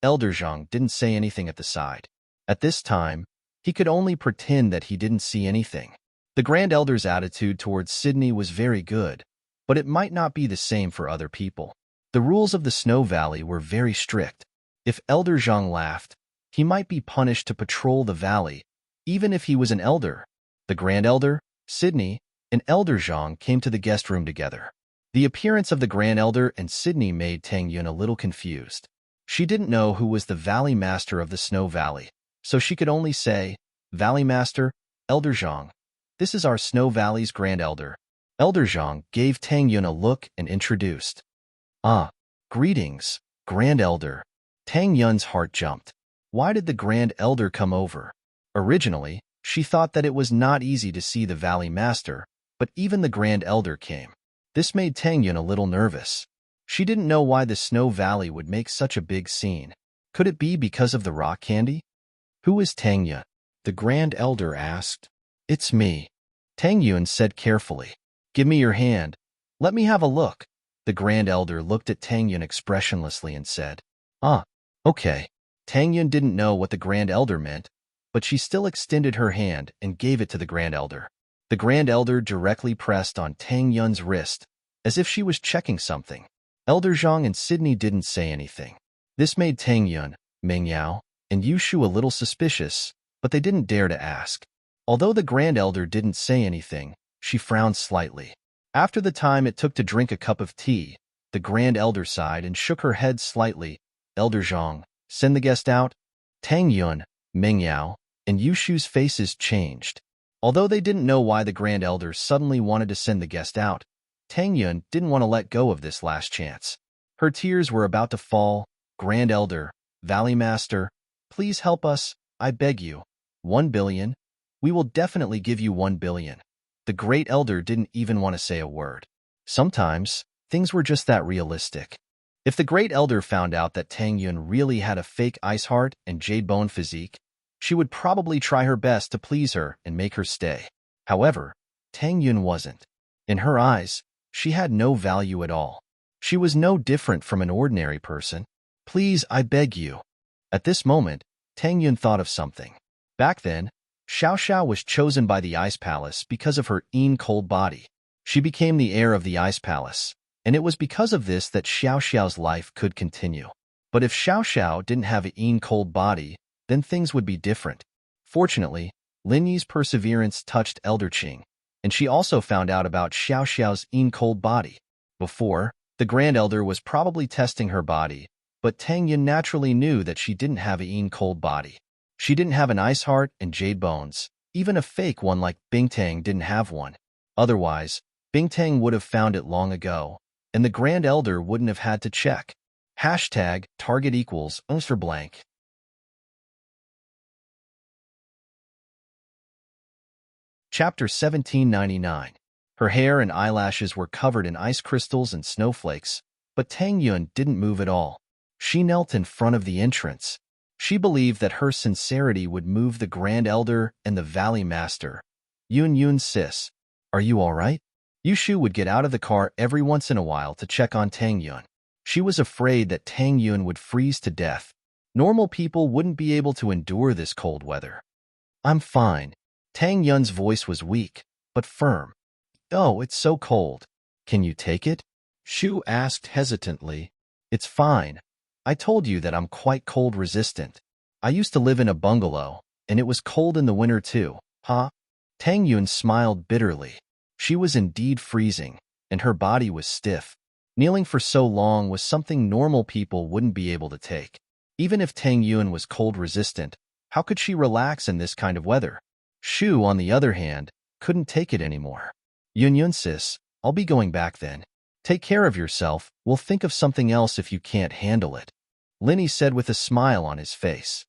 Elder Zhang didn't say anything at the side. At this time, he could only pretend that he didn't see anything. The Grand Elder's attitude towards Sydney was very good, but it might not be the same for other people. The rules of the Snow Valley were very strict. If Elder Zhang laughed, he might be punished to patrol the valley, even if he was an elder. The Grand Elder, Sydney, and Elder Zhang came to the guest room together. The appearance of the Grand Elder and Sydney made Tang Yun a little confused. She didn't know who was the Valley Master of the Snow Valley, so she could only say, Valley Master, Elder Zhang. This is our Snow Valley's Grand Elder. Elder Zhang gave Tang Yun a look and introduced. Ah, greetings, Grand Elder. Tang Yun's heart jumped. Why did the Grand Elder come over? Originally, she thought that it was not easy to see the Valley Master, but even the Grand Elder came. This made Tang Yun a little nervous. She didn't know why the Snow Valley would make such a big scene. Could it be because of the rock candy? Who is Tang Yun? The Grand Elder asked. It's me. Tang Yun said carefully. Give me your hand. Let me have a look. The Grand Elder looked at Tang Yun expressionlessly and said, "Ah, okay." Tang Yun didn't know what the Grand Elder meant, but she still extended her hand and gave it to the Grand Elder. The Grand Elder directly pressed on Tang Yun's wrist, as if she was checking something. Elder Zhang and Sydney didn't say anything. This made Tang Yun, Meng Yao, and Yushu a little suspicious, but they didn't dare to ask. Although the Grand Elder didn't say anything, she frowned slightly. After the time it took to drink a cup of tea, the Grand Elder sighed and shook her head slightly. Elder Zhang, send the guest out. Tang Yun, Meng Yao, and Yushu's faces changed. Although they didn't know why the Grand Elder suddenly wanted to send the guest out, Tang Yun didn't want to let go of this last chance. Her tears were about to fall. Grand Elder, Valley Master, please help us, I beg you. 1 billion? We will definitely give you 1 billion. The Great Elder didn't even want to say a word. Sometimes, things were just that realistic. If the Great Elder found out that Tang Yun really had a fake ice heart and jade bone physique, she would probably try her best to please her and make her stay. However, Tang Yun wasn't. In her eyes, she had no value at all. She was no different from an ordinary person. Please, I beg you. At this moment, Tang Yun thought of something. Back then, Xiao Xiao was chosen by the Ice Palace because of her cold body. She became the heir of the Ice Palace, and it was because of this that Xiao Xiao's life could continue. But if Xiao Xiao didn't have a cold body, then things would be different. Fortunately, Lin Yi's perseverance touched Elder Qing, and she also found out about Xiao Xiao's cold body. Before, the Grand Elder was probably testing her body, but Tang Yun naturally knew that she didn't have a cold body. She didn't have an ice heart and jade bones. Even a fake one like Bingtang didn't have one. Otherwise, Bingtang would have found it long ago, and the Grand Elder wouldn't have had to check. Hashtag target equals Unster blank. Chapter 1799. Her hair and eyelashes were covered in ice crystals and snowflakes, but Tang Yun didn't move at all. She knelt in front of the entrance. She believed that her sincerity would move the Grand Elder and the Valley Master. Yun sis, are you all right? Yushu would get out of the car every once in a while to check on Tang Yun. She was afraid that Tang Yun would freeze to death. Normal people wouldn't be able to endure this cold weather. I'm fine. Tang Yun's voice was weak, but firm. Oh, it's so cold. Can you take it? Shu asked hesitantly. It's fine. I told you that I'm quite cold resistant. I used to live in a bungalow, and it was cold in the winter too, huh? Tang Yun smiled bitterly. She was indeed freezing, and her body was stiff. Kneeling for so long was something normal people wouldn't be able to take. Even if Tang Yun was cold resistant, how could she relax in this kind of weather? Shu, on the other hand, couldn't take it anymore. Yun sis, I'll be going back then. Take care of yourself, we'll think of something else if you can't handle it. Linny said with a smile on his face.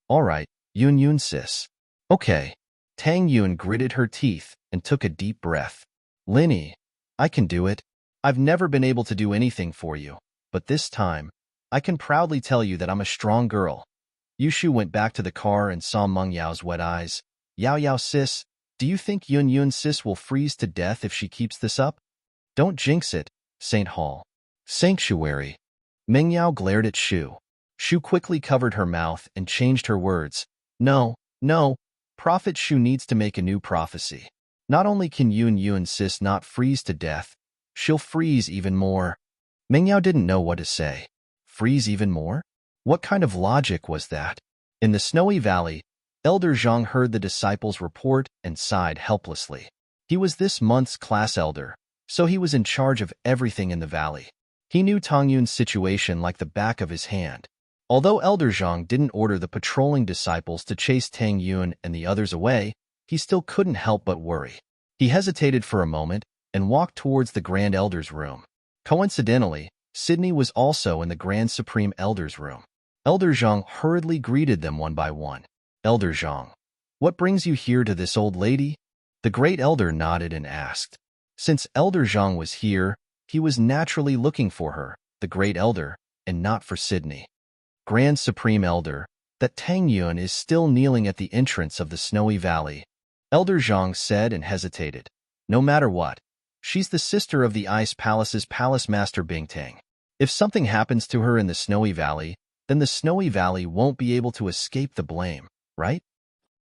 All right, Yun sis. Okay. Tang Yun gritted her teeth and took a deep breath. Linny, I can do it. I've never been able to do anything for you, but this time, I can proudly tell you that I'm a strong girl. Yushu went back to the car and saw Meng Yao's wet eyes. Yao sis, do you think Yun sis will freeze to death if she keeps this up? Don't jinx it, St. Hall. Sanctuary. Meng Yao glared at Shu. Shu quickly covered her mouth and changed her words. No. Prophet Shu needs to make a new prophecy. Not only can Yun sis not freeze to death, she'll freeze even more. Meng Yao didn't know what to say. Freeze even more? What kind of logic was that? In the snowy valley, Elder Zhang heard the disciples report and sighed helplessly. He was this month's class elder, so he was in charge of everything in the valley. He knew Tang Yun's situation like the back of his hand. Although Elder Zhang didn't order the patrolling disciples to chase Tang Yun and the others away, he still couldn't help but worry. He hesitated for a moment and walked towards the Grand Elder's room. Coincidentally, Sydney was also in the Grand Supreme Elder's room. Elder Zhang hurriedly greeted them one by one. Elder Zhang, what brings you here to this old lady? The Great Elder nodded and asked. Since Elder Zhang was here, he was naturally looking for her, the Great Elder, and not for Sydney. Grand Supreme Elder, that Tang Yun is still kneeling at the entrance of the snowy valley. Elder Zhang said and hesitated. No matter what, She's the sister of the Ice Palace's Palace Master Bingtang. If something happens to her in the Snowy Valley, then the Snowy Valley won't be able to escape the blame, right?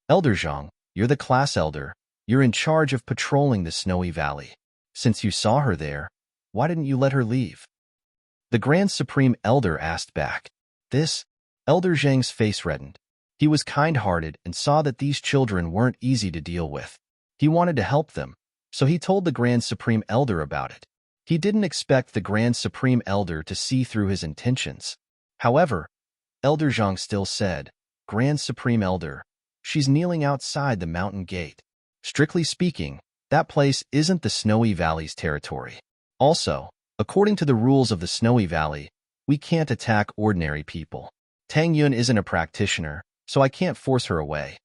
Elder Zhang, you're the class elder. You're in charge of patrolling the Snowy Valley. Since you saw her there, why didn't you let her leave? The Grand Supreme Elder asked back. This, Elder Zhang's face reddened. He was kind-hearted and saw that these children weren't easy to deal with. He wanted to help them, so he told the Grand Supreme Elder about it. He didn't expect the Grand Supreme Elder to see through his intentions. However, Elder Zhang still said, Grand Supreme Elder, she's kneeling outside the mountain gate. Strictly speaking, that place isn't the Snowy Valley's territory. Also, according to the rules of the Snowy Valley, we can't attack ordinary people. Tang Yun isn't a practitioner, so I can't force her away.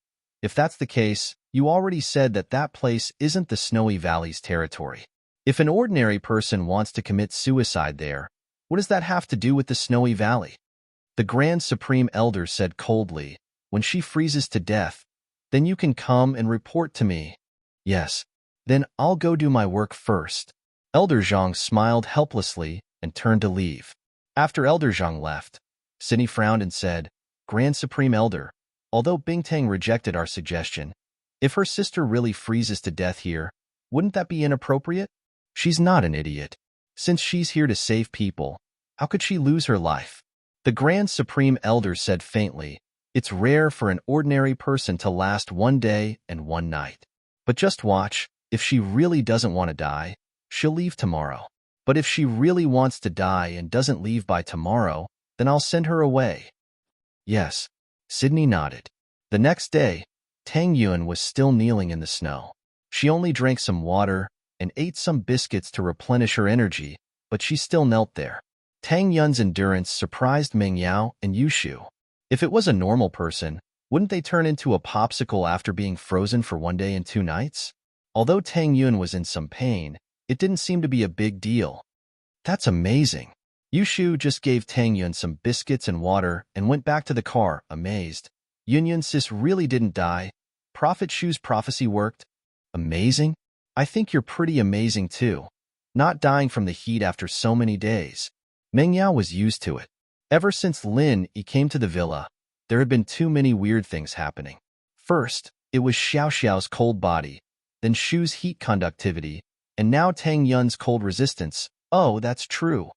If that's the case, you already said that that place isn't the Snowy Valley's territory. If an ordinary person wants to commit suicide there, what does that have to do with the Snowy Valley? The Grand Supreme Elder said coldly, when she freezes to death, then you can come and report to me. Yes, then I'll go do my work first. Elder Zhang smiled helplessly and turned to leave. After Elder Zhang left, Cindy frowned and said, Grand Supreme Elder, although Bingtang rejected our suggestion, if her sister really freezes to death here, wouldn't that be inappropriate? She's not an idiot. Since she's here to save people, how could she lose her life? The Grand Supreme Elder said faintly, it's rare for an ordinary person to last one day and one night. But just watch, if she really doesn't want to die, she'll leave tomorrow. But if she really wants to die and doesn't leave by tomorrow, then I'll send her away. Yes, Sydney nodded. The next day, Tang Yun was still kneeling in the snow. She only drank some water and ate some biscuits to replenish her energy, but she still knelt there. Tang Yun's endurance surprised Meng Yao and Yushu. If it was a normal person, wouldn't they turn into a popsicle after being frozen for 1 day and 2 nights? Although Tang Yun was in some pain, it didn't seem to be a big deal. That's amazing. Yushu just gave Tang Yun some biscuits and water and went back to the car, amazed. Yun sis really didn't die. Prophet Shu's prophecy worked. Amazing? I think you're pretty amazing too. Not dying from the heat after so many days. Meng Yao was used to it. Ever since Lin Yi came to the villa, there had been too many weird things happening. First, it was Xiao Xiao's cold body, then Shu's heat conductivity, and now Tang Yun's cold resistance. Oh, that's true.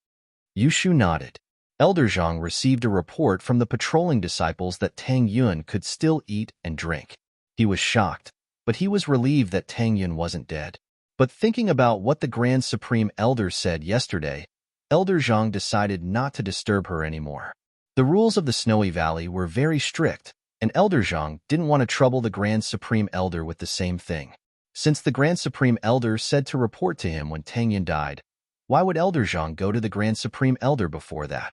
Yushu nodded. Elder Zhang received a report from the patrolling disciples that Tang Yun could still eat and drink. He was shocked, but he was relieved that Tang Yun wasn't dead. But thinking about what the Grand Supreme Elder said yesterday, Elder Zhang decided not to disturb her anymore. The rules of the Snowy Valley were very strict, and Elder Zhang didn't want to trouble the Grand Supreme Elder with the same thing. Since the Grand Supreme Elder said to report to him when Tang Yun died, why would Elder Zhang go to the Grand Supreme Elder before that?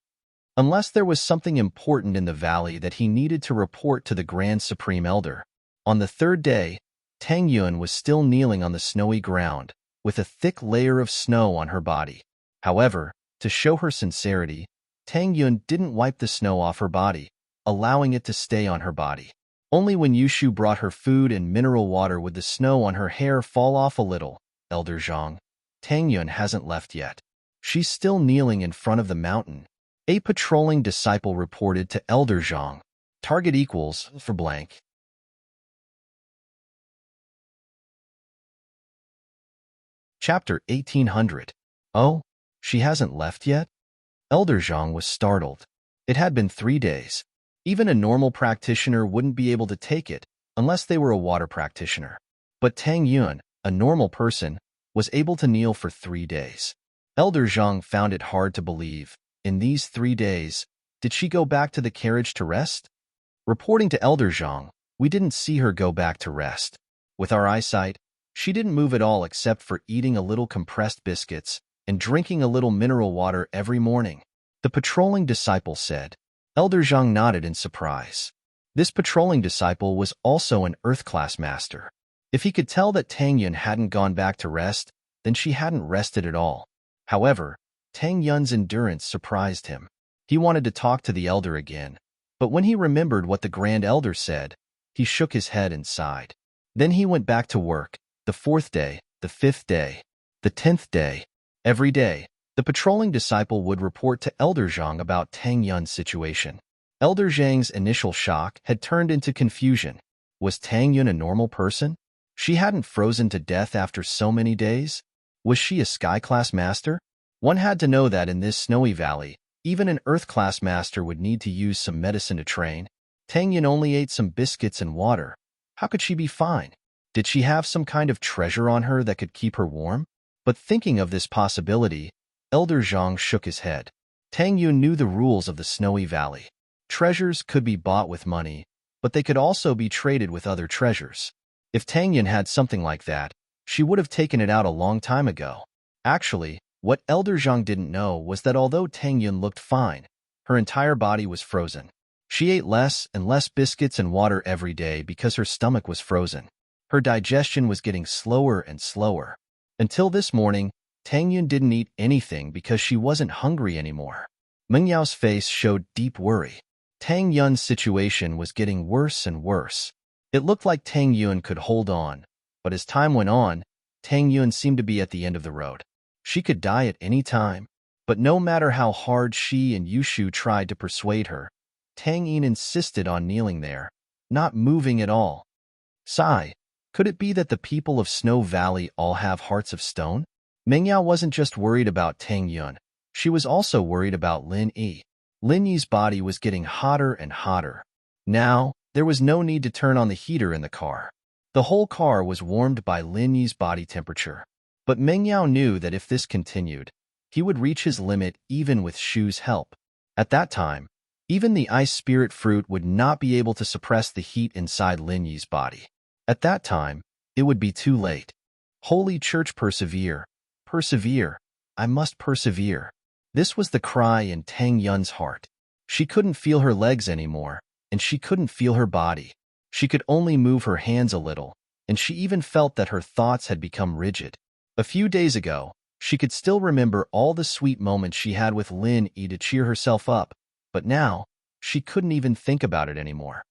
Unless there was something important in the valley that he needed to report to the Grand Supreme Elder. On the third day, Tang Yun was still kneeling on the snowy ground, with a thick layer of snow on her body. However, to show her sincerity, Tang Yun didn't wipe the snow off her body, allowing it to stay on her body. Only when Yushu brought her food and mineral water would the snow on her hair fall off a little. Elder Zhang, Tang Yun hasn't left yet. She's still kneeling in front of the mountain. A patrolling disciple reported to Elder Zhang. Target equals for blank. Chapter 1800. Oh, she hasn't left yet? Elder Zhang was startled. It had been 3 days. Even a normal practitioner wouldn't be able to take it, unless they were a water practitioner. But Tang Yun, a normal person, was able to kneel for 3 days. Elder Zhang found it hard to believe. In these 3 days, did she go back to the carriage to rest? Reporting to Elder Zhang, we didn't see her go back to rest. With our eyesight, she didn't move at all except for eating a little compressed biscuits and drinking a little mineral water every morning. The patrolling disciple said. Elder Zhang nodded in surprise. This patrolling disciple was also an Earth class master. If he could tell that Tang Yun hadn't gone back to rest, then she hadn't rested at all. However, Tang Yun's endurance surprised him. He wanted to talk to the elder again, but when he remembered what the Grand Elder said, he shook his head and sighed. Then he went back to work. The 4th day, the 5th day. The 10th day. Every day, the patrolling disciple would report to Elder Zhang about Tang Yun's situation. Elder Zhang's initial shock had turned into confusion. Was Tang Yun a normal person? She hadn't frozen to death after so many days? Was she a sky-class master? One had to know that in this snowy valley, even an Earth-class master would need to use some medicine to train. Tang Yun only ate some biscuits and water. How could she be fine? Did she have some kind of treasure on her that could keep her warm? But thinking of this possibility, Elder Zhang shook his head. Tang Yun knew the rules of the snowy valley. Treasures could be bought with money, but they could also be traded with other treasures. If Tang Yun had something like that, she would have taken it out a long time ago. Actually, what Elder Zhang didn't know was that although Tang Yun looked fine, her entire body was frozen. She ate less and less biscuits and water every day because her stomach was frozen. Her digestion was getting slower and slower. Until this morning, Tang Yun didn't eat anything because she wasn't hungry anymore. Meng Yao's face showed deep worry. Tang Yun's situation was getting worse and worse. It looked like Tang Yun could hold on, but as time went on, Tang Yun seemed to be at the end of the road. She could die at any time, but no matter how hard she and Yushu tried to persuade her, Tang Yin insisted on kneeling there, not moving at all. Sigh, could it be that the people of Snow Valley all have hearts of stone? Meng Yao wasn't just worried about Tang Yun, she was also worried about Lin Yi. Lin Yi's body was getting hotter and hotter. Now, there was no need to turn on the heater in the car. The whole car was warmed by Lin Yi's body temperature. But Meng Yao knew that if this continued, he would reach his limit even with Shu's help. At that time, even the ice spirit fruit would not be able to suppress the heat inside Lin Yi's body. At that time, it would be too late. Holy Church, persevere. Persevere. I must persevere. This was the cry in Tang Yun's heart. She couldn't feel her legs anymore, and she couldn't feel her body. She could only move her hands a little, and she even felt that her thoughts had become rigid. A few days ago, she could still remember all the sweet moments she had with Lin Yi to cheer herself up, but now, she couldn't even think about it anymore.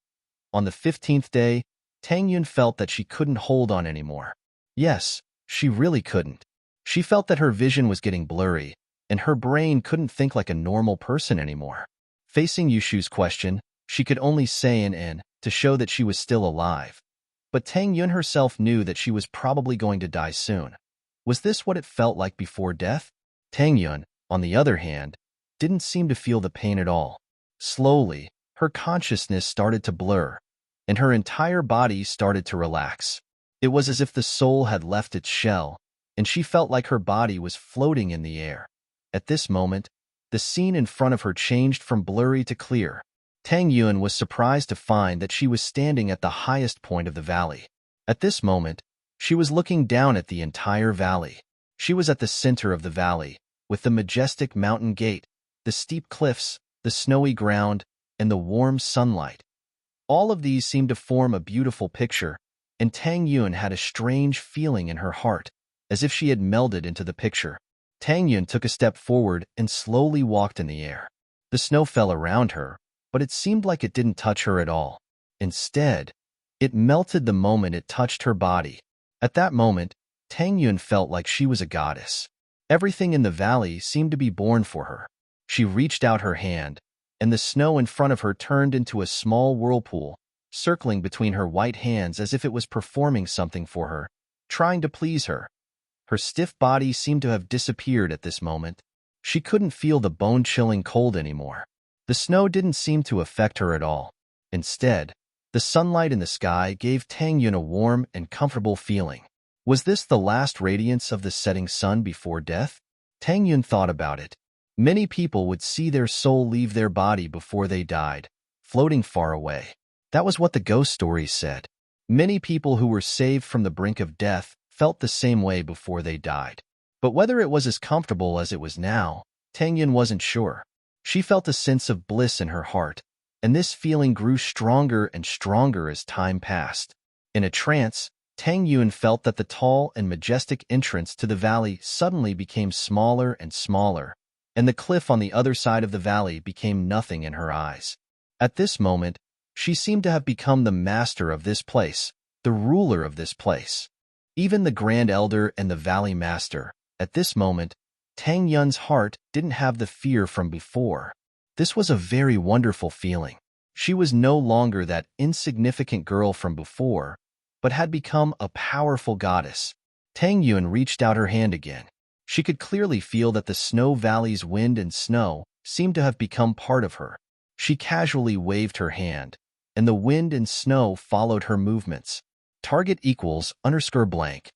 On the 15th day, Tang Yun felt that she couldn't hold on anymore. Yes, she really couldn't. She felt that her vision was getting blurry, and her brain couldn't think like a normal person anymore. Facing Yushu's question, she could only say an to show that she was still alive. But Tang Yun herself knew that she was probably going to die soon. Was this what it felt like before death? Tang Yun, on the other hand, didn't seem to feel the pain at all. Slowly, her consciousness started to blur, and her entire body started to relax. It was as if the soul had left its shell, and she felt like her body was floating in the air. At this moment, the scene in front of her changed from blurry to clear. Tang Yun was surprised to find that she was standing at the highest point of the valley. At this moment, she was looking down at the entire valley. She was at the center of the valley, with the majestic mountain gate, the steep cliffs, the snowy ground, and the warm sunlight. All of these seemed to form a beautiful picture, and Tang Yun had a strange feeling in her heart, as if she had melded into the picture. Tang Yun took a step forward and slowly walked in the air. The snow fell around her, but it seemed like it didn't touch her at all. Instead, it melted the moment it touched her body. At that moment, Tang Yun felt like she was a goddess. Everything in the valley seemed to be born for her. She reached out her hand, and the snow in front of her turned into a small whirlpool, circling between her white hands as if it was performing something for her, trying to please her. Her stiff body seemed to have disappeared at this moment. She couldn't feel the bone-chilling cold anymore. The snow didn't seem to affect her at all. Instead, the sunlight in the sky gave Tang Yun a warm and comfortable feeling. Was this the last radiance of the setting sun before death? Tang Yun thought about it. Many people would see their soul leave their body before they died, floating far away. That was what the ghost stories said. Many people who were saved from the brink of death felt the same way before they died. But whether it was as comfortable as it was now, Tang Yun wasn't sure. She felt a sense of bliss in her heart, and this feeling grew stronger and stronger as time passed. In a trance, Tang Yun felt that the tall and majestic entrance to the valley suddenly became smaller and smaller, and the cliff on the other side of the valley became nothing in her eyes. At this moment, she seemed to have become the master of this place, the ruler of this place. Even the Grand Elder and the Valley Master, At this moment, Tang Yun's heart didn't have the fear from before. This was a very wonderful feeling. She was no longer that insignificant girl from before, but had become a powerful goddess. Tang Yun reached out her hand again. She could clearly feel that the Snow Valley's wind and snow seemed to have become part of her. She casually waved her hand, and the wind and snow followed her movements. Target equals _blank.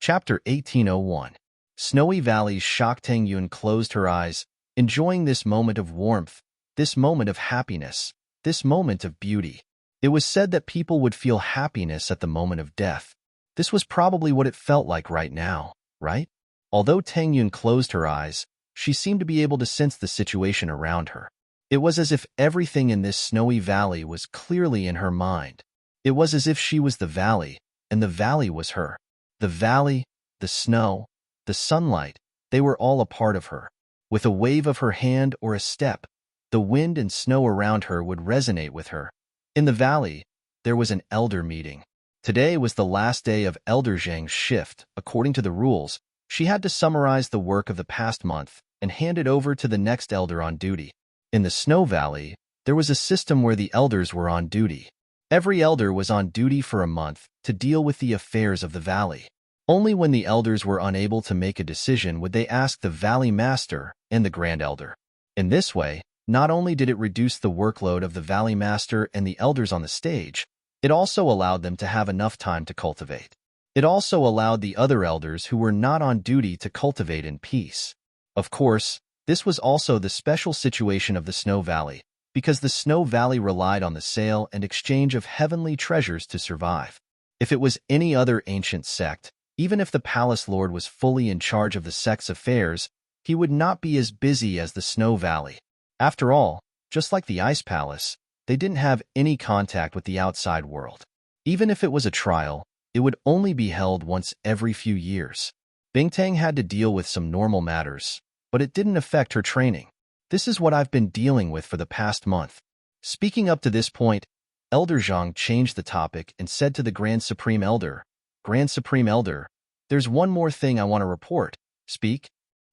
Chapter 1801. Snowy Valley's shock. Tang Yun closed her eyes, enjoying this moment of warmth, this moment of happiness, this moment of beauty. It was said that people would feel happiness at the moment of death. This was probably what it felt like right now, right? Although Tang Yun closed her eyes, she seemed to be able to sense the situation around her. It was as if everything in this snowy valley was clearly in her mind. It was as if she was the valley, and the valley was her. The valley, the snow, the sunlight, they were all a part of her. With a wave of her hand or a step, the wind and snow around her would resonate with her. In the valley, there was an elder meeting. Today was the last day of Elder Zhang's shift. According to the rules, she had to summarize the work of the past month and hand it over to the next elder on duty. In the Snow Valley, there was a system where the elders were on duty. Every elder was on duty for a month to deal with the affairs of the valley. Only when the elders were unable to make a decision would they ask the valley master and the grand elder. In this way, not only did it reduce the workload of the valley master and the elders on the stage, it also allowed them to have enough time to cultivate. It also allowed the other elders who were not on duty to cultivate in peace. Of course, this was also the special situation of the Snow Valley, because the Snow Valley relied on the sale and exchange of heavenly treasures to survive. If it was any other ancient sect, even if the palace lord was fully in charge of the sect's affairs, he would not be as busy as the Snow Valley. After all, just like the Ice Palace, they didn't have any contact with the outside world. Even if it was a trial, it would only be held once every few years. Bingtang had to deal with some normal matters, but it didn't affect her training. This is what I've been dealing with for the past month. Speaking up to this point, Elder Zhang changed the topic and said to the Grand Supreme Elder, "Grand Supreme Elder, there's one more thing I want to report." "Speak."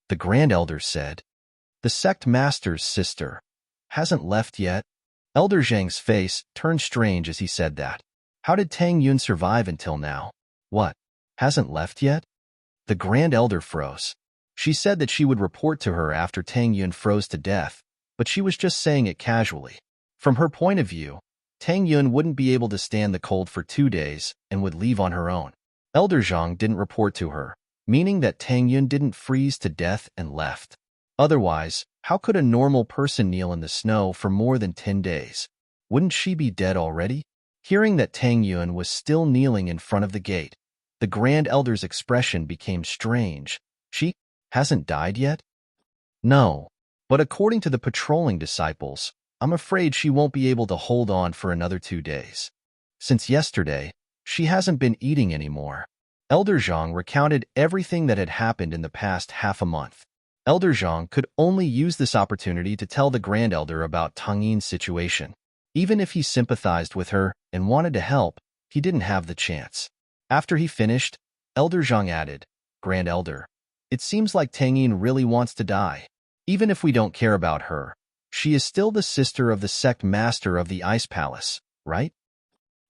The Grand Elder said. "The sect master's sister hasn't left yet." Elder Zhang's face turned strange as he said that. How did Tang Yun survive until now? What? Hasn't left yet? The Grand Elder froze. She said that she would report to her after Tang Yun froze to death, but she was just saying it casually. From her point of view, Tang Yun wouldn't be able to stand the cold for 2 days and would leave on her own. Elder Zhang didn't report to her, meaning that Tang Yun didn't freeze to death and left. Otherwise, how could a normal person kneel in the snow for more than 10 days? Wouldn't she be dead already? Hearing that Tang Yun was still kneeling in front of the gate, the Grand Elder's expression became strange. She hasn't died yet? No, but according to the patrolling disciples, I'm afraid she won't be able to hold on for another 2 days. Since yesterday, she hasn't been eating anymore. Elder Zhang recounted everything that had happened in the past half a month. Elder Zhang could only use this opportunity to tell the Grand Elder about Tang Yin's situation. Even if he sympathized with her and wanted to help, he didn't have the chance. After he finished, Elder Zhang added, "Grand Elder, it seems like Tang Yin really wants to die. Even if we don't care about her, she is still the sister of the sect master of the Ice Palace, right?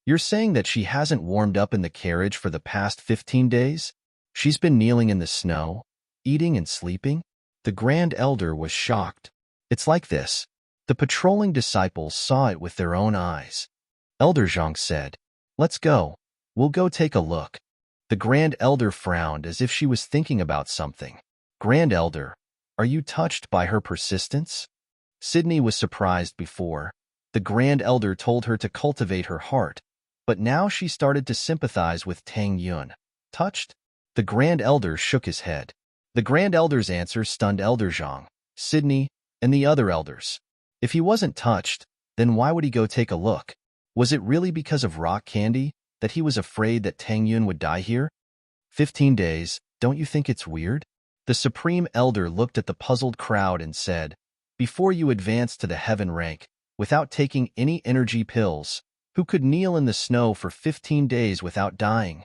You're saying that she hasn't warmed up in the carriage for the past 15 days? She's been kneeling in the snow, eating and sleeping?" The Grand Elder was shocked. It's like this. The patrolling disciples saw it with their own eyes. Elder Zhang said, "Let's go. We'll go take a look." The Grand Elder frowned as if she was thinking about something. "Grand Elder, are you touched by her persistence?" Sydney was surprised before. The Grand Elder told her to cultivate her heart, but now she started to sympathize with Tang Yun. Touched? The Grand Elder shook his head. The Grand Elder's answer stunned Elder Zhang, Sydney, and the other elders. If he wasn't touched, then why would he go take a look? Was it really because of rock candy that he was afraid that Tang Yun would die here? 15 days, don't you think it's weird? The Supreme Elder looked at the puzzled crowd and said, "Before you advance to the heaven rank, without taking any energy pills, who could kneel in the snow for 15 days without dying.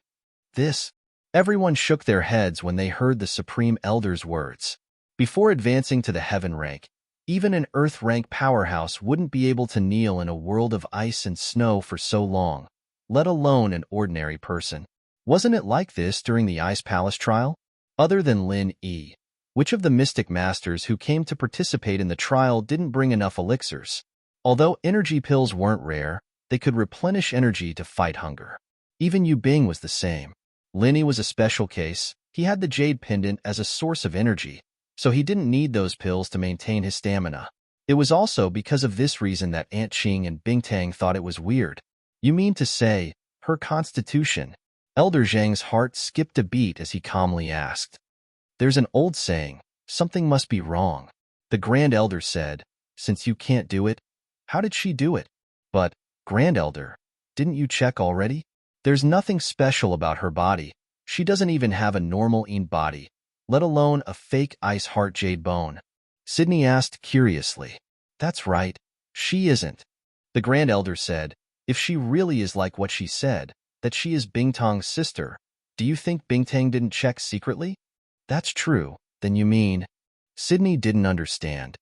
This, everyone shook their heads when they heard the Supreme Elder's words. Before advancing to the heaven rank, even an earth rank powerhouse wouldn't be able to kneel in a world of ice and snow for so long, let alone an ordinary person. Wasn't it like this during the Ice Palace trial? Other than Lin Yi, which of the mystic masters who came to participate in the trial didn't bring enough elixirs? Although energy pills weren't rare, they could replenish energy to fight hunger. Even Yu Bing was the same. Lin Yi was a special case. He had the jade pendant as a source of energy, so he didn't need those pills to maintain his stamina. It was also because of this reason that Aunt Qing and Bingtang thought it was weird. You mean to say, her constitution? Elder Zhang's heart skipped a beat as he calmly asked. There's an old saying, something must be wrong. The Grand Elder said, since you can't do it, how did she do it? But, Grand Elder, didn't you check already? There's nothing special about her body. She doesn't even have a normal body, let alone a fake ice heart jade bone. Sydney asked curiously. That's right, she isn't. The Grand Elder said, if she really is like what she said, that she is Bingtang's sister, do you think Bingtang didn't check secretly? That's true, then you mean… Sydney didn't understand.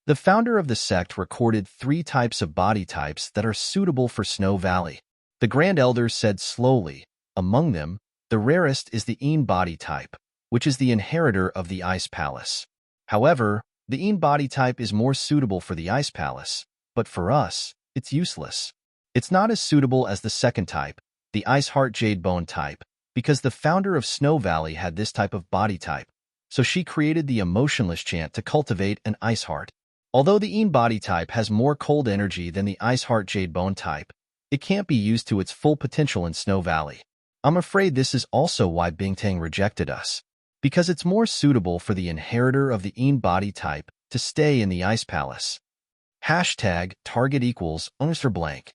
The founder of the sect recorded 3 types of body types that are suitable for Snow Valley. The Grand Elder said slowly, among them, the rarest is the Een body type, which is the inheritor of the Ice Palace. However, the Een body type is more suitable for the Ice Palace, but for us, it's useless. It's not as suitable as the second type, the Ice Heart Jade Bone type, because the founder of Snow Valley had this type of body type, so she created the emotionless chant to cultivate an Ice Heart. Although the Een body type has more cold energy than the Ice Heart Jade Bone type, it can't be used to its full potential in Snow Valley. I'm afraid this is also why Bingtang rejected us, because it's more suitable for the inheritor of the Een body type to stay in the Ice Palace. Hashtag target equals owner blank.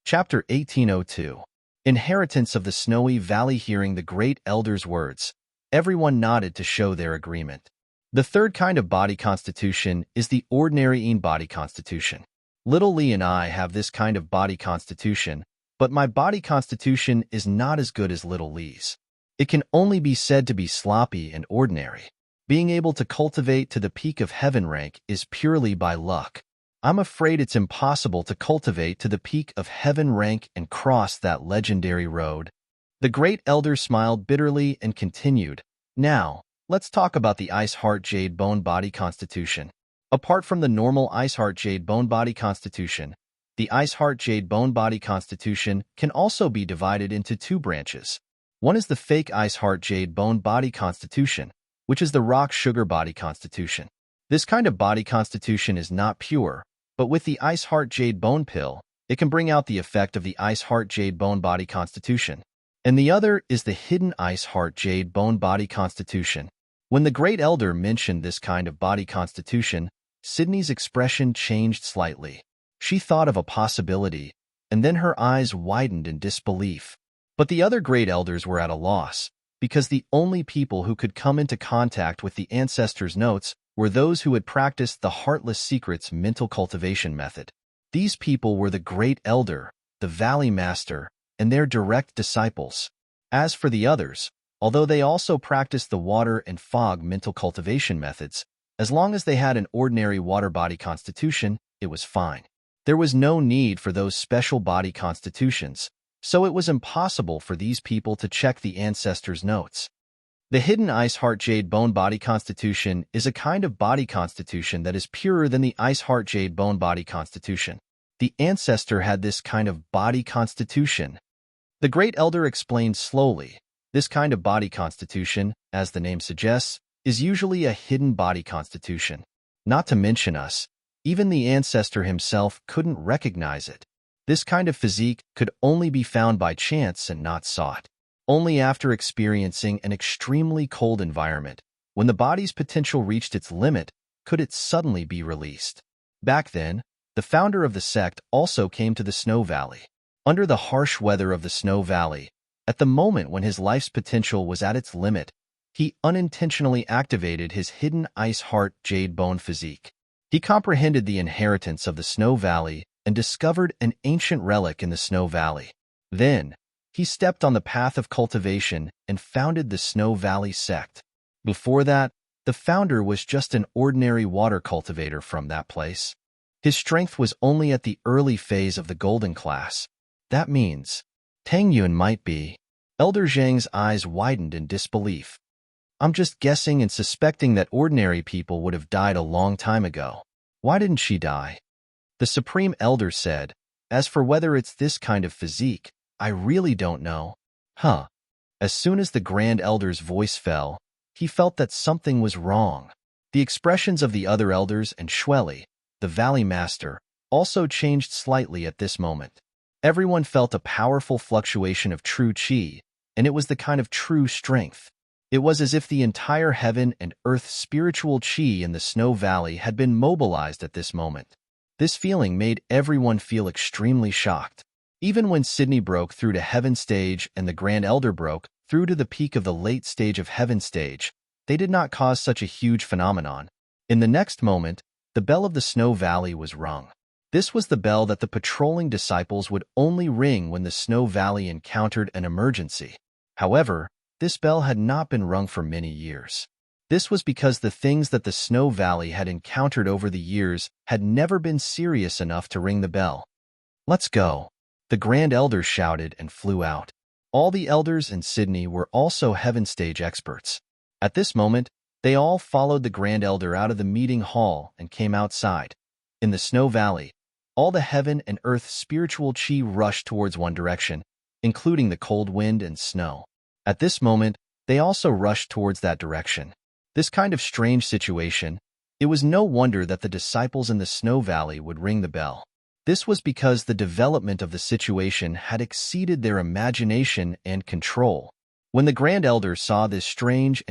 Chapter 1802. Inheritance of the Snowy Valley. Hearing the Great Elder's words, everyone nodded to show their agreement. The third kind of body constitution is the ordinary Een body constitution. Little Lee and I have this kind of body constitution, but my body constitution is not as good as Little Lee's. It can only be said to be sloppy and ordinary. Being able to cultivate to the peak of heaven rank is purely by luck. I'm afraid it's impossible to cultivate to the peak of heaven rank and cross that legendary road. The Great Elder smiled bitterly and continued, now, let's talk about the Ice Heart Jade Bone Body Constitution. Apart from the normal Ice Heart Jade Bone Body Constitution, the Ice Heart Jade Bone Body Constitution can also be divided into 2 branches. One is the fake Ice Heart Jade Bone Body Constitution, which is the Rock Sugar Body Constitution. This kind of body constitution is not pure, but with the Ice Heart Jade Bone Pill, it can bring out the effect of the Ice Heart Jade Bone Body Constitution. And the other is the hidden Ice Heart Jade Bone Body Constitution. When the Great Elder mentioned this kind of body constitution, Sydney's expression changed slightly. She thought of a possibility, and then her eyes widened in disbelief. But the other Great Elders were at a loss, because the only people who could come into contact with the ancestors' notes were those who had practiced the Heartless Secrets mental cultivation method. These people were the Great Elder, the Valley Master, and their direct disciples. As for the others, although they also practiced the Water and Fog mental cultivation methods, as long as they had an ordinary water body constitution, it was fine. There was no need for those special body constitutions, so it was impossible for these people to check the ancestors' notes. The hidden Ice Heart Jade Bone Body Constitution is a kind of body constitution that is purer than the Ice Heart Jade Bone Body Constitution. The ancestor had this kind of body constitution. The Great Elder explained slowly, this kind of body constitution, as the name suggests, is usually a hidden body constitution. Not to mention us, even the ancestor himself couldn't recognize it. This kind of physique could only be found by chance and not sought. Only after experiencing an extremely cold environment, when the body's potential reached its limit, could it suddenly be released. Back then, the founder of the sect also came to the Snow Valley. Under the harsh weather of the Snow Valley, at the moment when his life's potential was at its limit, he unintentionally activated his hidden Ice Heart Jade Bone physique. He comprehended the inheritance of the Snow Valley and discovered an ancient relic in the Snow Valley. Then, he stepped on the path of cultivation and founded the Snow Valley sect. Before that, the founder was just an ordinary water cultivator from that place. His strength was only at the early phase of the golden class. That means Tang Yun might be. Elder Zhang's eyes widened in disbelief. I'm just guessing and suspecting that ordinary people would have died a long time ago. Why didn't she die? The Supreme Elder said, as for whether it's this kind of physique, I really don't know. Huh. As soon as the Grand Elder's voice fell, he felt that something was wrong. The expressions of the other elders and Shueli, the Valley Master, also changed slightly at this moment. Everyone felt a powerful fluctuation of true qi, and it was the kind of true strength. It was as if the entire heaven and earth spiritual qi in the Snow Valley had been mobilized at this moment. This feeling made everyone feel extremely shocked. Even when Sydney broke through to Heaven Stage and the Grand Elder broke through to the peak of the late stage of Heaven Stage, they did not cause such a huge phenomenon. In the next moment, the bell of the Snow Valley was rung. This was the bell that the patrolling disciples would only ring when the Snow Valley encountered an emergency. However, this bell had not been rung for many years. This was because the things that the Snow Valley had encountered over the years had never been serious enough to ring the bell. Let's go. The Grand Elder shouted and flew out. All the elders in Sydney were also Heaven Stage experts. At this moment, they all followed the Grand Elder out of the meeting hall and came outside. In the Snow Valley, all the heaven and earth spiritual qi rushed towards one direction, including the cold wind and snow. At this moment, they also rushed towards that direction. This kind of strange situation, it was no wonder that the disciples in the Snow Valley would ring the bell. This was because the development of the situation had exceeded their imagination and control. When the Grand Elder saw this strange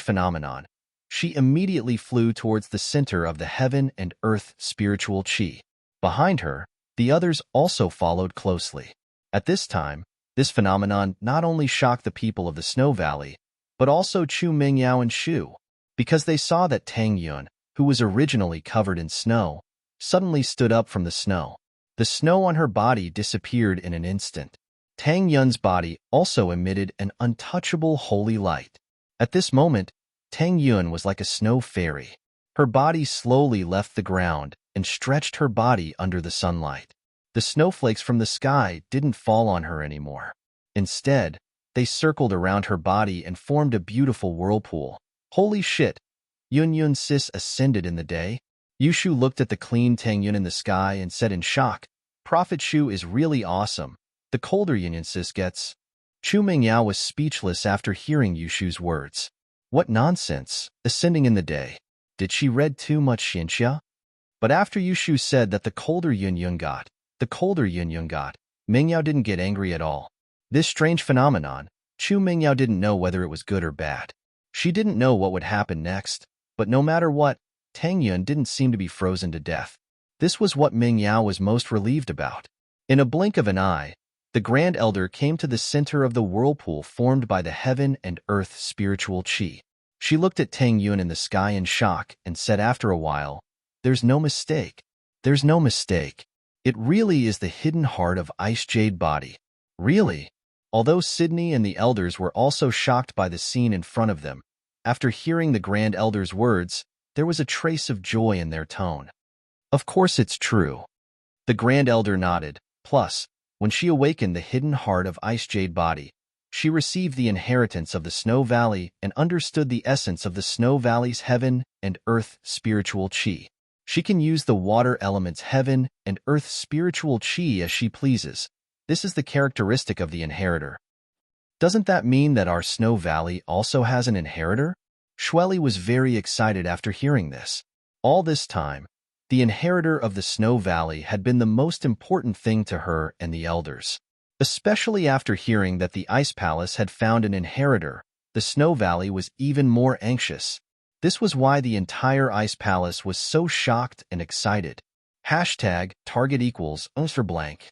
phenomenon, she immediately flew towards the center of the heaven and earth spiritual qi. Behind her, the others also followed closely. At this time, this phenomenon not only shocked the people of the Snow Valley, but also Chu Mingyao and Shu, because they saw that Tang Yun, who was originally covered in snow, suddenly stood up from the snow. The snow on her body disappeared in an instant. Tang Yun's body also emitted an untouchable holy light. At this moment, Tang Yun was like a snow fairy. Her body slowly left the ground and stretched her body under the sunlight. The snowflakes from the sky didn't fall on her anymore. Instead, they circled around her body and formed a beautiful whirlpool. Holy shit! Yun Yun Sis ascended in the day. Yushu looked at the clean Tang Yun in the sky and said in shock, Prophet Shu is really awesome. The colder Yun Yun Sis gets. Chu Mingyao was speechless after hearing Yushu's words. What nonsense, ascending in the day. Did she read too much Xinxia? But after Yushu said that the colder Yun Yun got, Mingyao didn't get angry at all. This strange phenomenon, Chu Mingyao didn't know whether it was good or bad. She didn't know what would happen next, but no matter what, Tang Yun didn't seem to be frozen to death. This was what Mingyao was most relieved about. In a blink of an eye, the Grand Elder came to the center of the whirlpool formed by the heaven and earth spiritual qi. She looked at Tang Yun in the sky in shock and said after a while, There's no mistake. There's no mistake. It really is the hidden heart of Ice Jade Body. Really? Although Sydney and the elders were also shocked by the scene in front of them, after hearing the Grand Elder's words, there was a trace of joy in their tone. Of course it's true. The Grand Elder nodded. Plus, when she awakened the hidden heart of Ice Jade Body, she received the inheritance of the Snow Valley and understood the essence of the Snow Valley's heaven and earth spiritual qi. She can use the water element's heaven and earth spiritual qi as she pleases. This is the characteristic of the inheritor. Doesn't that mean that our Snow Valley also has an inheritor? Shueli was very excited after hearing this. All this time, the inheritor of the Snow Valley had been the most important thing to her and the elders. Especially after hearing that the Ice Palace had found an inheritor, the Snow Valley was even more anxious. This was why the entire Ice Palace was so shocked and excited. Hashtag target equals Unser blank.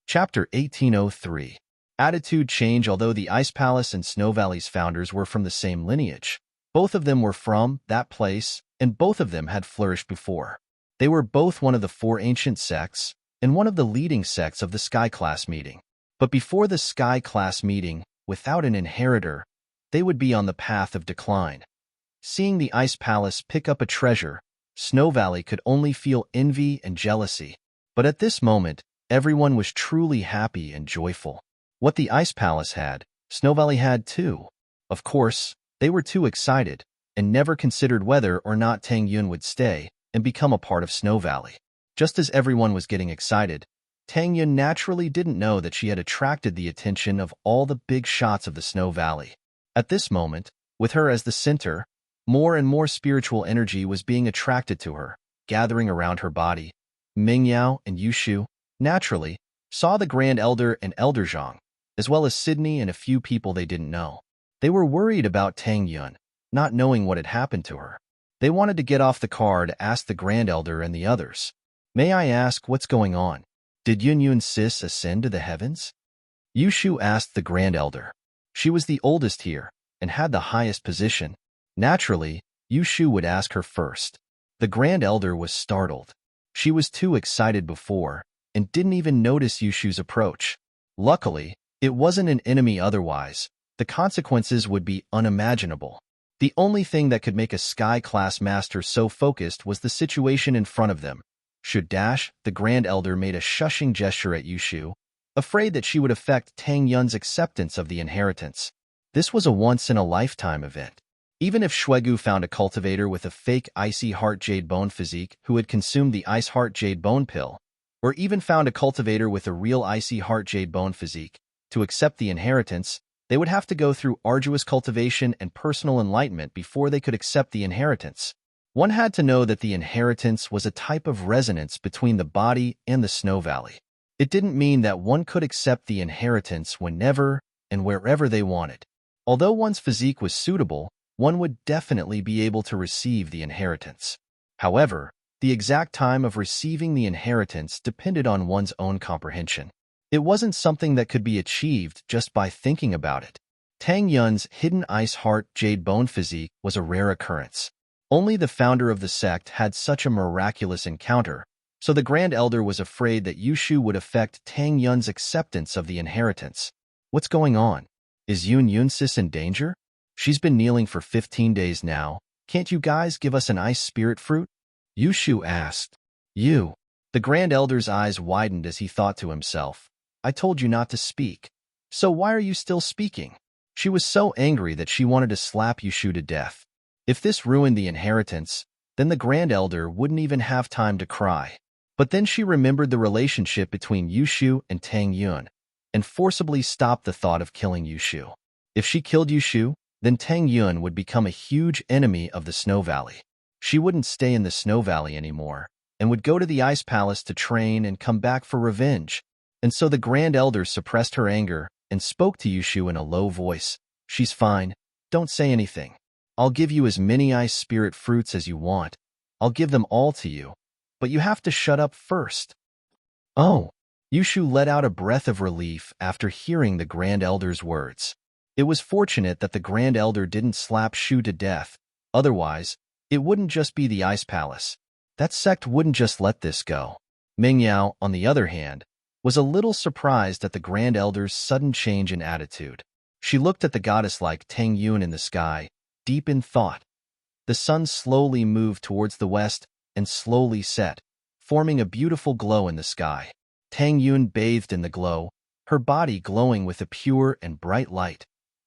Chapter 1803. attitude change. Although the Ice Palace and Snow Valley's founders were from the same lineage, both of them were from that place, and both of them had flourished before. They were both one of the four ancient sects, and one of the leading sects of the Sky Class meeting. But before the Sky Class meeting, without an inheritor, they would be on the path of decline. Seeing the Ice Palace pick up a treasure, Snow Valley could only feel envy and jealousy. But at this moment, everyone was truly happy and joyful. What the Ice Palace had, Snow Valley had too. Of course, they were too excited, and never considered whether or not Tang Yun would stay and become a part of Snow Valley. Just as everyone was getting excited, Tang Yun naturally didn't know that she had attracted the attention of all the big shots of the Snow Valley. At this moment, with her as the center, more and more spiritual energy was being attracted to her, gathering around her body. Ming Yao and Yushu, naturally, saw the Grand Elder and Elder Zhang, as well as Sydney and a few people they didn't know. They were worried about Tang Yun, not knowing what had happened to her. They wanted to get off the car to ask the Grand Elder and the others, "May I ask what's going on? Did Yun Yun's sis ascend to the heavens?" Yushu asked the Grand Elder. She was the oldest here and had the highest position. Naturally, Yushu would ask her first. The Grand Elder was startled. She was too excited before and didn't even notice Yushu's approach. Luckily, it wasn't an enemy. Otherwise, the consequences would be unimaginable. The only thing that could make a Sky Class master so focused was the situation in front of them. The Grand Elder made a shushing gesture at Yushu, afraid that she would affect Tang Yun's acceptance of the inheritance. This was a once-in-a-lifetime event. Even if Shuegu found a cultivator with a fake Icy Heart Jade Bone physique who had consumed the Ice Heart Jade Bone pill, or even found a cultivator with a real Icy Heart Jade Bone physique, to accept the inheritance, they would have to go through arduous cultivation and personal enlightenment before they could accept the inheritance. One had to know that the inheritance was a type of resonance between the body and the Snow Valley. It didn't mean that one could accept the inheritance whenever and wherever they wanted. Although one's physique was suitable, one would definitely be able to receive the inheritance. However, the exact time of receiving the inheritance depended on one's own comprehension. It wasn't something that could be achieved just by thinking about it. Tang Yun's hidden Ice Heart Jade Bone physique was a rare occurrence. Only the founder of the sect had such a miraculous encounter, so the Grand Elder was afraid that Yushu would affect Tang Yun's acceptance of the inheritance. "What's going on? Is Yun Yun's sis in danger? She's been kneeling for 15 days now. Can't you guys give us an ice spirit fruit?" Yushu asked. "You." The Grand Elder's eyes widened as he thought to himself, "I told you not to speak. So why are you still speaking?" She was so angry that she wanted to slap Yushu to death. If this ruined the inheritance, then the Grand Elder wouldn't even have time to cry. But then she remembered the relationship between Yushu and Tang Yun, and forcibly stopped the thought of killing Yushu. If she killed Yushu, then Tang Yun would become a huge enemy of the Snow Valley. She wouldn't stay in the Snow Valley anymore, and would go to the Ice Palace to train and come back for revenge. And so the Grand Elder suppressed her anger and spoke to Yushu in a low voice. "She's fine. Don't say anything. I'll give you as many ice spirit fruits as you want. I'll give them all to you. But you have to shut up first." "Oh." Yushu let out a breath of relief after hearing the Grand Elder's words. It was fortunate that the Grand Elder didn't slap Shu to death. Otherwise, it wouldn't just be the Ice Palace. That sect wouldn't just let this go. Ming Yao, on the other hand, was a little surprised at the Grand Elder's sudden change in attitude. She looked at the goddess like Tang Yun in the sky, deep in thought. The sun slowly moved towards the west and slowly set, forming a beautiful glow in the sky. Tang Yun bathed in the glow, her body glowing with a pure and bright light.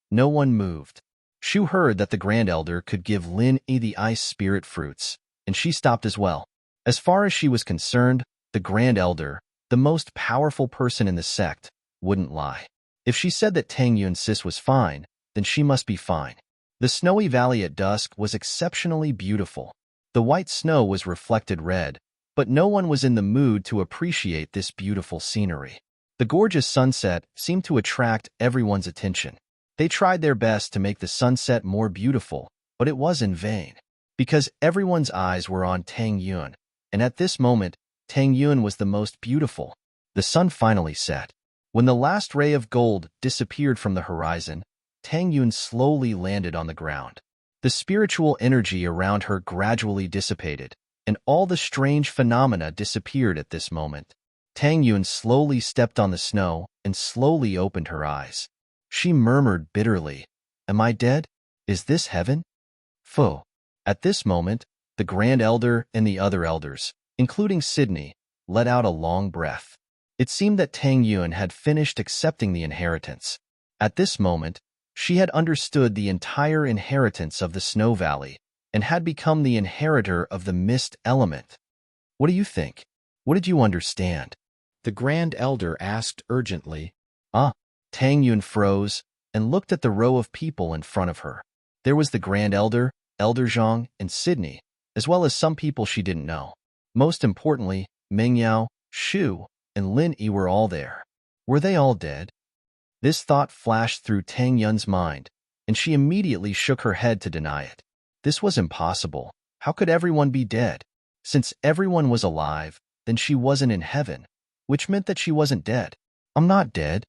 No one moved. Shu heard that the Grand Elder could give Lin Yi the ice spirit fruits, and she stopped as well. As far as she was concerned, the Grand Elder, the most powerful person in the sect, wouldn't lie. If she said that Tang Yun's sis was fine, then she must be fine. The snowy valley at dusk was exceptionally beautiful. The white snow was reflected red, but no one was in the mood to appreciate this beautiful scenery. The gorgeous sunset seemed to attract everyone's attention. They tried their best to make the sunset more beautiful, but it was in vain, because everyone's eyes were on Tang Yun, and at this moment, Tang Yun was the most beautiful. The sun finally set. When the last ray of gold disappeared from the horizon, Tang Yun slowly landed on the ground. The spiritual energy around her gradually dissipated, and all the strange phenomena disappeared at this moment. Tang Yun slowly stepped on the snow and slowly opened her eyes. She murmured bitterly, "Am I dead? Is this heaven?" Pho. At this moment, the Grand Elder and the other elders, including Sydney, let out a long breath. It seemed that Tang Yun had finished accepting the inheritance. At this moment, she had understood the entire inheritance of the Snow Valley and had become the inheritor of the mist element. "What do you think? What did you understand?" the Grand Elder asked urgently. Tang Yun froze and looked at the row of people in front of her. There was the Grand Elder, Elder Zhang, and Sydney, as well as some people she didn't know. Most importantly, Meng Yao, Shu, and Lin Yi were all there. Were they all dead? This thought flashed through Tang Yun's mind, and she immediately shook her head to deny it. This was impossible. How could everyone be dead? Since everyone was alive, then she wasn't in heaven, which meant that she wasn't dead. "I'm not dead."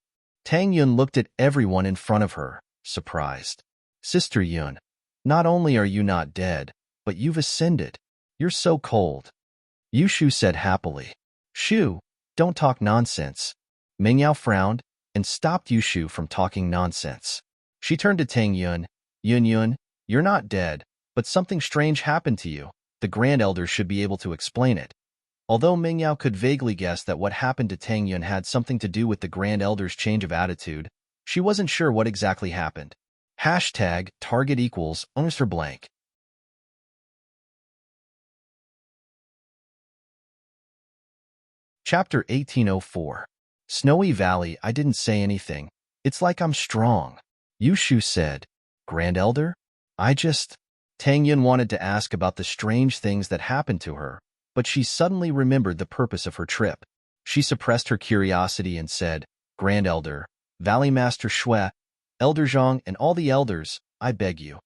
Tang Yun looked at everyone in front of her, surprised. "Sister Yun, not only are you not dead, but you've ascended. You're so cold." Yushu said happily. "Shu, don't talk nonsense." Meng Yao frowned and stopped Yushu from talking nonsense. She turned to Tang Yun. Yun, you're not dead, but something strange happened to you. The Grand Elder should be able to explain it." Although Meng Yao could vaguely guess that what happened to Tang Yun had something to do with the Grand Elder's change of attitude, she wasn't sure what exactly happened. #target equals answer blank. Chapter 1804. Snowy Valley. I didn't say anything. It's like I'm strong. Yushu said. Grand Elder? Tang Yun wanted to ask about the strange things that happened to her, but she suddenly remembered the purpose of her trip. She suppressed her curiosity and said, "Grand Elder, Valley Master Shui, Elder Zhang, and all the elders, I beg you,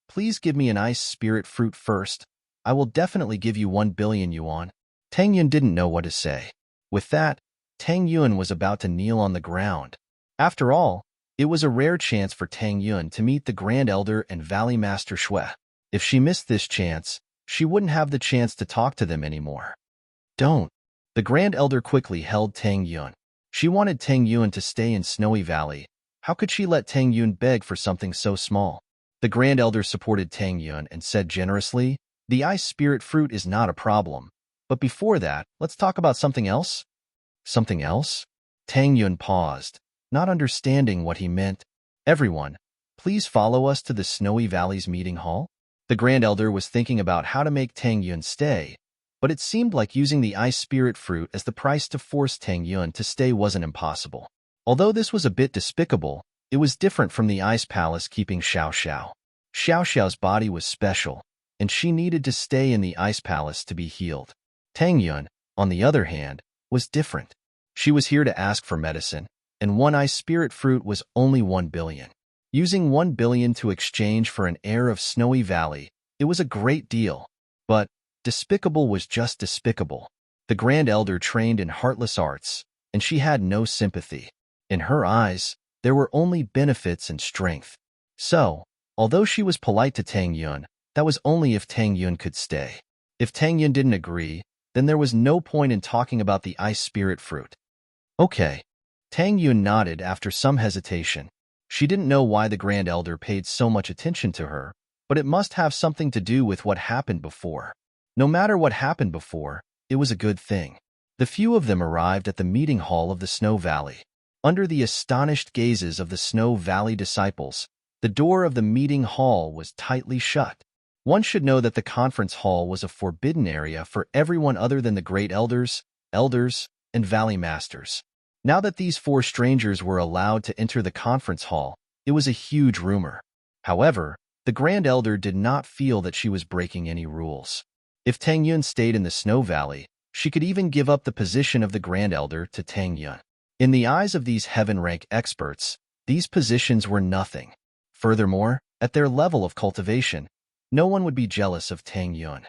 please give me an ice spirit fruit first. I will definitely give you 1 billion yuan." Tang Yun didn't know what to say. With that, Tang Yun was about to kneel on the ground. After all, it was a rare chance for Tang Yun to meet the Grand Elder and Valley Master Shui. If she missed this chance, she wouldn't have the chance to talk to them anymore. "Don't." The Grand Elder quickly held Tang Yun. She wanted Tang Yun to stay in Snowy Valley. How could she let Tang Yun beg for something so small? The Grand Elder supported Tang Yun and said generously, "The ice spirit fruit is not a problem. But before that, let's talk about something else." "Something else?" Tang Yun paused, not understanding what he meant. "Everyone, please follow us to the Snowy Valley's meeting hall." The Grand Elder was thinking about how to make Tang Yun stay, but it seemed like using the ice spirit fruit as the price to force Tang Yun to stay wasn't impossible. Although this was a bit despicable, it was different from the ice palace keeping Xiao Xiao. Xiao Xiao's body was special, and she needed to stay in the ice palace to be healed. Tang Yun, on the other hand, was different. She was here to ask for medicine, and one ice spirit fruit was only 1 billion. Using 1 billion to exchange for an heir of Snowy Valley, it was a great deal. But despicable was just despicable. The Grand Elder trained in heartless arts, and she had no sympathy. In her eyes, there were only benefits and strength. So, although she was polite to Tang Yun, that was only if Tang Yun could stay. If Tang Yun didn't agree, then there was no point in talking about the ice spirit fruit. "Okay." Tang Yun nodded after some hesitation. She didn't know why the Grand Elder paid so much attention to her, but it must have something to do with what happened before. No matter what happened before, it was a good thing. The few of them arrived at the meeting hall of the Snow Valley. Under the astonished gazes of the Snow Valley disciples, the door of the meeting hall was tightly shut. One should know that the conference hall was a forbidden area for everyone other than the great elders, and valley masters. Now that these 4 strangers were allowed to enter the conference hall, it was a huge rumor. However, the Grand Elder did not feel that she was breaking any rules. If Tang Yun stayed in the Snow Valley, she could even give up the position of the Grand Elder to Tang Yun. In the eyes of these heaven-rank experts, these positions were nothing. Furthermore, at their level of cultivation, no one would be jealous of Tang Yun.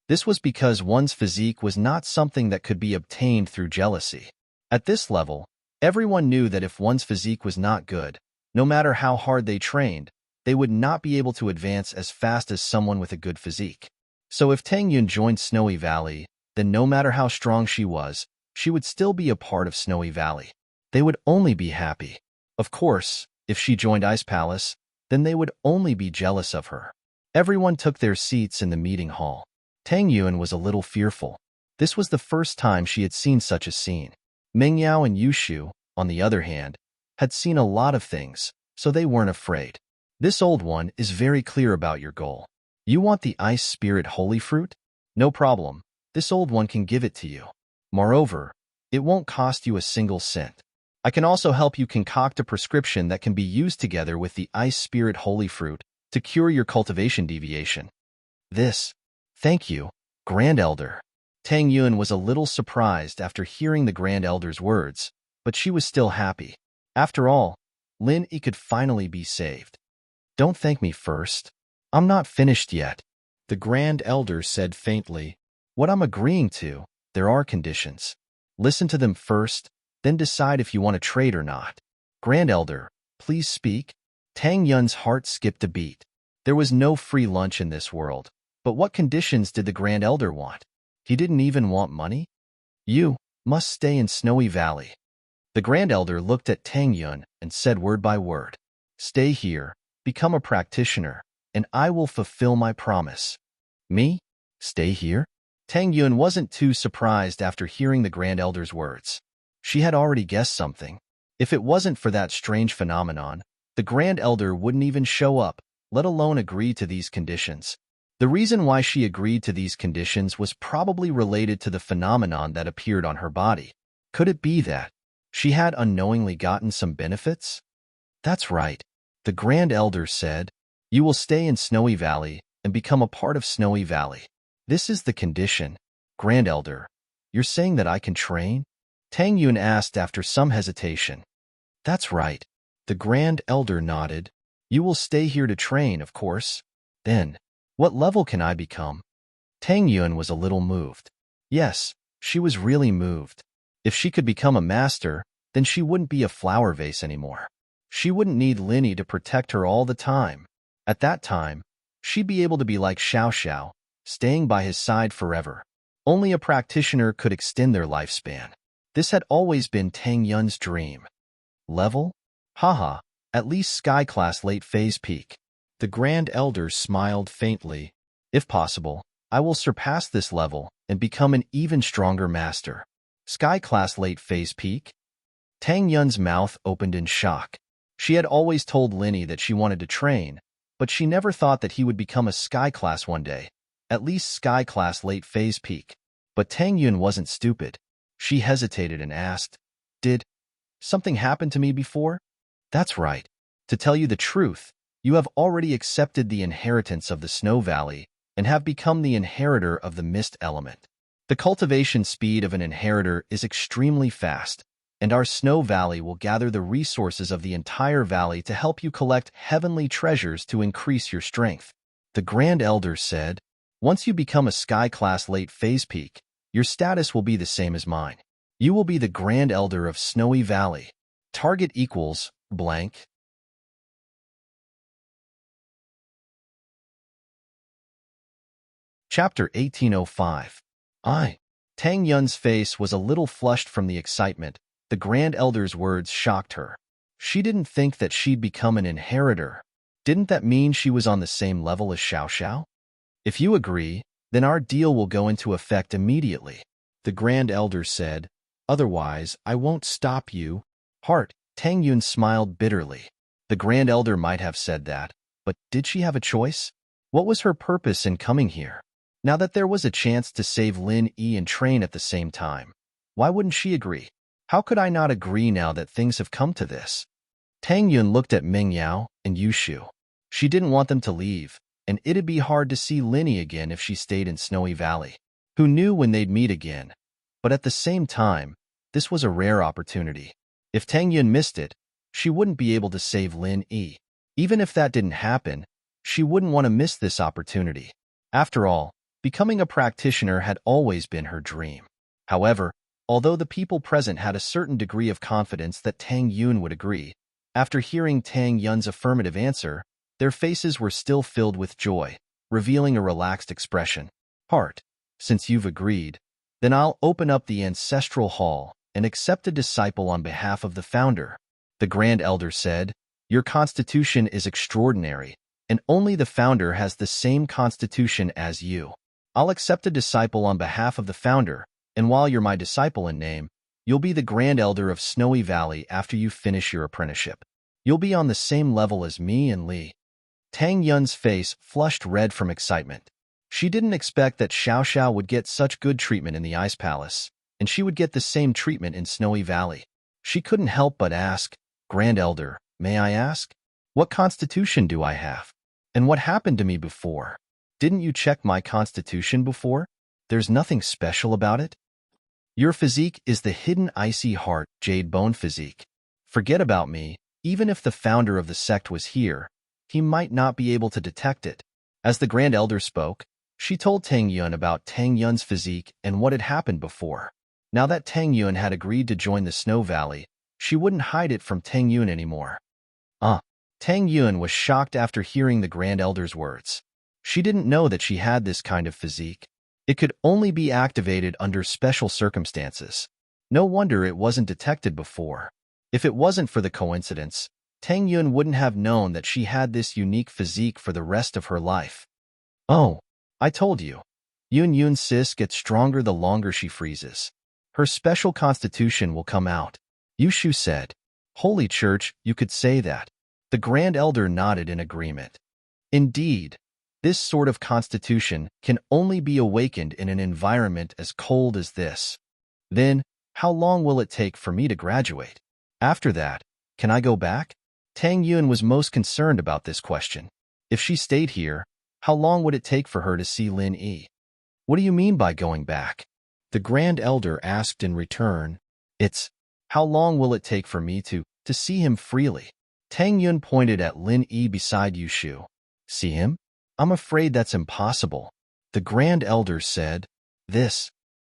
This was because one's physique was not something that could be obtained through jealousy. At this level, Everyone knew that if one's physique was not good, no matter how hard they trained, they would not be able to advance as fast as someone with a good physique. So if Tang Yun joined Snowy Valley, then no matter how strong she was, she would still be a part of Snowy Valley. They would only be happy. Of course, if she joined Ice Palace, then they would only be jealous of her. Everyone took their seats in the meeting hall. Tang Yun was a little fearful. This was the first time she had seen such a scene. Ming Yao and Yushu, on the other hand, had seen a lot of things, so they weren't afraid. This old one is very clear about your goal. You want the Ice Spirit Holy Fruit? No problem. This old one can give it to you. Moreover, it won't cost you a single cent. I can also help you concoct a prescription that can be used together with the Ice Spirit Holy Fruit to cure your cultivation deviation. Thank you, Grand Elder. Tang Yun was a little surprised after hearing the Grand Elder's words, but she was still happy. After all, Lin Yi could finally be saved. Don't thank me first. I'm not finished yet, the Grand Elder said faintly. What I'm agreeing to, there are conditions. Listen to them first, then decide if you want to trade or not. Grand Elder, please speak. Tang Yun's heart skipped a beat. There was no free lunch in this world, but what conditions did the Grand Elder want? He didn't even want money? You must stay in Snowy Valley. The Grand Elder looked at Tang Yun and said word by word, stay here, become a practitioner, and I will fulfill my promise. Me? Stay here? Tang Yun wasn't too surprised after hearing the Grand Elder's words. She had already guessed something. If it wasn't for that strange phenomenon, the Grand Elder wouldn't even show up, let alone agree to these conditions. The reason why she agreed to these conditions was probably related to the phenomenon that appeared on her body. Could it be that she had unknowingly gotten some benefits? That's right, the Grand Elder said. You will stay in Snowy Valley and become a part of Snowy Valley. This is the condition. Grand Elder, you're saying that I can train? Tang Yun asked after some hesitation. That's right. The Grand Elder nodded. You will stay here to train, of course. Then, what level can I become? Tang Yun was a little moved. Yes, she was really moved. If she could become a master, then she wouldn't be a flower vase anymore. She wouldn't need Lin Yi to protect her all the time. At that time, she'd be able to be like Xiao Xiao, staying by his side forever. Only a practitioner could extend their lifespan. This had always been Tang Yun's dream. Level? Haha, at least Sky Class Late Phase Peak. The Grand Elder smiled faintly. If possible, I will surpass this level and become an even stronger master. Sky Class Late Phase Peak? Tang Yun's mouth opened in shock. She had always told Lin Yi that she wanted to train, but she never thought that he would become a Sky Class one day, at least Sky Class Late Phase Peak. But Tang Yun wasn't stupid. She hesitated and asked, Did something happen to me before? That's right. To tell you the truth, you have already accepted the inheritance of the Snow Valley and have become the inheritor of the Mist element. The cultivation speed of an inheritor is extremely fast, and our Snow Valley will gather the resources of the entire valley to help you collect heavenly treasures to increase your strength. The Grand Elder said, once you become a Sky Class Late Phase Peak, your status will be the same as mine. You will be the Grand Elder of Snowy Valley. Target equals blank. Chapter 1805. Tang Yun's face was a little flushed from the excitement. The Grand Elder's words shocked her. She didn't think that she'd become an inheritor. Didn't that mean she was on the same level as Xiao Xiao? If you agree, then our deal will go into effect immediately, the Grand Elder said. Otherwise, I won't stop you. Heart, Tang Yun smiled bitterly. The Grand Elder might have said that, but did she have a choice? What was her purpose in coming here? Now that there was a chance to save Lin Yi and train at the same time, why wouldn't she agree? How could I not agree now that things have come to this? Tang Yun looked at Ming Yao and Yushu. She didn't want them to leave, and it'd be hard to see Lin Yi again if she stayed in Snowy Valley. Who knew when they'd meet again? But at the same time, this was a rare opportunity. If Tang Yun missed it, she wouldn't be able to save Lin Yi. Even if that didn't happen, she wouldn't want to miss this opportunity. After all, becoming a practitioner had always been her dream. However, Although the people present had a certain degree of confidence that Tang Yun would agree, after hearing Tang Yun's affirmative answer, their faces were still filled with joy, revealing a relaxed expression. Heart, since you've agreed, then I'll open up the ancestral hall and accept a disciple on behalf of the founder. The Grand Elder said, your constitution is extraordinary, and only the founder has the same constitution as you. I'll accept a disciple on behalf of the founder, and while you're my disciple in name, you'll be the Grand Elder of Snowy Valley after you finish your apprenticeship. You'll be on the same level as me and Li. Tang Yun's face flushed red from excitement. She didn't expect that Xiao Xiao would get such good treatment in the Ice Palace, and she would get the same treatment in Snowy Valley. She couldn't help but ask, Grand Elder, may I ask? What constitution do I have? And what happened to me before? Didn't you check my constitution before? There's nothing special about it? Your physique is the hidden icy heart, jade bone physique. Forget about me, even if the founder of the sect was here, he might not be able to detect it. As the Grand Elder spoke, she told Tang Yun about Tang Yun's physique and what had happened before. Now that Tang Yun had agreed to join the Snow Valley, she wouldn't hide it from Tang Yun anymore. Tang Yun was shocked after hearing the Grand Elder's words. She didn't know that she had this kind of physique. It could only be activated under special circumstances. No wonder it wasn't detected before. If it wasn't for the coincidence, Tang Yun wouldn't have known that she had this unique physique for the rest of her life. Oh, I told you. Yun's sis gets stronger the longer she freezes. Her special constitution will come out. Yushu said. Holy Church, you could say that. The Grand Elder nodded in agreement. Indeed, this sort of constitution can only be awakened in an environment as cold as this. Then, how long will it take for me to graduate? After that, can I go back? Tang Yun was most concerned about this question. If she stayed here, how long would it take for her to see Lin Yi? What do you mean by going back? The Grand Elder asked in return. How long will it take for me to see him freely? Tang Yun pointed at Lin Yi beside Yushu. See him? I'm afraid that's impossible. The Grand Elder said.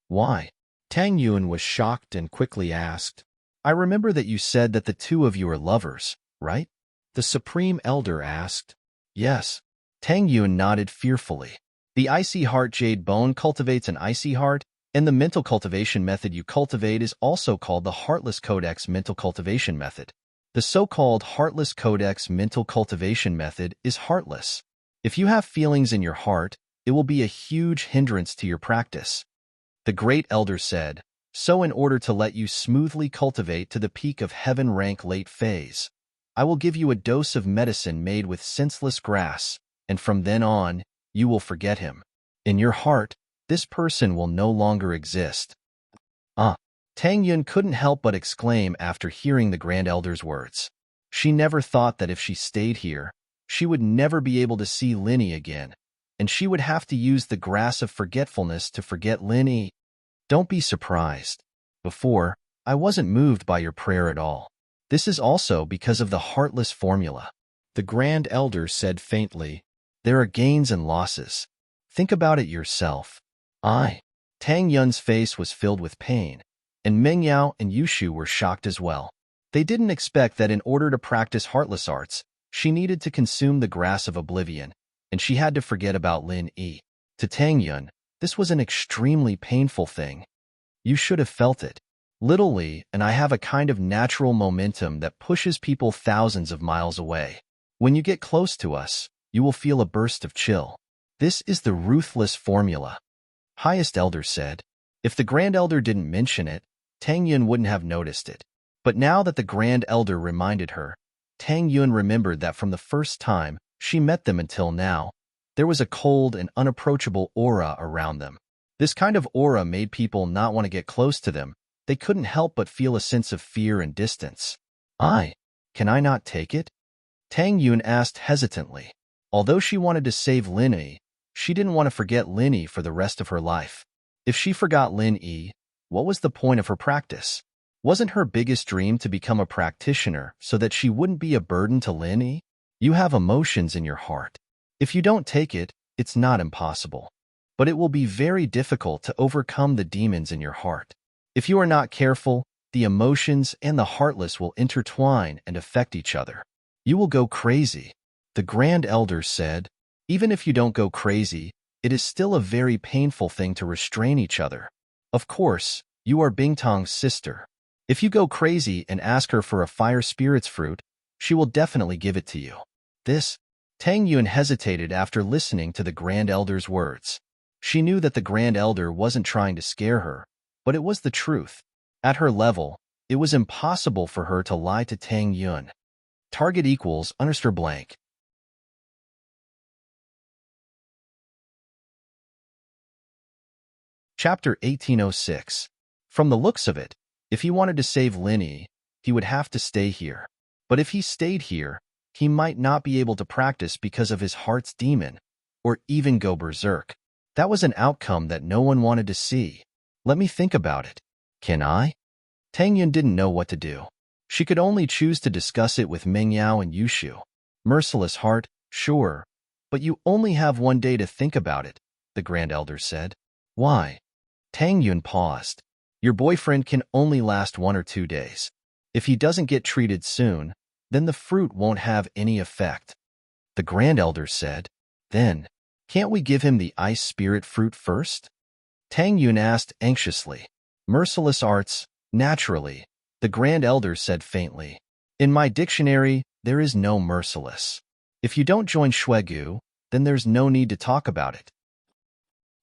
Why? Tang Yun was shocked and quickly asked. I remember that you said that the two of you are lovers, right? The Supreme Elder asked. Yes. Tang Yun nodded fearfully. The icy heart jade bone cultivates an icy heart, and the mental cultivation method you cultivate is also called the Heartless Codex mental cultivation method. The so-called Heartless Codex mental cultivation method is heartless. If you have feelings in your heart, it will be a huge hindrance to your practice. The Great Elder said, so in order to let you smoothly cultivate to the peak of heaven rank late phase, I will give you a dose of medicine made with senseless grass, and from then on, you will forget him. In your heart, this person will no longer exist. Tang Yun couldn't help but exclaim after hearing the Grand Elder's words. She never thought that if she stayed here, she would never be able to see Lin Yi again, and she would have to use the grass of forgetfulness to forget Lin Yi. Don't be surprised. Before, I wasn't moved by your prayer at all. This is also because of the heartless formula. The Grand Elder said faintly, there are gains and losses. Think about it yourself. Tang Yun's face was filled with pain, and Meng Yao and Yushu were shocked as well. They didn't expect that in order to practice heartless arts, she needed to consume the grass of oblivion, and she had to forget about Lin Yi. To Tang Yun, this was an extremely painful thing. You should have felt it. Little Li and I have a kind of natural momentum that pushes people thousands of miles away. When you get close to us, you will feel a burst of chill. This is the ruthless formula. Highest Elder said. If the Grand Elder didn't mention it, Tang Yun wouldn't have noticed it. But now that the Grand Elder reminded her, Tang Yun remembered that from the first time she met them until now, there was a cold and unapproachable aura around them. This kind of aura made people not want to get close to them. They couldn't help but feel a sense of fear and distance. Can I not take it? Tang Yun asked hesitantly. Although she wanted to save Lin Yi, she didn't want to forget Lin Yi for the rest of her life. If she forgot Lin Yi, what was the point of her practice? Wasn't her biggest dream to become a practitioner so that she wouldn't be a burden to Lin Yi? You have emotions in your heart. If you don't take it, it's not impossible. But it will be very difficult to overcome the demons in your heart. If you are not careful, the emotions and the heartless will intertwine and affect each other. You will go crazy. The Grand Elder said, even if you don't go crazy, it is still a very painful thing to restrain each other. Of course, you are Bingtong's sister. If you go crazy and ask her for a fire spirit's fruit, she will definitely give it to you. Tang Yun hesitated after listening to the Grand Elder's words. She knew that the Grand Elder wasn't trying to scare her, but it was the truth. At her level, it was impossible for her to lie to Tang Yun. Target equals underscore blank. Chapter 1806. From the looks of it, if he wanted to save Linny, he would have to stay here. But if he stayed here, he might not be able to practice because of his heart's demon, or even go berserk. That was an outcome that no one wanted to see. Let me think about it. Can I? Tang Yun didn't know what to do. She could only choose to discuss it with Meng Yao and Yushu. Merciless heart, sure, but you only have 1 day to think about it, the Grand Elder said. Why? Tang Yun paused. Your boyfriend can only last 1 or 2 days. If he doesn't get treated soon, then the fruit won't have any effect. The Grand Elder said, then, can't we give him the ice spirit fruit first? Tang Yun asked anxiously. Merciless arts, naturally, the Grand Elder said faintly. In my dictionary, there is no merciless. If you don't join Shuegu, then there's no need to talk about it.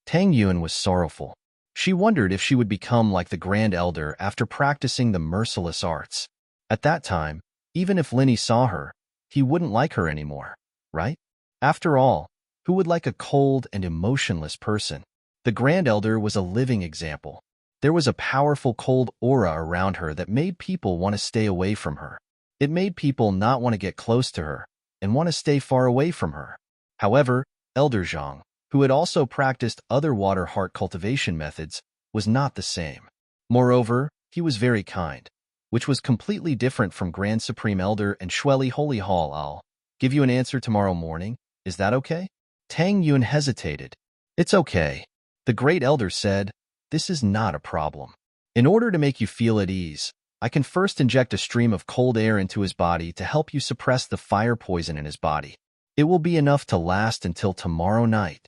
Tang Yun was sorrowful. She wondered if she would become like the Grand Elder after practicing the merciless arts. At that time, even if Linny saw her, he wouldn't like her anymore, right? After all, who would like a cold and emotionless person? The Grand Elder was a living example. There was a powerful cold aura around her that made people want to stay away from her. It made people not want to get close to her and want to stay far away from her. However, Elder Zhang, who had also practiced other water heart cultivation methods, was not the same. Moreover, he was very kind, which was completely different from Grand Supreme Elder and Shueli Holy Hall. I'll give you an answer tomorrow morning. Is that okay? Tang Yun hesitated. It's okay. The Great Elder said, this is not a problem. In order to make you feel at ease, I can first inject a stream of cold air into his body to help you suppress the fire poison in his body. It will be enough to last until tomorrow night.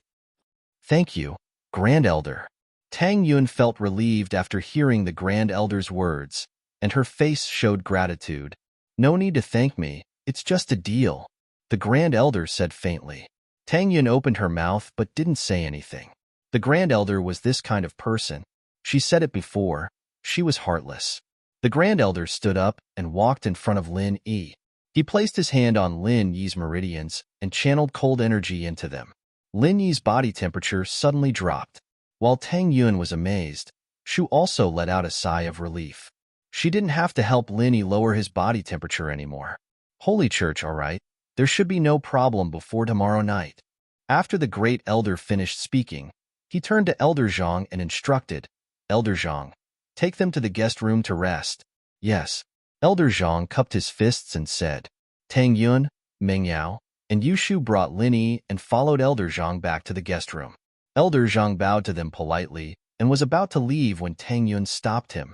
Thank you, Grand Elder. Tang Yun felt relieved after hearing the Grand Elder's words, and her face showed gratitude. No need to thank me, it's just a deal, the Grand Elder said faintly. Tang Yun opened her mouth but didn't say anything. The Grand Elder was this kind of person. She said it before, she was heartless. The Grand Elder stood up and walked in front of Lin Yi. He placed his hand on Lin Yi's meridians and channeled cold energy into them. Lin Yi's body temperature suddenly dropped. While Tang Yun was amazed, Shu also let out a sigh of relief. She didn't have to help Lin Yi lower his body temperature anymore. Holy Church, all right. There should be no problem before tomorrow night. After the Great Elder finished speaking, he turned to Elder Zhang and instructed, Elder Zhang, take them to the guest room to rest. Yes. Elder Zhang cupped his fists and said, Tang Yun, Meng Yao, and Yushu brought Lin Yi and followed Elder Zhang back to the guest room. Elder Zhang bowed to them politely and was about to leave when Tang Yun stopped him.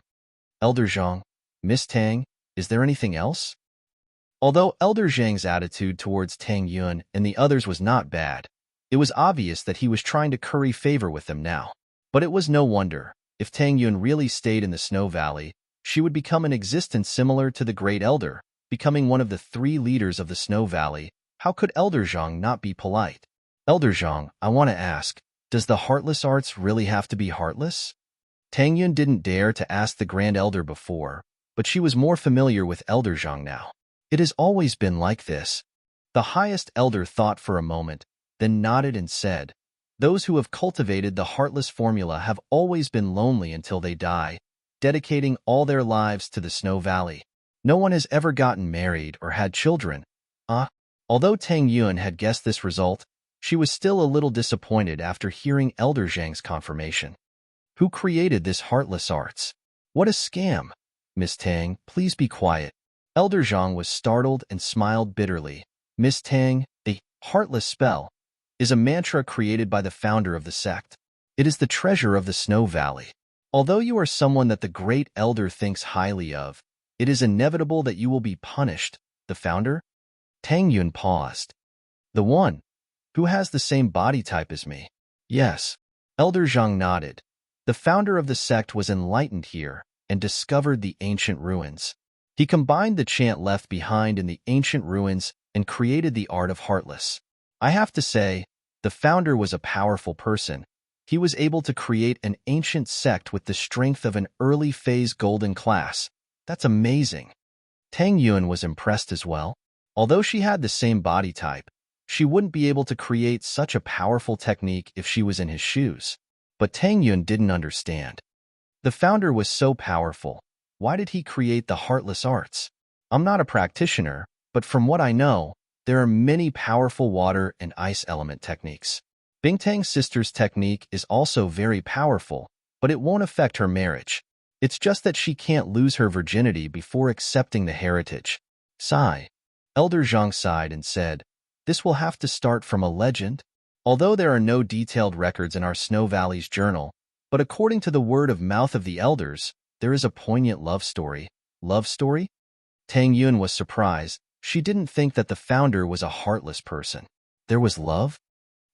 Elder Zhang, Miss Tang, is there anything else? Although Elder Zhang's attitude towards Tang Yun and the others was not bad, it was obvious that he was trying to curry favor with them now. But it was no wonder. If Tang Yun really stayed in the Snow Valley, she would become an existence similar to the Great Elder, becoming one of the 3 leaders of the Snow Valley. How could Elder Zhang not be polite? Elder Zhang, I want to ask, does the heartless arts really have to be heartless? Tang Yun didn't dare to ask the Grand Elder before, but she was more familiar with Elder Zhang now. It has always been like this. The highest elder thought for a moment, then nodded and said, those who have cultivated the heartless formula have always been lonely until they die, dedicating all their lives to the Snow Valley. No one has ever gotten married or had children. Although Tang Yun had guessed this result, she was still a little disappointed after hearing Elder Zhang's confirmation. Who created this heartless arts? What a scam! Miss Tang, please be quiet. Elder Zhang was startled and smiled bitterly. Miss Tang, the heartless spell is a mantra created by the founder of the sect. It is the treasure of the Snow Valley. Although you are someone that the great elder thinks highly of, it is inevitable that you will be punished. The founder? Tang Yun paused. The one who has the same body type as me. Yes. Elder Zhang nodded. The founder of the sect was enlightened here and discovered the ancient ruins. He combined the chant left behind in the ancient ruins and created the art of Heartless. I have to say, the founder was a powerful person. He was able to create an ancient sect with the strength of an early-phase golden class. That's amazing. Tang Yun was impressed as well. Although she had the same body type, she wouldn't be able to create such a powerful technique if she was in his shoes. But Tang Yun didn't understand. The founder was so powerful. Why did he create the Heartless Arts? I'm not a practitioner, but from what I know, there are many powerful water and ice element techniques. Bingtang's sister's technique is also very powerful, but it won't affect her marriage. It's just that she can't lose her virginity before accepting the heritage. Sigh. Elder Zhang sighed and said, "This will have to start from a legend." Although there are no detailed records in our Snow Valley's journal, but according to the word of mouth of the elders, there is a poignant love story. Love story? Tang Yun was surprised. She didn't think that the founder was a heartless person. There was love?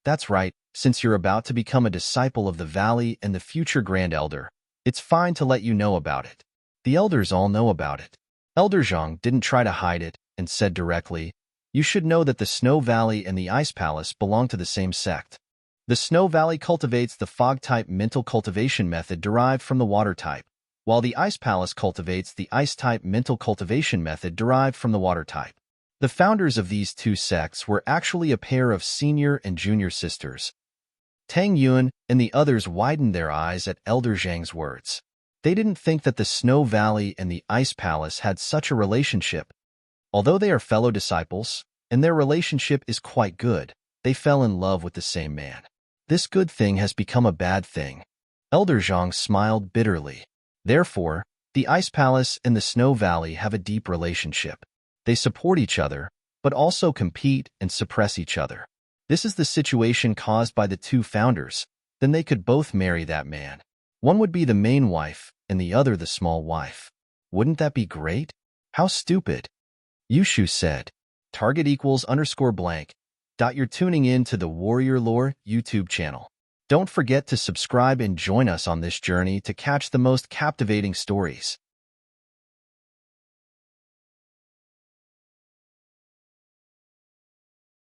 That's right, since you're about to become a disciple of the valley and the future Grand Elder, it's fine to let you know about it. The elders all know about it. Elder Zhang didn't try to hide it and said directly, "You should know that the Snow Valley and the Ice Palace belong to the same sect. The Snow Valley cultivates the fog-type mental cultivation method derived from the water type, while the Ice Palace cultivates the ice-type mental cultivation method derived from the water type. The founders of these two sects were actually a pair of senior and junior sisters." Tang Yun and the others widened their eyes at Elder Zhang's words. They didn't think that the Snow Valley and the Ice Palace had such a relationship. Although they are fellow disciples, and their relationship is quite good, they fell in love with the same man. This good thing has become a bad thing. Elder Zhang smiled bitterly. Therefore, the Ice Palace and the Snow Valley have a deep relationship. They support each other, but also compete and suppress each other. This is the situation caused by the two founders. Then they could both marry that man. One would be the main wife, and the other the small wife. Wouldn't that be great? How stupid. Yushu said. Target equals _ blank. You're tuning in to the Warrior Lore YouTube channel. Don't forget to subscribe and join us on this journey to catch the most captivating stories.